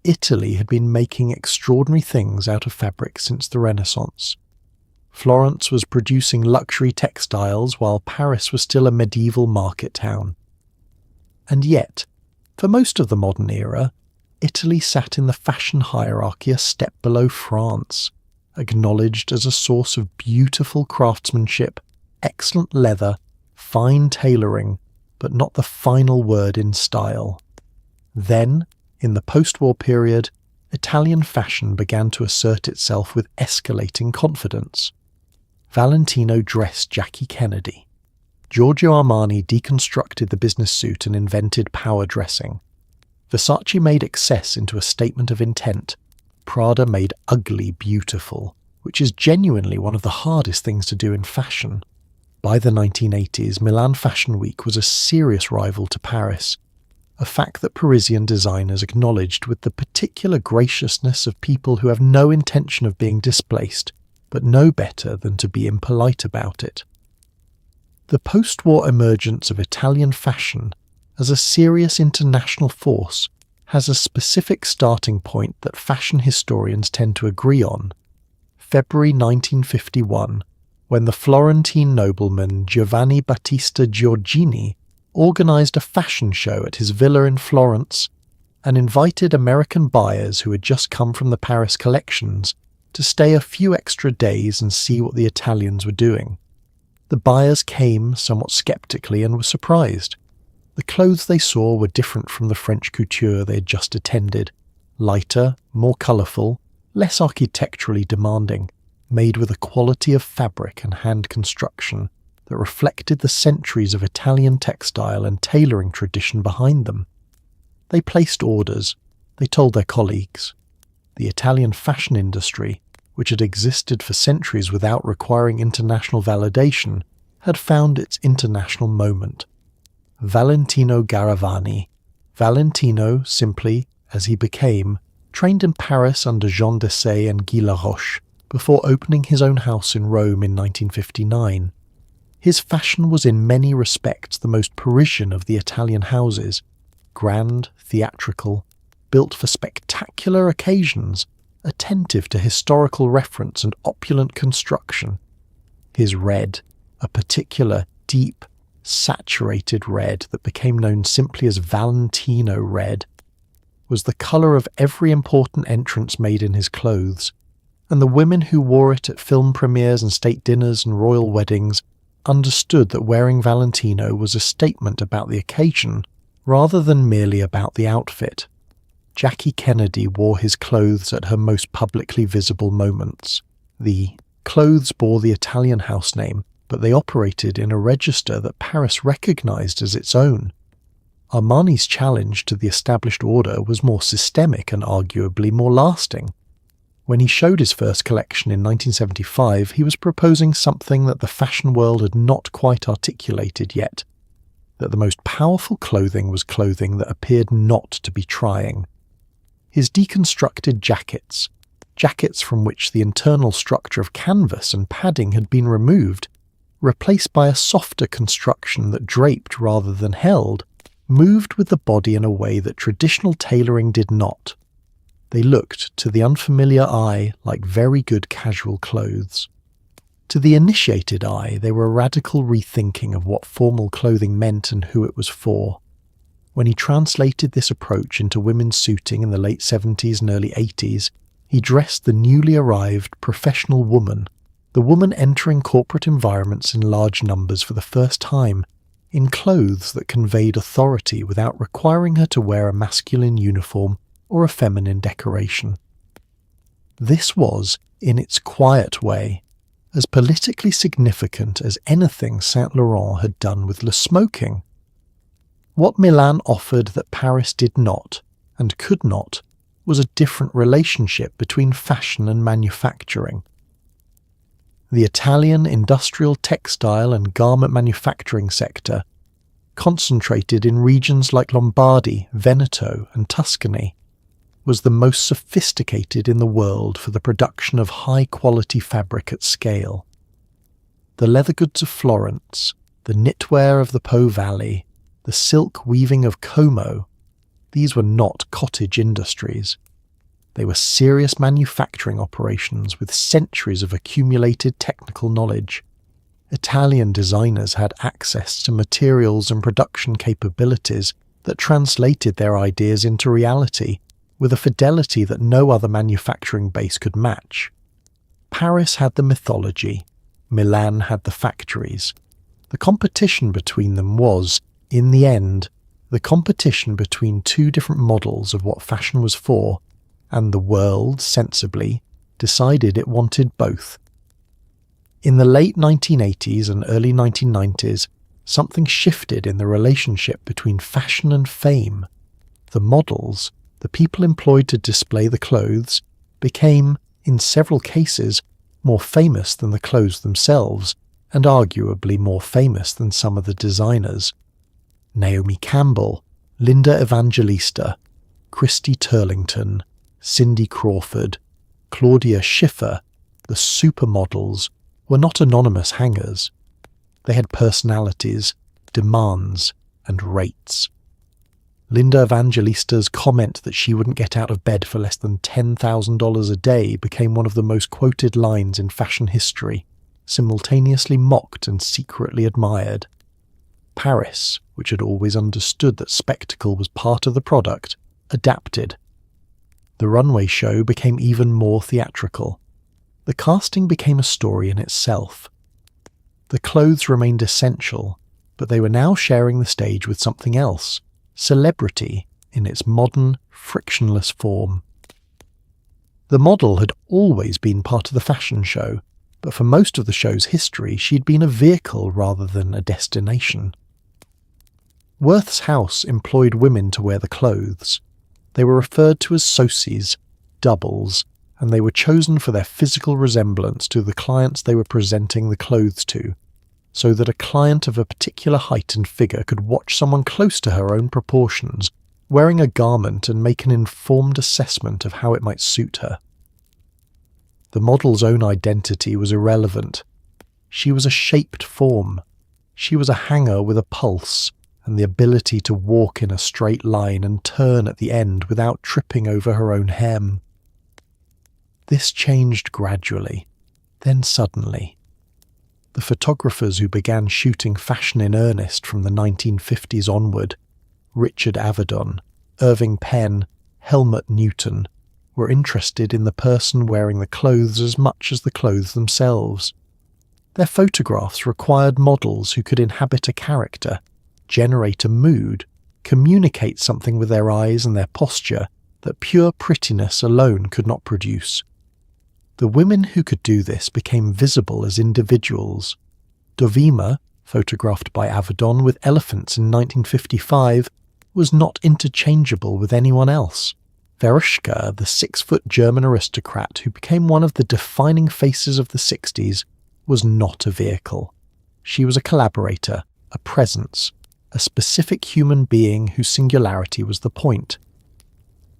S1: Italy had been making extraordinary things out of fabric since the Renaissance. Florence was producing luxury textiles while Paris was still a medieval market town. And yet, for most of the modern era, Italy sat in the fashion hierarchy a step below France, acknowledged as a source of beautiful craftsmanship, excellent leather, fine tailoring, but not the final word in style. Then, in the post-war period, Italian fashion began to assert itself with escalating confidence. Valentino dressed Jackie Kennedy. Giorgio Armani deconstructed the business suit and invented power dressing. Versace made excess into a statement of intent. Prada made ugly beautiful, which is genuinely one of the hardest things to do in fashion. By the 1980s, Milan Fashion Week was a serious rival to Paris, a fact that Parisian designers acknowledged with the particular graciousness of people who have no intention of being displaced, but know better than to be impolite about it. The post-war emergence of Italian fashion as a serious international force has a specific starting point that fashion historians tend to agree on. February 1951, when the Florentine nobleman Giovanni Battista Giorgini organised a fashion show at his villa in Florence and invited American buyers who had just come from the Paris collections to stay a few extra days and see what the Italians were doing. The buyers came somewhat sceptically and were surprised. The clothes they saw were different from the French couture they had just attended, lighter, more colourful, less architecturally demanding, made with a quality of fabric and hand construction that reflected the centuries of Italian textile and tailoring tradition behind them. They placed orders. They told their colleagues. The Italian fashion industry, which had existed for centuries without requiring international validation, had found its international moment. Valentino Garavani, Valentino simply, as he became, trained in Paris under Jean Dessay and Guy Laroche before opening his own house in Rome in 1959. His fashion was in many respects the most Parisian of the Italian houses, grand, theatrical, built for spectacular occasions, attentive to historical reference and opulent construction. His red, a particular, deep, saturated red that became known simply as Valentino red, was the colour of every important entrance made in his clothes, and the women who wore it at film premieres and state dinners and royal weddings understood that wearing Valentino was a statement about the occasion rather than merely about the outfit. Jackie Kennedy wore his clothes at her most publicly visible moments. The clothes bore the Italian house name, but they operated in a register that Paris recognised as its own. Armani's challenge to the established order was more systemic and arguably more lasting. When he showed his first collection in 1975, he was proposing something that the fashion world had not quite articulated yet, that the most powerful clothing was clothing that appeared not to be trying. His deconstructed jackets from which the internal structure of canvas and padding had been removed, replaced by a softer construction that draped rather than held, moved with the body in a way that traditional tailoring did not. They looked, to the unfamiliar eye, like very good casual clothes. To the initiated eye, they were a radical rethinking of what formal clothing meant and who it was for. When he translated this approach into women's suiting in the late 70s and early 80s, he dressed the newly arrived professional woman, the woman entering corporate environments in large numbers for the first time, in clothes that conveyed authority without requiring her to wear a masculine uniform or a feminine decoration. This was, in its quiet way, as politically significant as anything Saint Laurent had done with Le Smoking. What Milan offered that Paris did not, and could not, was a different relationship between fashion and manufacturing. The Italian industrial textile and garment manufacturing sector, concentrated in regions like Lombardy, Veneto, and Tuscany, was the most sophisticated in the world for the production of high-quality fabric at scale. The leather goods of Florence, the knitwear of the Po Valley, the silk weaving of Como, these were not cottage industries. They were serious manufacturing operations with centuries of accumulated technical knowledge. Italian designers had access to materials and production capabilities that translated their ideas into reality with a fidelity that no other manufacturing base could match. Paris had the mythology, Milan had the factories. The competition between them was, in the end, the competition between two different models of what fashion was for, and the world, sensibly, decided it wanted both. In the late 1980s and early 1990s, something shifted in the relationship between fashion and fame. The models, the people employed to display the clothes, became, in several cases, more famous than the clothes themselves, and arguably more famous than some of the designers. Naomi Campbell, Linda Evangelista, Christy Turlington, Cindy Crawford, Claudia Schiffer, the supermodels, were not anonymous hangers. They had personalities, demands, and rates. Linda Evangelista's comment that she wouldn't get out of bed for less than $10,000 a day became one of the most quoted lines in fashion history, simultaneously mocked and secretly admired. Paris, which had always understood that spectacle was part of the product, adapted. The runway show became even more theatrical. The casting became a story in itself. The clothes remained essential, but they were now sharing the stage with something else, celebrity in its modern, frictionless form. The model had always been part of the fashion show, but for most of the show's history she'd been a vehicle rather than a destination. Worth's house employed women to wear the clothes. They were referred to as socies, doubles, and they were chosen for their physical resemblance to the clients they were presenting the clothes to, so that a client of a particular height and figure could watch someone close to her own proportions, wearing a garment, and make an informed assessment of how it might suit her. The model's own identity was irrelevant. She was a shaped form. She was a hanger with a pulse, and the ability to walk in a straight line and turn at the end without tripping over her own hem. This changed gradually, then suddenly. The photographers who began shooting fashion in earnest from the 1950s onward, Richard Avedon, Irving Penn, Helmut Newton, were interested in the person wearing the clothes as much as the clothes themselves. Their photographs required models who could inhabit a character, generate a mood, communicate something with their eyes and their posture that pure prettiness alone could not produce. The women who could do this became visible as individuals. Dovima, photographed by Avedon with elephants in 1955, was not interchangeable with anyone else. Veruschka, the 6-foot German aristocrat who became one of the defining faces of the 60s, was not a vehicle. She was a collaborator, a presence, a specific human being whose singularity was the point.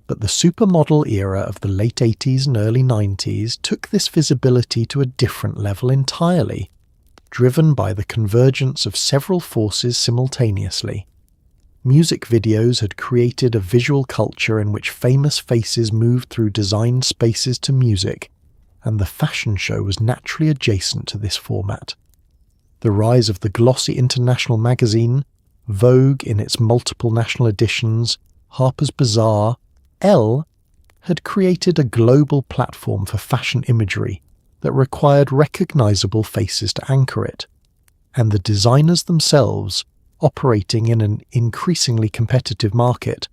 S1: But the supermodel era of the late 80s and early 90s took this visibility to a different level entirely, driven by the convergence of several forces simultaneously. Music videos had created a visual culture in which famous faces moved through designed spaces to music, and the fashion show was naturally adjacent to this format. The rise of the glossy international magazine, Vogue in its multiple national editions, Harper's Bazaar, Elle, had created a global platform for fashion imagery that required recognizable faces to anchor it, and the designers themselves, operating in an increasingly competitive market,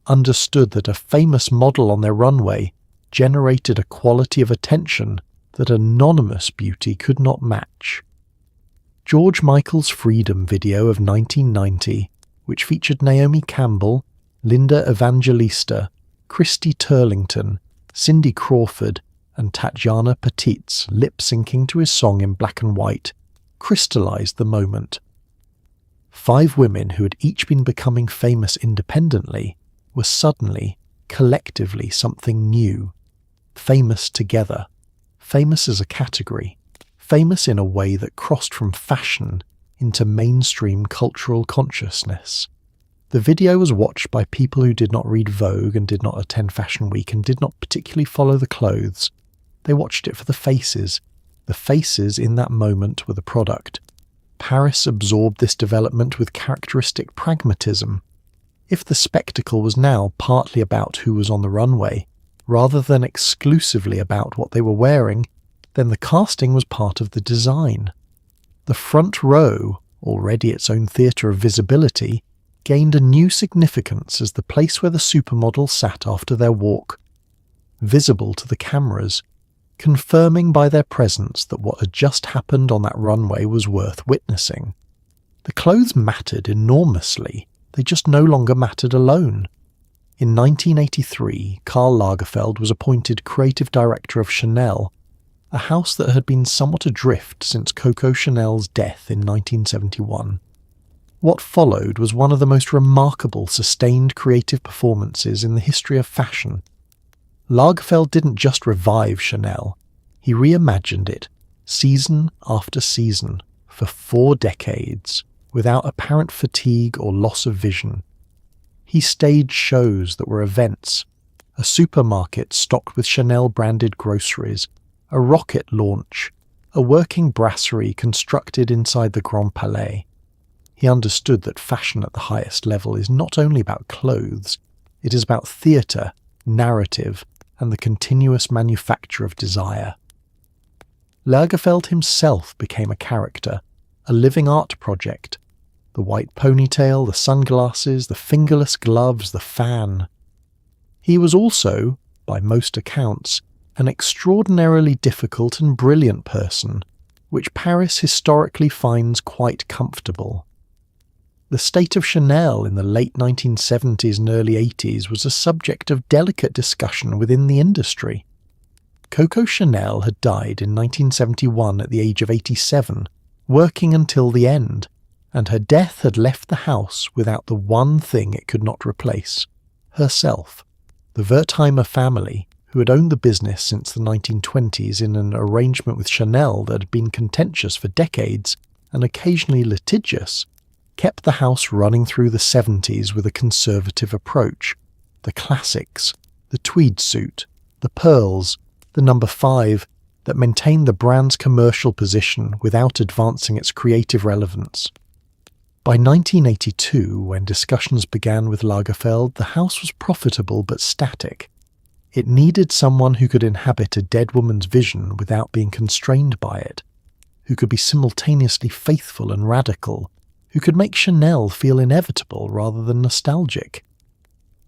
S1: understood that a famous model on their runway generated a quality of attention that anonymous beauty could not match. George Michael's Freedom video of 1990, which featured Naomi Campbell, Linda Evangelista, Christy Turlington, Cindy Crawford, and Tatjana Petitz lip-syncing to his song in black and white, crystallized the moment. 5 women who had each been becoming famous independently were suddenly, collectively, something new. Famous together. Famous as a category. Famous in a way that crossed from fashion into mainstream cultural consciousness. The video was watched by people who did not read Vogue and did not attend Fashion Week and did not particularly follow the clothes. They watched it for the faces. The faces in that moment were the product. Paris absorbed this development with characteristic pragmatism. If the spectacle was now partly about who was on the runway, rather than exclusively about what they were wearing, then the casting was part of the design. The front row, already its own theatre of visibility, gained a new significance as the place where the supermodels sat after their walk, visible to the cameras, confirming by their presence that what had just happened on that runway was worth witnessing. The clothes mattered enormously, they just no longer mattered alone. In 1983, Karl Lagerfeld was appointed creative director of Chanel, a house that had been somewhat adrift since Coco Chanel's death in 1971. What followed was one of the most remarkable sustained creative performances in the history of fashion. Lagerfeld didn't just revive Chanel, he reimagined it, season after season, for 4 decades, without apparent fatigue or loss of vision. He staged shows that were events, a supermarket stocked with Chanel-branded groceries, a rocket launch, a working brasserie constructed inside the Grand Palais. He understood that fashion at the highest level is not only about clothes, it is about theatre, narrative, and the continuous manufacture of desire. Lagerfeld himself became a character, a living art project. The white ponytail, the sunglasses, the fingerless gloves, the fan. He was also, by most accounts, an extraordinarily difficult and brilliant person, which Paris historically finds quite comfortable. The state of Chanel in the late 1970s and early 80s was a subject of delicate discussion within the industry. Coco Chanel had died in 1971 at the age of 87, working until the end, and her death had left the house without the one thing it could not replace, herself. The Wertheimer family, who had owned the business since the 1920s in an arrangement with Chanel that had been contentious for decades and occasionally litigious, kept the house running through the 70s with a conservative approach. The classics, the tweed suit, the pearls, the number 5, that maintained the brand's commercial position without advancing its creative relevance. By 1982, when discussions began with Lagerfeld, the house was profitable but static. It needed someone who could inhabit a dead woman's vision without being constrained by it, who could be simultaneously faithful and radical, who could make Chanel feel inevitable rather than nostalgic.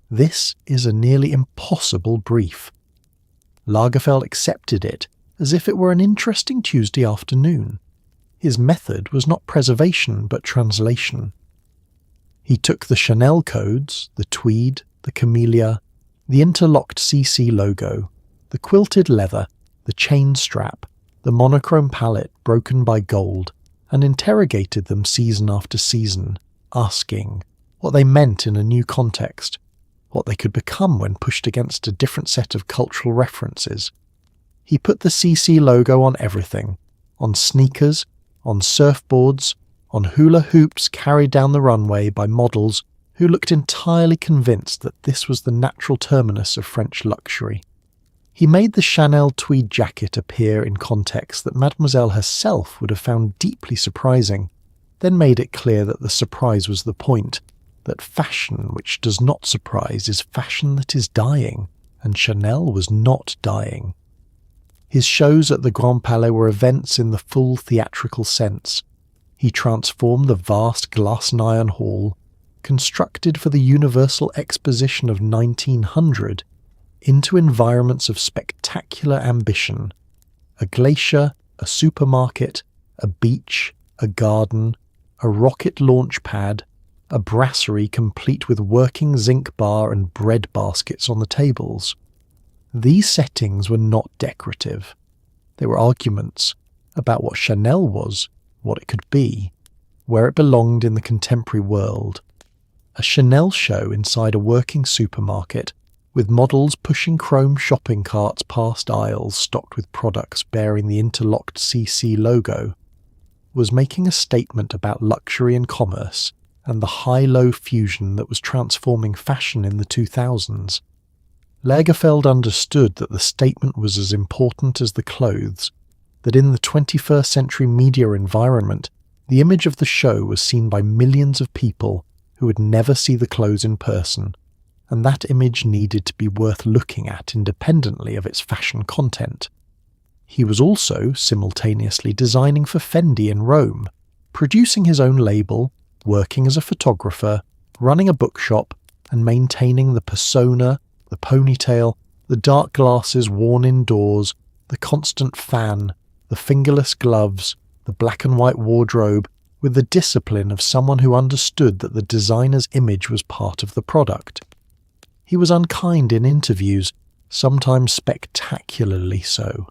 S1: This is a nearly impossible brief. Lagerfeld accepted it as if it were an interesting Tuesday afternoon. His method was not preservation but translation. He took the Chanel codes, the tweed, the camellia, the interlocked CC logo, the quilted leather, the chain strap, the monochrome palette broken by gold, and interrogated them season after season, asking what they meant in a new context, what they could become when pushed against a different set of cultural references. He put the CC logo on everything, on sneakers, on surfboards, on hula hoops carried down the runway by models who looked entirely convinced that this was the natural terminus of French luxury. He made the Chanel tweed jacket appear in context that Mademoiselle herself would have found deeply surprising, then made it clear that the surprise was the point, that fashion which does not surprise is fashion that is dying, and Chanel was not dying. His shows at the Grand Palais were events in the full theatrical sense. He transformed the vast glass and iron hall, constructed for the Universal Exposition of 1900, into environments of spectacular ambition: a glacier, a supermarket, a beach, a garden, a rocket launch pad, a brasserie complete with working zinc bar and bread baskets on the tables. These settings were not decorative. They were arguments about what Chanel was, what it could be, where it belonged in the contemporary world. A Chanel show inside a working supermarket, with models pushing chrome shopping carts past aisles stocked with products bearing the interlocked CC logo, was making a statement about luxury and commerce, and the high-low fusion that was transforming fashion in the 2000s. Lagerfeld understood that the statement was as important as the clothes, that in the 21st century media environment, the image of the show was seen by millions of people who would never see the clothes in person, and that image needed to be worth looking at independently of its fashion content. He was also simultaneously designing for Fendi in Rome, producing his own label, working as a photographer, running a bookshop, and maintaining the persona, the ponytail, the dark glasses worn indoors, the constant fan, the fingerless gloves, the black and white wardrobe, with the discipline of someone who understood that the designer's image was part of the product. He was unkind in interviews, sometimes spectacularly so.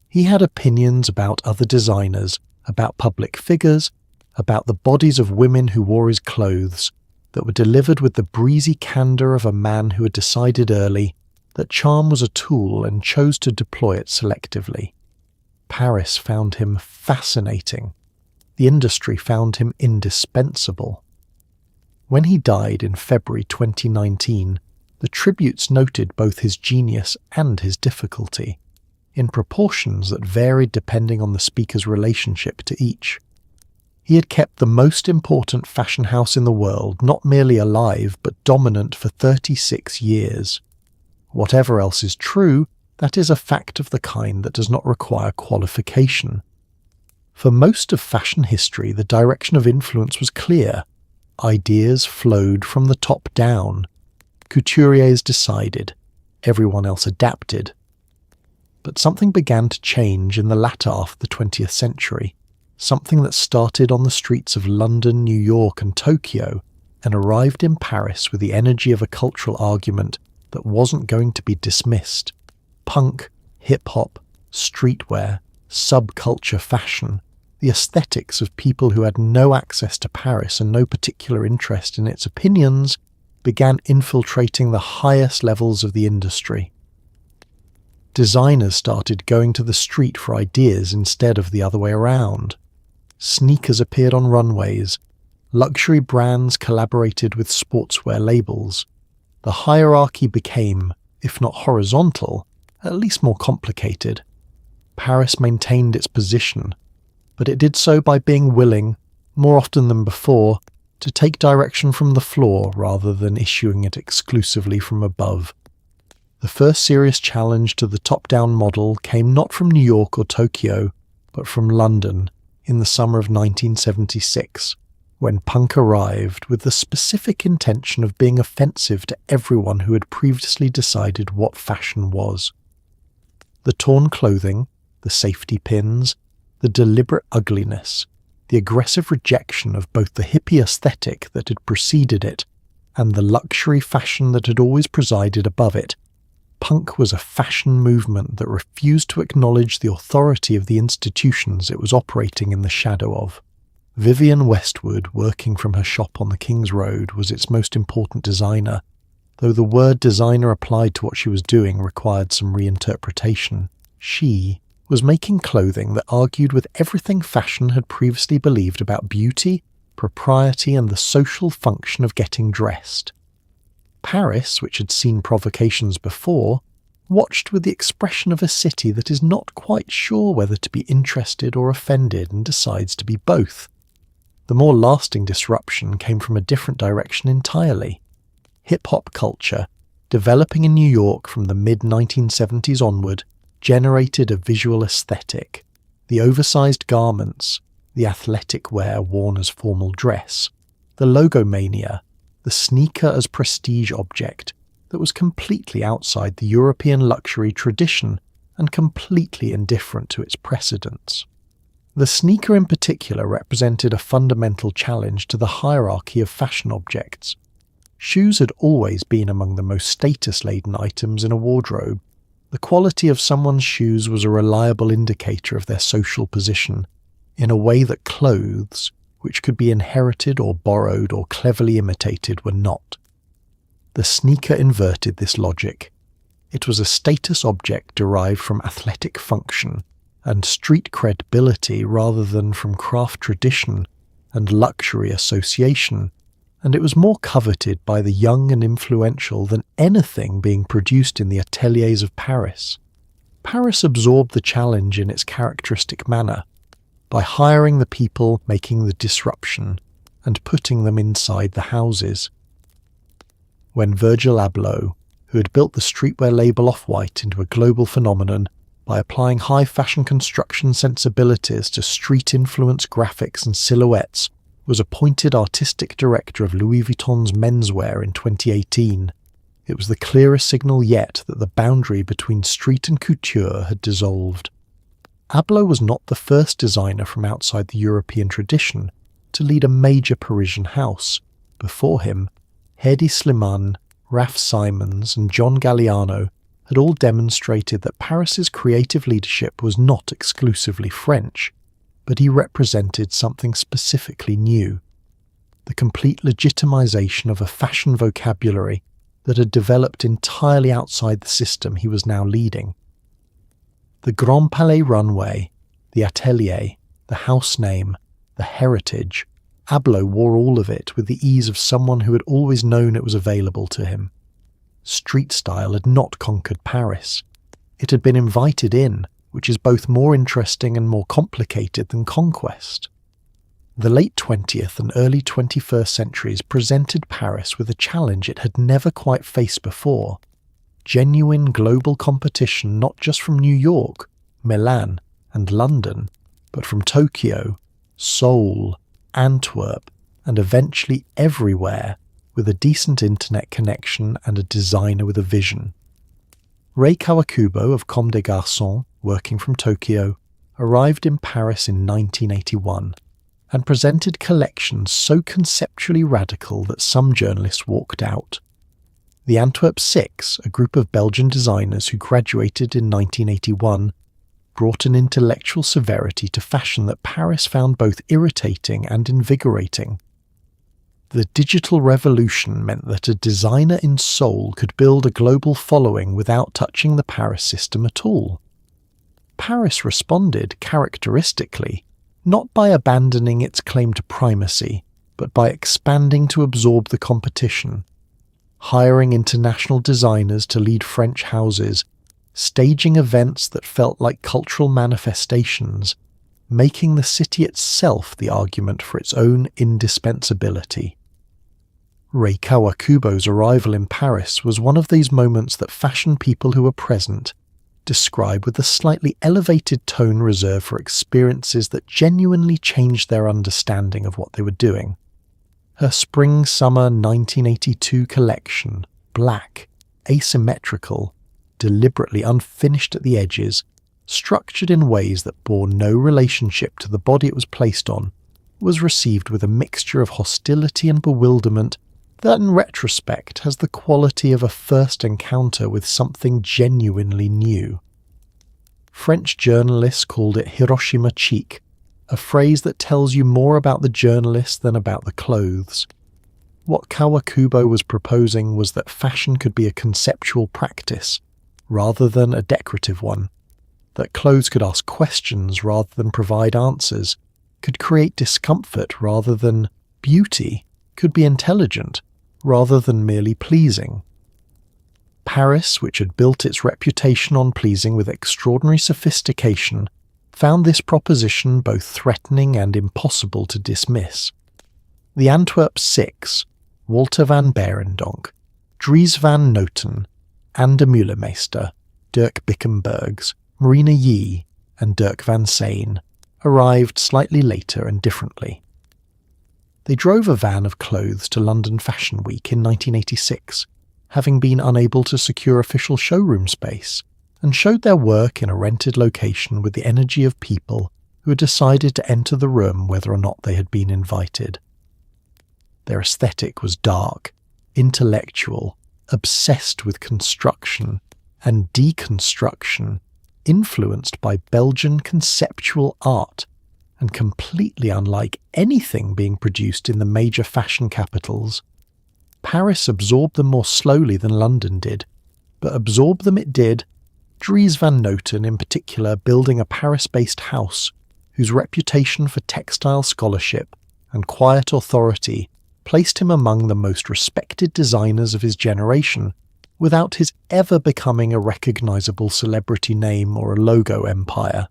S1: He had opinions about other designers, about public figures, about the bodies of women who wore his clothes, that were delivered with the breezy candour of a man who had decided early that charm was a tool and chose to deploy it selectively. Paris found him fascinating. The industry found him indispensable. When he died in February 2019, the tributes noted both his genius and his difficulty, in proportions that varied depending on the speaker's relationship to each. He had kept the most important fashion house in the world not merely alive but dominant for 36 years. Whatever else is true, that is a fact of the kind that does not require qualification. For most of fashion history, the direction of influence was clear. Ideas flowed from the top down. Couturiers decided. Everyone else adapted. But something began to change in the latter half of the 20th century. Something that started on the streets of London, New York and Tokyo and arrived in Paris with the energy of a cultural argument that wasn't going to be dismissed. Punk, hip-hop, streetwear, subculture fashion, the aesthetics of people who had no access to Paris and no particular interest in its opinions, began infiltrating the highest levels of the industry. Designers started going to the street for ideas instead of the other way around. Sneakers appeared on runways. Luxury brands collaborated with sportswear labels. The hierarchy became, if not horizontal, at least more complicated. Paris maintained its position, but it did so by being willing, more often than before, to take direction from the floor rather than issuing it exclusively from above. The first serious challenge to the top-down model came not from New York or Tokyo, but from London in the summer of 1976, when punk arrived with the specific intention of being offensive to everyone who had previously decided what fashion was. The torn clothing, the safety pins, the deliberate ugliness, the aggressive rejection of both the hippie aesthetic that had preceded it and the luxury fashion that had always presided above it. Punk was a fashion movement that refused to acknowledge the authority of the institutions it was operating in the shadow of. Vivienne Westwood, working from her shop on the King's Road, was its most important designer, though the word designer applied to what she was doing required some reinterpretation. She was making clothing that argued with everything fashion had previously believed about beauty, propriety, and the social function of getting dressed. Paris, which had seen provocations before, watched with the expression of a city that is not quite sure whether to be interested or offended and decides to be both. The more lasting disruption came from a different direction entirely. Hip-hop culture, developing in New York from the mid-1970s onward, generated a visual aesthetic. The oversized garments, the athletic wear worn as formal dress, the logomania, the sneaker as prestige object that was completely outside the European luxury tradition and completely indifferent to its precedents. The sneaker in particular represented a fundamental challenge to the hierarchy of fashion objects. Shoes had always been among the most status-laden items in a wardrobe. The quality of someone's shoes was a reliable indicator of their social position, in a way that clothes, which could be inherited or borrowed or cleverly imitated, were not. The sneaker inverted this logic. It was a status object derived from athletic function and street credibility rather than from craft tradition, and luxury association, and it was more coveted by the young and influential than anything being produced in the ateliers of Paris. Paris absorbed the challenge in its characteristic manner, by hiring the people making the disruption and putting them inside the houses. When Virgil Abloh, who had built the streetwear label Off-White into a global phenomenon by applying high fashion construction sensibilities to street-influence graphics and silhouettes, was appointed artistic director of Louis Vuitton's menswear in 2018, it was the clearest signal yet that the boundary between street and couture had dissolved. Abloh was not the first designer from outside the European tradition to lead a major Parisian house. Before him, Hedi Slimane, Raf Simons and John Galliano had all demonstrated that Paris's creative leadership was not exclusively French, but he represented something specifically new, the complete legitimization of a fashion vocabulary that had developed entirely outside the system he was now leading. The Grand Palais runway, the atelier, the house name, the heritage, Abloh wore all of it with the ease of someone who had always known it was available to him. Street style had not conquered Paris. It had been invited in, which is both more interesting and more complicated than conquest. The late 20th and early 21st centuries presented Paris with a challenge it had never quite faced before. Genuine global competition not just from New York, Milan and London, but from Tokyo, Seoul, Antwerp, and eventually everywhere, with a decent internet connection and a designer with a vision. Rei Kawakubo of Comme des Garçons, working from Tokyo, arrived in Paris in 1981 and presented collections so conceptually radical that some journalists walked out. The Antwerp Six, a group of Belgian designers who graduated in 1981, brought an intellectual severity to fashion that Paris found both irritating and invigorating. The digital revolution meant that a designer in Seoul could build a global following without touching the Paris system at all. Paris responded characteristically, not by abandoning its claim to primacy, but by expanding to absorb the competition, hiring international designers to lead French houses, staging events that felt like cultural manifestations, making the city itself the argument for its own indispensability. Rei Kawakubo's arrival in Paris was one of these moments that fashion people who were present describe with a slightly elevated tone reserved for experiences that genuinely changed their understanding of what they were doing. Her spring-summer 1982 collection, black, asymmetrical, deliberately unfinished at the edges, structured in ways that bore no relationship to the body it was placed on, was received with a mixture of hostility and bewilderment that in retrospect has the quality of a first encounter with something genuinely new. French journalists called it Hiroshima chic, a phrase that tells you more about the journalist than about the clothes. What Kawakubo was proposing was that fashion could be a conceptual practice, rather than a decorative one, that clothes could ask questions rather than provide answers, could create discomfort rather than beauty, could be intelligent rather than merely pleasing. Paris, which had built its reputation on pleasing with extraordinary sophistication, found this proposition both threatening and impossible to dismiss. The Antwerp Six, Walter van Beirendonck, Dries van Noten, Anne de Meulemeester, Dirk Bickenbergs, Marina Yee, and Dirk van Seen arrived slightly later and differently. They drove a van of clothes to London Fashion Week in 1986, having been unable to secure official showroom space, and showed their work in a rented location with the energy of people who had decided to enter the room whether or not they had been invited. Their aesthetic was dark, intellectual, obsessed with construction and deconstruction, influenced by Belgian conceptual art, and completely unlike anything being produced in the major fashion capitals. Paris absorbed them more slowly than London did, but absorb them it did, Dries van Noten in particular building a Paris-based house whose reputation for textile scholarship and quiet authority placed him among the most respected designers of his generation without his ever becoming a recognizable celebrity name or a logo empire.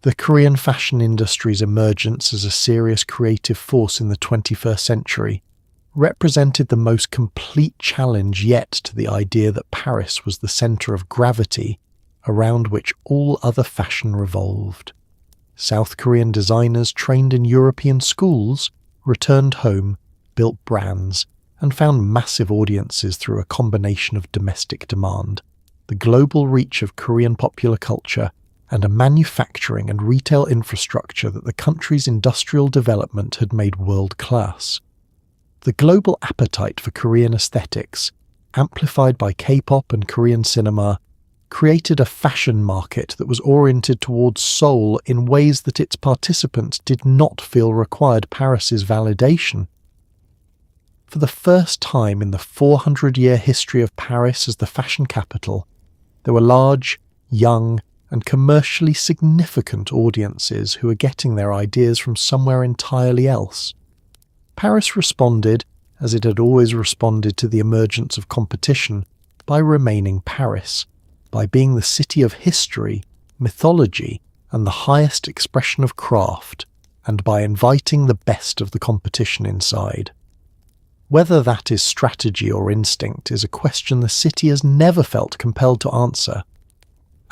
S1: The Korean fashion industry's emergence as a serious creative force in the 21st century represented the most complete challenge yet to the idea that Paris was the center of gravity around which all other fashion revolved. South Korean designers trained in European schools returned home, built brands, and found massive audiences through a combination of domestic demand, the global reach of Korean popular culture, and a manufacturing and retail infrastructure that the country's industrial development had made world-class. The global appetite for Korean aesthetics, amplified by K-pop and Korean cinema, created a fashion market that was oriented towards Seoul in ways that its participants did not feel required Paris's validation. For the first time in the 400-year history of Paris as the fashion capital, there were large, young, and commercially significant audiences who were getting their ideas from somewhere entirely else. Paris responded, as it had always responded to the emergence of competition, by remaining Paris, by being the city of history, mythology, and the highest expression of craft, and by inviting the best of the competition inside. Whether that is strategy or instinct is a question the city has never felt compelled to answer.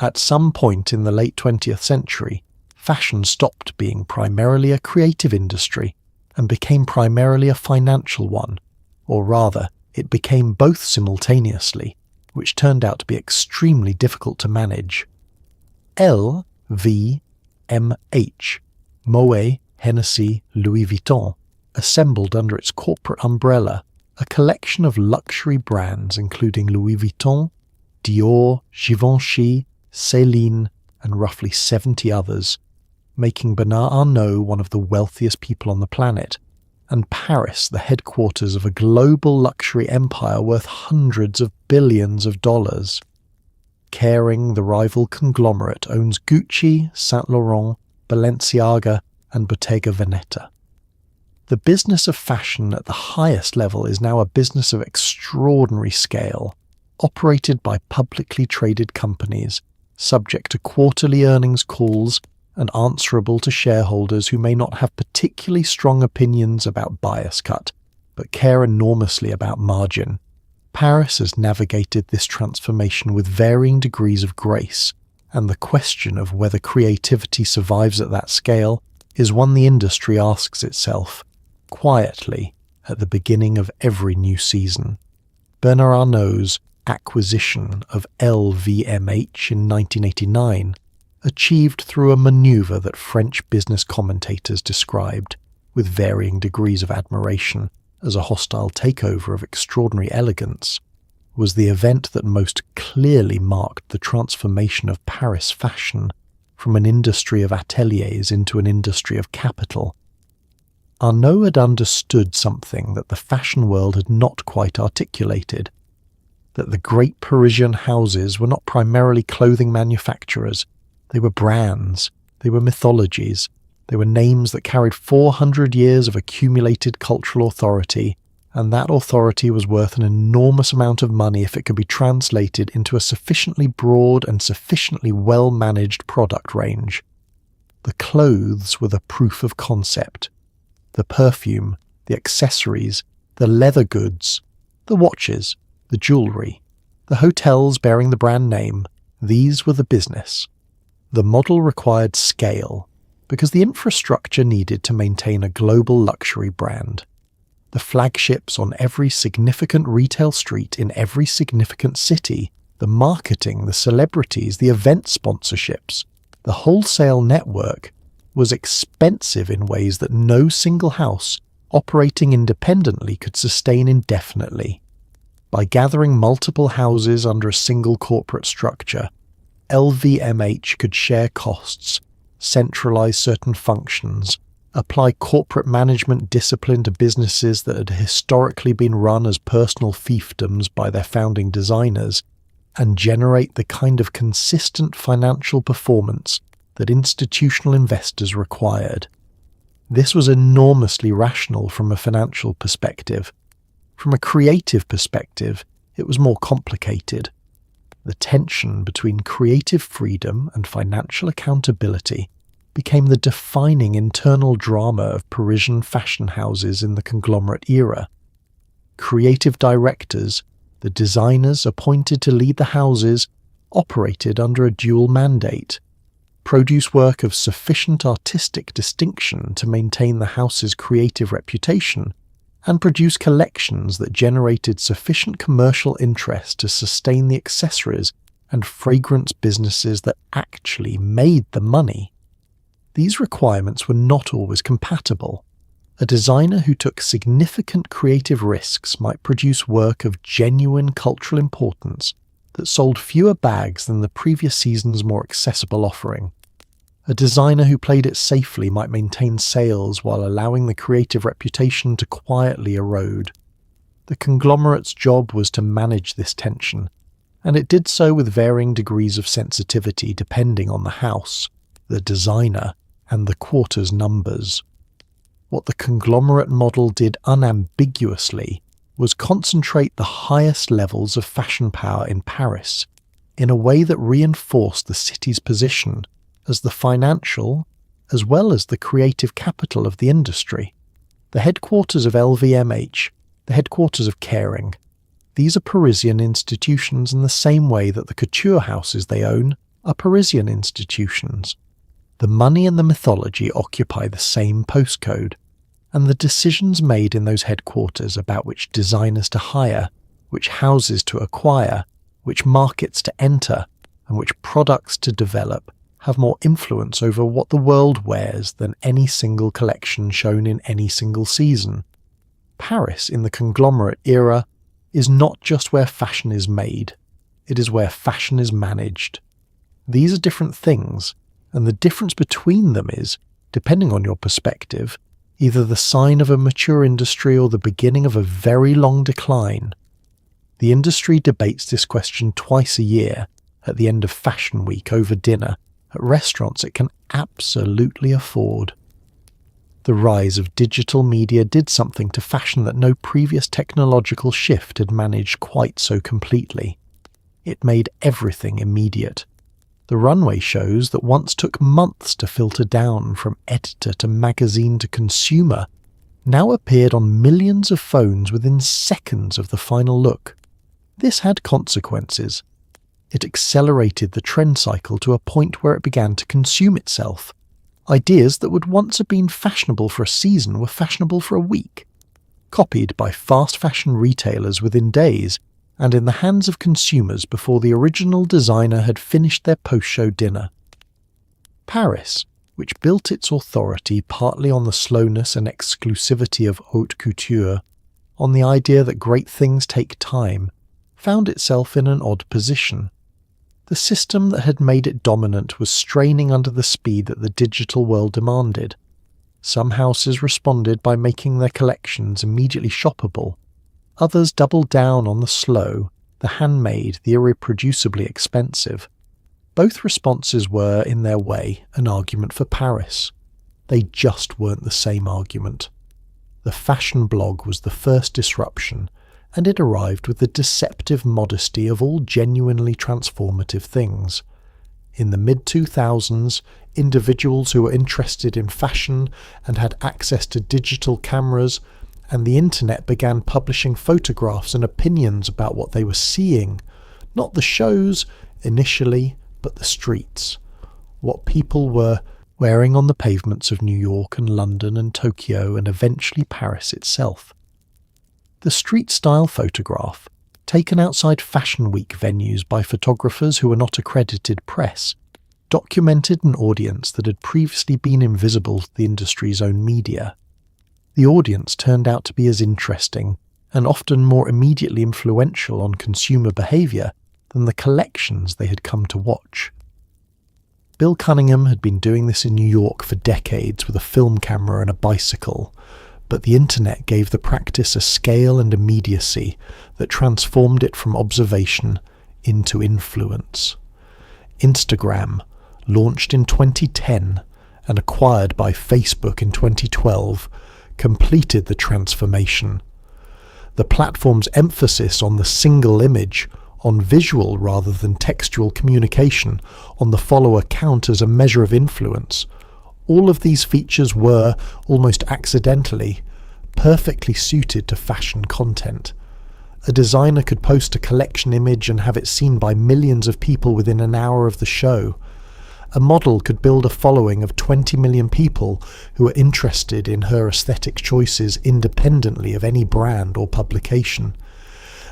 S1: At some point in the late 20th century, fashion stopped being primarily a creative industry and became primarily a financial one, or rather, it became both simultaneously, which turned out to be extremely difficult to manage. LVMH, Moet, Hennessy, Louis Vuitton, assembled under its corporate umbrella a collection of luxury brands including Louis Vuitton, Dior, Givenchy, Céline, and roughly 70 others, making Bernard Arnault one of the wealthiest people on the planet, and Paris the headquarters of a global luxury empire worth hundreds of billions of dollars. Kering, the rival conglomerate, owns Gucci, Saint Laurent, Balenciaga, and Bottega Veneta. The business of fashion at the highest level is now a business of extraordinary scale, operated by publicly traded companies, subject to quarterly earnings calls and answerable to shareholders who may not have particularly strong opinions about bias cut, but care enormously about margin. Paris has navigated this transformation with varying degrees of grace, and the question of whether creativity survives at that scale is one the industry asks itself, quietly, at the beginning of every new season. Bernard Arnault's acquisition of LVMH in 1989, achieved through a maneuver that French business commentators described, with varying degrees of admiration, as a hostile takeover of extraordinary elegance, was the event that most clearly marked the transformation of Paris fashion from an industry of ateliers into an industry of capital. Arnault had understood something that the fashion world had not quite articulated, that the great Parisian houses were not primarily clothing manufacturers. They were brands, they were mythologies, they were names that carried 400 years of accumulated cultural authority, and that authority was worth an enormous amount of money if it could be translated into a sufficiently broad and sufficiently well-managed product range. The clothes were the proof of concept. The perfume, the accessories, the leather goods, the watches, the jewellery, the hotels bearing the brand name, these were the business. The model required scale, because the infrastructure needed to maintain a global luxury brand. The flagships on every significant retail street in every significant city, the marketing, the celebrities, the event sponsorships, the wholesale network was expensive in ways that no single house operating independently could sustain indefinitely. By gathering multiple houses under a single corporate structure, LVMH could share costs, centralize certain functions, apply corporate management discipline to businesses that had historically been run as personal fiefdoms by their founding designers, and generate the kind of consistent financial performance that institutional investors required. This was enormously rational from a financial perspective. From a creative perspective, it was more complicated. The tension between creative freedom and financial accountability became the defining internal drama of Parisian fashion houses in the conglomerate era. Creative directors, the designers appointed to lead the houses, operated under a dual mandate: produce work of sufficient artistic distinction to maintain the house's creative reputation, and produce collections that generated sufficient commercial interest to sustain the accessories and fragrance businesses that actually made the money. These requirements were not always compatible. A designer who took significant creative risks might produce work of genuine cultural importance that sold fewer bags than the previous season's more accessible offering. A designer who played it safely might maintain sales while allowing the creative reputation to quietly erode. The conglomerate's job was to manage this tension, and it did so with varying degrees of sensitivity depending on the house, the designer, and the quarter's numbers. What the conglomerate model did unambiguously was concentrate the highest levels of fashion power in Paris in a way that reinforced the city's position as the financial as well as the creative capital of the industry. The headquarters of LVMH, the headquarters of Kering, these are Parisian institutions in the same way that the couture houses they own are Parisian institutions. The money and the mythology occupy the same postcode, and the decisions made in those headquarters about which designers to hire, which houses to acquire, which markets to enter, and which products to develop have more influence over what the world wears than any single collection shown in any single season. Paris in the conglomerate era is not just where fashion is made, it is where fashion is managed. These are different things, and the difference between them is, depending on your perspective, either the sign of a mature industry or the beginning of a very long decline. The industry debates this question twice a year, at the end of Fashion Week over dinner, at restaurants it can absolutely afford. The rise of digital media did something to fashion that no previous technological shift had managed quite so completely. It made everything immediate. The runway shows that once took months to filter down from editor to magazine to consumer now appeared on millions of phones within seconds of the final look. This had consequences. It accelerated the trend cycle to a point where it began to consume itself. Ideas that would once have been fashionable for a season were fashionable for a week, copied by fast fashion retailers within days and in the hands of consumers before the original designer had finished their post-show dinner. Paris, which built its authority partly on the slowness and exclusivity of haute couture, on the idea that great things take time, found itself in an odd position. The system that had made it dominant was straining under the speed that the digital world demanded. Some houses responded by making their collections immediately shoppable. Others doubled down on the slow, the handmade, the irreproducibly expensive. Both responses were, in their way, an argument for Paris. They just weren't the same argument. The fashion blog was the first disruption, and it arrived with the deceptive modesty of all genuinely transformative things. In the mid-2000s, individuals who were interested in fashion and had access to digital cameras and the internet began publishing photographs and opinions about what they were seeing, not the shows initially, but the streets, what people were wearing on the pavements of New York and London and Tokyo and eventually Paris itself. The street-style photograph, taken outside Fashion Week venues by photographers who were not accredited press, documented an audience that had previously been invisible to the industry's own media. The audience turned out to be as interesting and often more immediately influential on consumer behaviour than the collections they had come to watch. Bill Cunningham had been doing this in New York for decades with a film camera and a bicycle, but the internet gave the practice a scale and immediacy that transformed it from observation into influence. Instagram, launched in 2010, and acquired by Facebook in 2012, completed the transformation. The platform's emphasis on the single image, on visual rather than textual communication, on the follower count as a measure of influence, all of these features were, almost accidentally, perfectly suited to fashion content. A designer could post a collection image and have it seen by millions of people within an hour of the show. A model could build a following of 20 million people who are interested in her aesthetic choices independently of any brand or publication.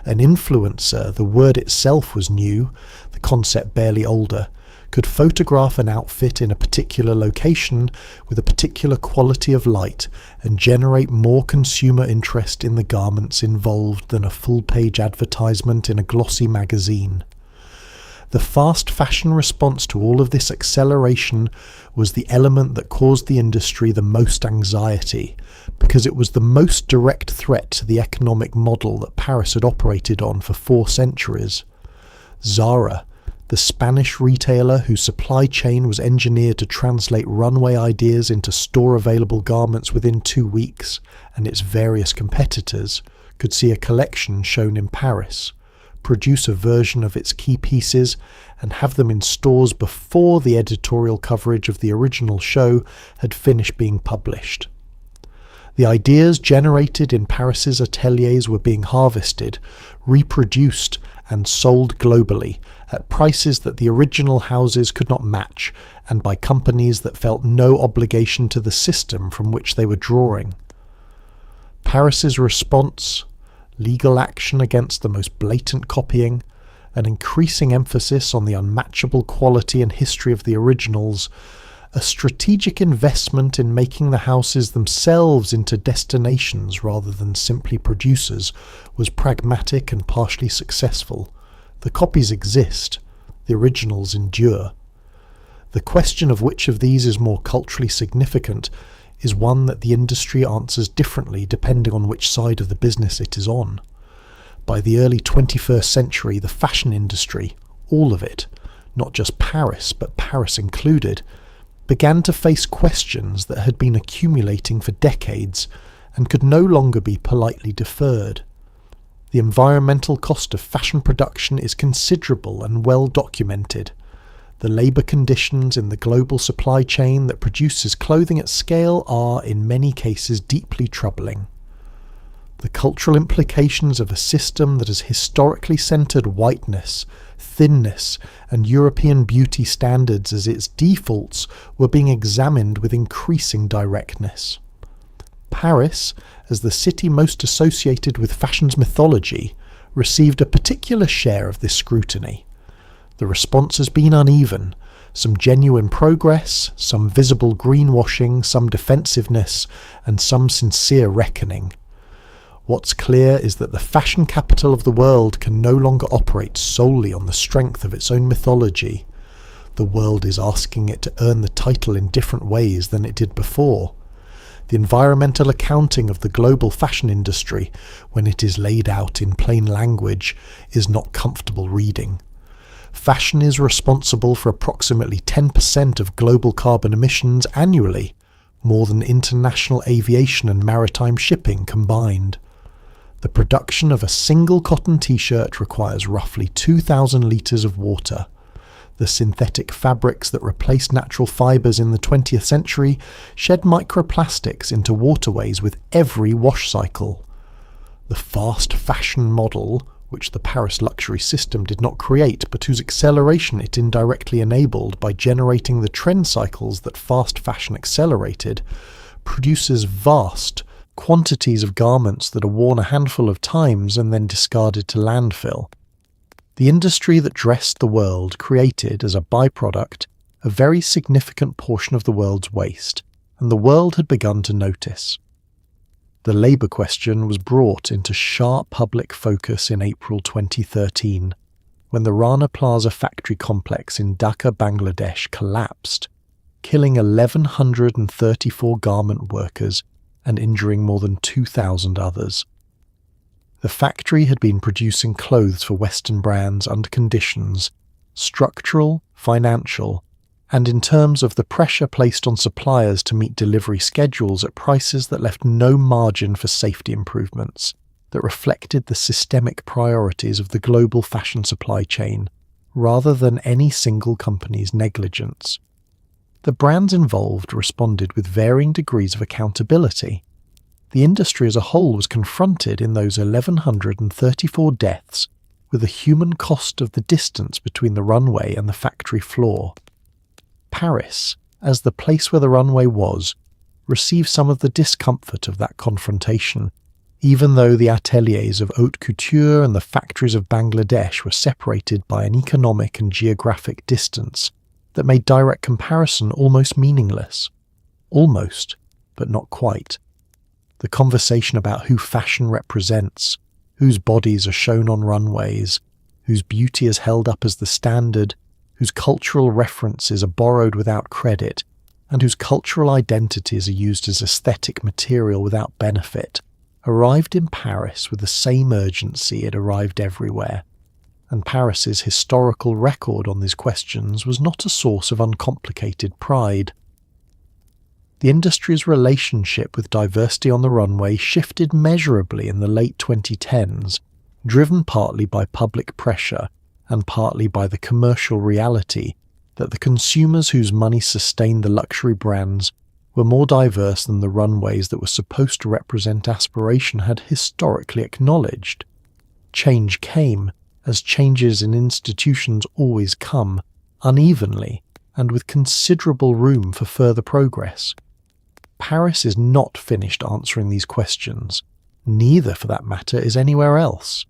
S1: An influencer, the word itself was new, the concept barely older, could photograph an outfit in a particular location with a particular quality of light and generate more consumer interest in the garments involved than a full-page advertisement in a glossy magazine. The fast fashion response to all of this acceleration was the element that caused the industry the most anxiety, because it was the most direct threat to the economic model that Paris had operated on for 4 centuries. Zara, the Spanish retailer whose supply chain was engineered to translate runway ideas into store-available garments within 2 weeks, and its various competitors, could see a collection shown in Paris, produce a version of its key pieces, and have them in stores before the editorial coverage of the original show had finished being published. The ideas generated in Paris's ateliers were being harvested, reproduced, and sold globally at prices that the original houses could not match, and by companies that felt no obligation to the system from which they were drawing. Paris's response: legal action against the most blatant copying, an increasing emphasis on the unmatchable quality and history of the originals, a strategic investment in making the houses themselves into destinations rather than simply producers, was pragmatic and partially successful. The copies exist, the originals endure. The question of which of these is more culturally significant is one that the industry answers differently depending on which side of the business it is on. By the early 21st century, the fashion industry, all of it, not just Paris, but Paris included, began to face questions that had been accumulating for decades and could no longer be politely deferred. The environmental cost of fashion production is considerable and well documented. The labour conditions in the global supply chain that produces clothing at scale are, in many cases, deeply troubling. The cultural implications of a system that has historically centred whiteness, thinness, and European beauty standards as its defaults were being examined with increasing directness. Paris, as the city most associated with fashion's mythology, received a particular share of this scrutiny. The response has been uneven, some genuine progress, some visible greenwashing, some defensiveness, and some sincere reckoning. What's clear is that the fashion capital of the world can no longer operate solely on the strength of its own mythology. The world is asking it to earn the title in different ways than it did before. The environmental accounting of the global fashion industry, when it is laid out in plain language, is not comfortable reading. Fashion is responsible for approximately 10% of global carbon emissions annually, more than international aviation and maritime shipping combined. The production of a single cotton t-shirt requires roughly 2,000 litres of water. The synthetic fabrics that replaced natural fibres in the 20th century shed microplastics into waterways with every wash cycle. The fast fashion model, which the Paris luxury system did not create but whose acceleration it indirectly enabled by generating the trend cycles that fast fashion accelerated, produces vast quantities of garments that are worn a handful of times and then discarded to landfill. The industry that dressed the world created, as a byproduct, a very significant portion of the world's waste, and the world had begun to notice. The labour question was brought into sharp public focus in April 2013, when the Rana Plaza factory complex in Dhaka, Bangladesh collapsed, killing 1,134 garment workers and injuring more than 2,000 others. The factory had been producing clothes for Western brands under conditions, structural, financial, and in terms of the pressure placed on suppliers to meet delivery schedules at prices that left no margin for safety improvements, that reflected the systemic priorities of the global fashion supply chain, rather than any single company's negligence. The brands involved responded with varying degrees of accountability. The industry as a whole was confronted in those 1,134 deaths with the human cost of the distance between the runway and the factory floor. Paris, as the place where the runway was, received some of the discomfort of that confrontation, even though the ateliers of haute couture and the factories of Bangladesh were separated by an economic and geographic distance that made direct comparison almost meaningless. Almost, but not quite. The conversation about who fashion represents, whose bodies are shown on runways, whose beauty is held up as the standard, whose cultural references are borrowed without credit, and whose cultural identities are used as aesthetic material without benefit, arrived in Paris with the same urgency it arrived everywhere. And Paris's historical record on these questions was not a source of uncomplicated pride. The industry's relationship with diversity on the runway shifted measurably in the late 2010s, driven partly by public pressure and partly by the commercial reality that the consumers whose money sustained the luxury brands were more diverse than the runways that were supposed to represent aspiration had historically acknowledged. Change came, as changes in institutions always come, unevenly and with considerable room for further progress. Paris is not finished answering these questions. Neither, for that matter, is anywhere else.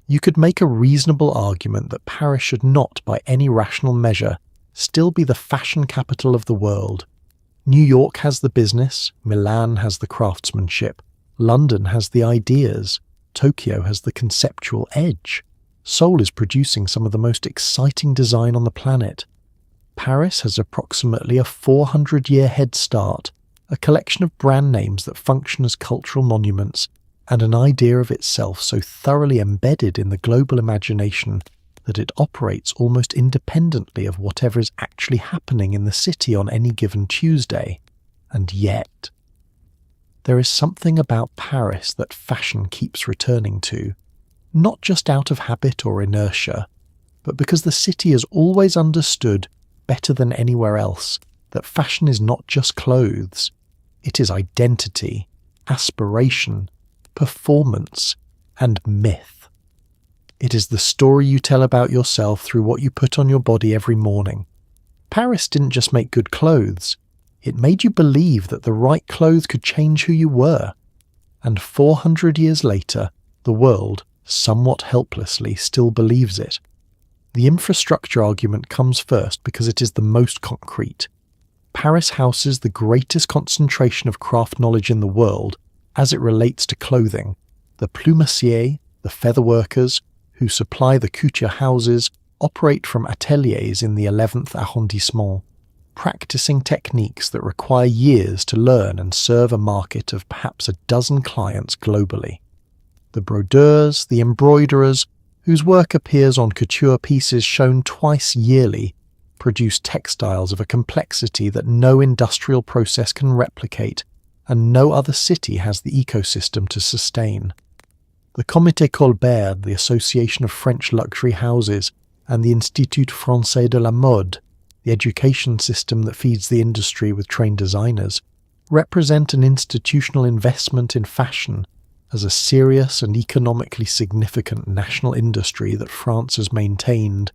S1: You could make a reasonable argument that Paris should not, by any rational measure, still be the fashion capital of the world. New York has the business, Milan has the craftsmanship, London has the ideas, Tokyo has the conceptual edge. Seoul is producing some of the most exciting design on the planet. Paris has approximately a 400-year head start, a collection of brand names that function as cultural monuments, and an idea of itself so thoroughly embedded in the global imagination that it operates almost independently of whatever is actually happening in the city on any given Tuesday. And yet, there is something about Paris that fashion keeps returning to, not just out of habit or inertia, but because the city has always understood, better than anywhere else, that fashion is not just clothes. It is identity, aspiration, performance, and myth. It is the story you tell about yourself through what you put on your body every morning. Paris didn't just make good clothes, it made you believe that the right clothes could change who you were. And 400 years later, the world, somewhat helplessly, still believes it. The infrastructure argument comes first because it is the most concrete. Paris houses the greatest concentration of craft knowledge in the world as it relates to clothing. The plumassiers, the featherworkers, who supply the couture houses, operate from ateliers in the 11th arrondissement, practicing techniques that require years to learn and serve a market of perhaps a dozen clients globally. The brodeurs, the embroiderers, whose work appears on couture pieces shown twice yearly, produce textiles of a complexity that no industrial process can replicate, and no other city has the ecosystem to sustain. The Comité Colbert, the Association of French Luxury Houses, and the Institut Français de la Mode, the education system that feeds the industry with trained designers, represent an institutional investment in fashion as a serious and economically significant national industry that France has maintained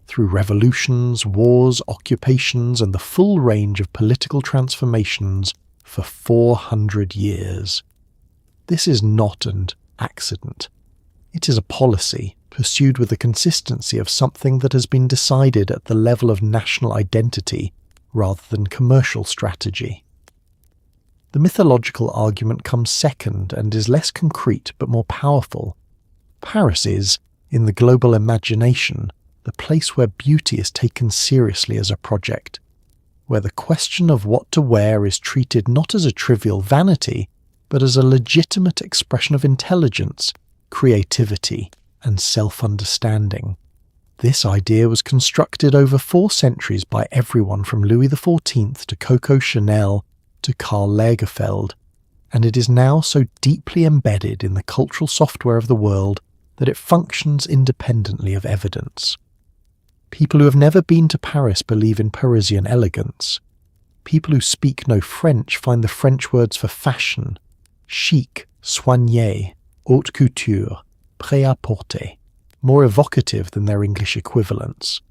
S1: through revolutions, wars, occupations, and the full range of political transformations for 400 years. This is not an accident. It is a policy pursued with the consistency of something that has been decided at the level of national identity rather than commercial strategy. The mythological argument comes second and is less concrete but more powerful. Paris is, in the global imagination, the place where beauty is taken seriously as a project, where the question of what to wear is treated not as a trivial vanity, but as a legitimate expression of intelligence, creativity, and self-understanding. This idea was constructed over 4 centuries by everyone from Louis XIV to Coco Chanel to Karl Lagerfeld, and it is now so deeply embedded in the cultural software of the world that it functions independently of evidence. People who have never been to Paris believe in Parisian elegance. People who speak no French find the French words for fashion, chic, soigné, haute couture, prêt-à-porter, more evocative than their English equivalents.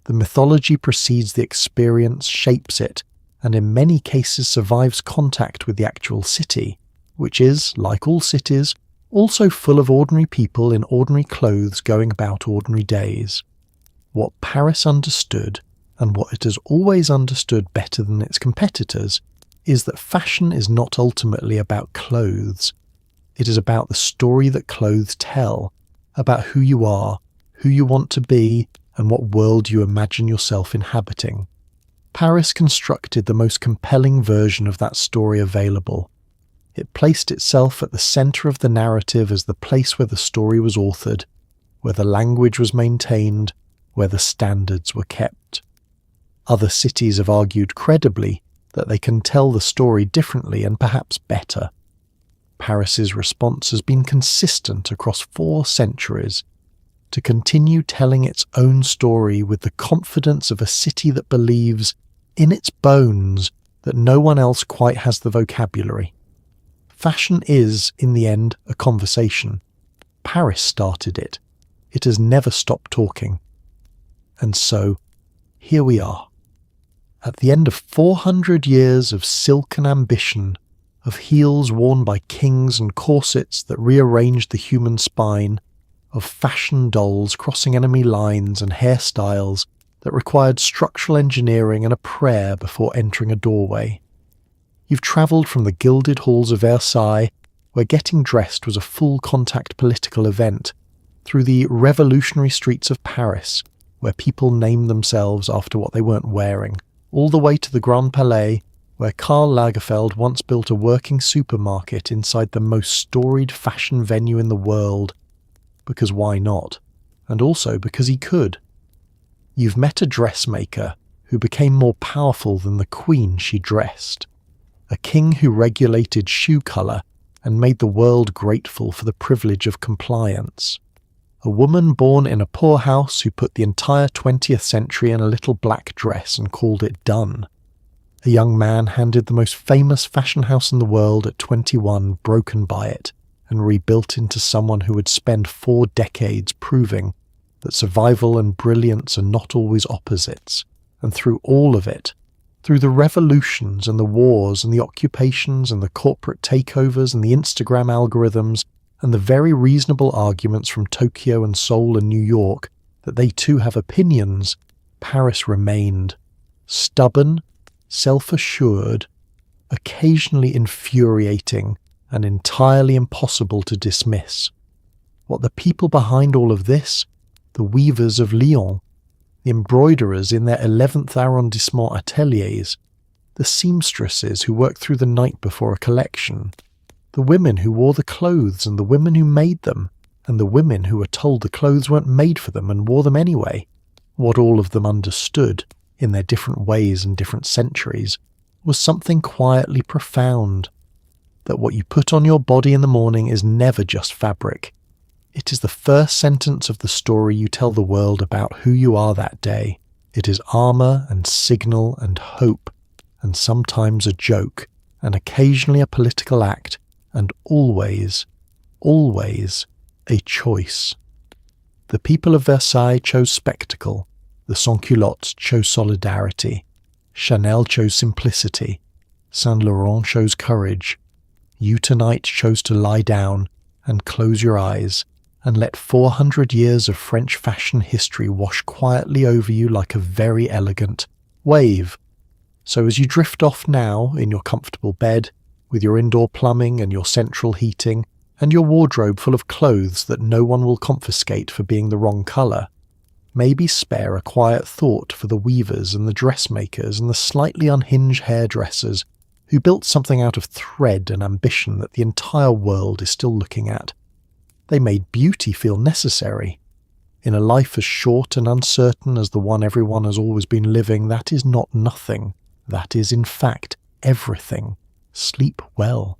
S1: The mythology precedes the experience, shapes it, and in many cases survives contact with the actual city, which is, like all cities, also full of ordinary people in ordinary clothes going about ordinary days. What Paris understood, and what it has always understood better than its competitors, is that fashion is not ultimately about clothes. It is about the story that clothes tell, about who you are, who you want to be, and what world you imagine yourself inhabiting. Paris constructed the most compelling version of that story available. It placed itself at the centre of the narrative as the place where the story was authored, where the language was maintained, where the standards were kept. Other cities have argued credibly that they can tell the story differently and perhaps better. Paris's response has been consistent across 4 centuries, to continue telling its own story with the confidence of a city that believes, in its bones, that no one else quite has the vocabulary. Fashion is, in the end, a conversation. Paris started it. It has never stopped talking. And so, here we are. At the end of 400 years of silken ambition, of heels worn by kings and corsets that rearranged the human spine, of fashion dolls crossing enemy lines and hairstyles that required structural engineering and a prayer before entering a doorway. You've travelled from the gilded halls of Versailles, where getting dressed was a full-contact political event, through the revolutionary streets of Paris, where people named themselves after what they weren't wearing, all the way to the Grand Palais, where Karl Lagerfeld once built a working supermarket inside the most storied fashion venue in the world, because why not? And also because he could. You've met a dressmaker who became more powerful than the queen she dressed, a king who regulated shoe colour and made the world grateful for the privilege of compliance, a woman born in a poor house who put the entire 20th century in a little black dress and called it done, a young man handed the most famous fashion house in the world at 21, broken by it, and rebuilt into someone who would spend 4 decades proving that survival and brilliance are not always opposites, and through all of it, through the revolutions and the wars and the occupations and the corporate takeovers and the Instagram algorithms and the very reasonable arguments from Tokyo and Seoul and New York that they too have opinions, Paris remained stubborn, self-assured, occasionally infuriating, and entirely impossible to dismiss. What the people behind all of this, the weavers of Lyon, the embroiderers in their 11th arrondissement ateliers, the seamstresses who worked through the night before a collection, the women who wore the clothes and the women who made them, and the women who were told the clothes weren't made for them and wore them anyway, what all of them understood, in their different ways and different centuries, was something quietly profound. That what you put on your body in the morning is never just fabric. It is the first sentence of the story you tell the world about who you are that day. It is armour and signal and hope, and sometimes a joke, and occasionally a political act, and always, always a choice. The people of Versailles chose spectacle, the sans-culottes chose solidarity, Chanel chose simplicity, Saint Laurent chose courage. You tonight chose to lie down and close your eyes and let 400 years of French fashion history wash quietly over you like a very elegant wave. So as you drift off now in your comfortable bed, with your indoor plumbing and your central heating, and your wardrobe full of clothes that no one will confiscate for being the wrong colour, maybe spare a quiet thought for the weavers and the dressmakers and the slightly unhinged hairdressers who built something out of thread and ambition that the entire world is still looking at. They made beauty feel necessary. In a life as short and uncertain as the one everyone has always been living, that is not nothing. That is, in fact, everything. Sleep well.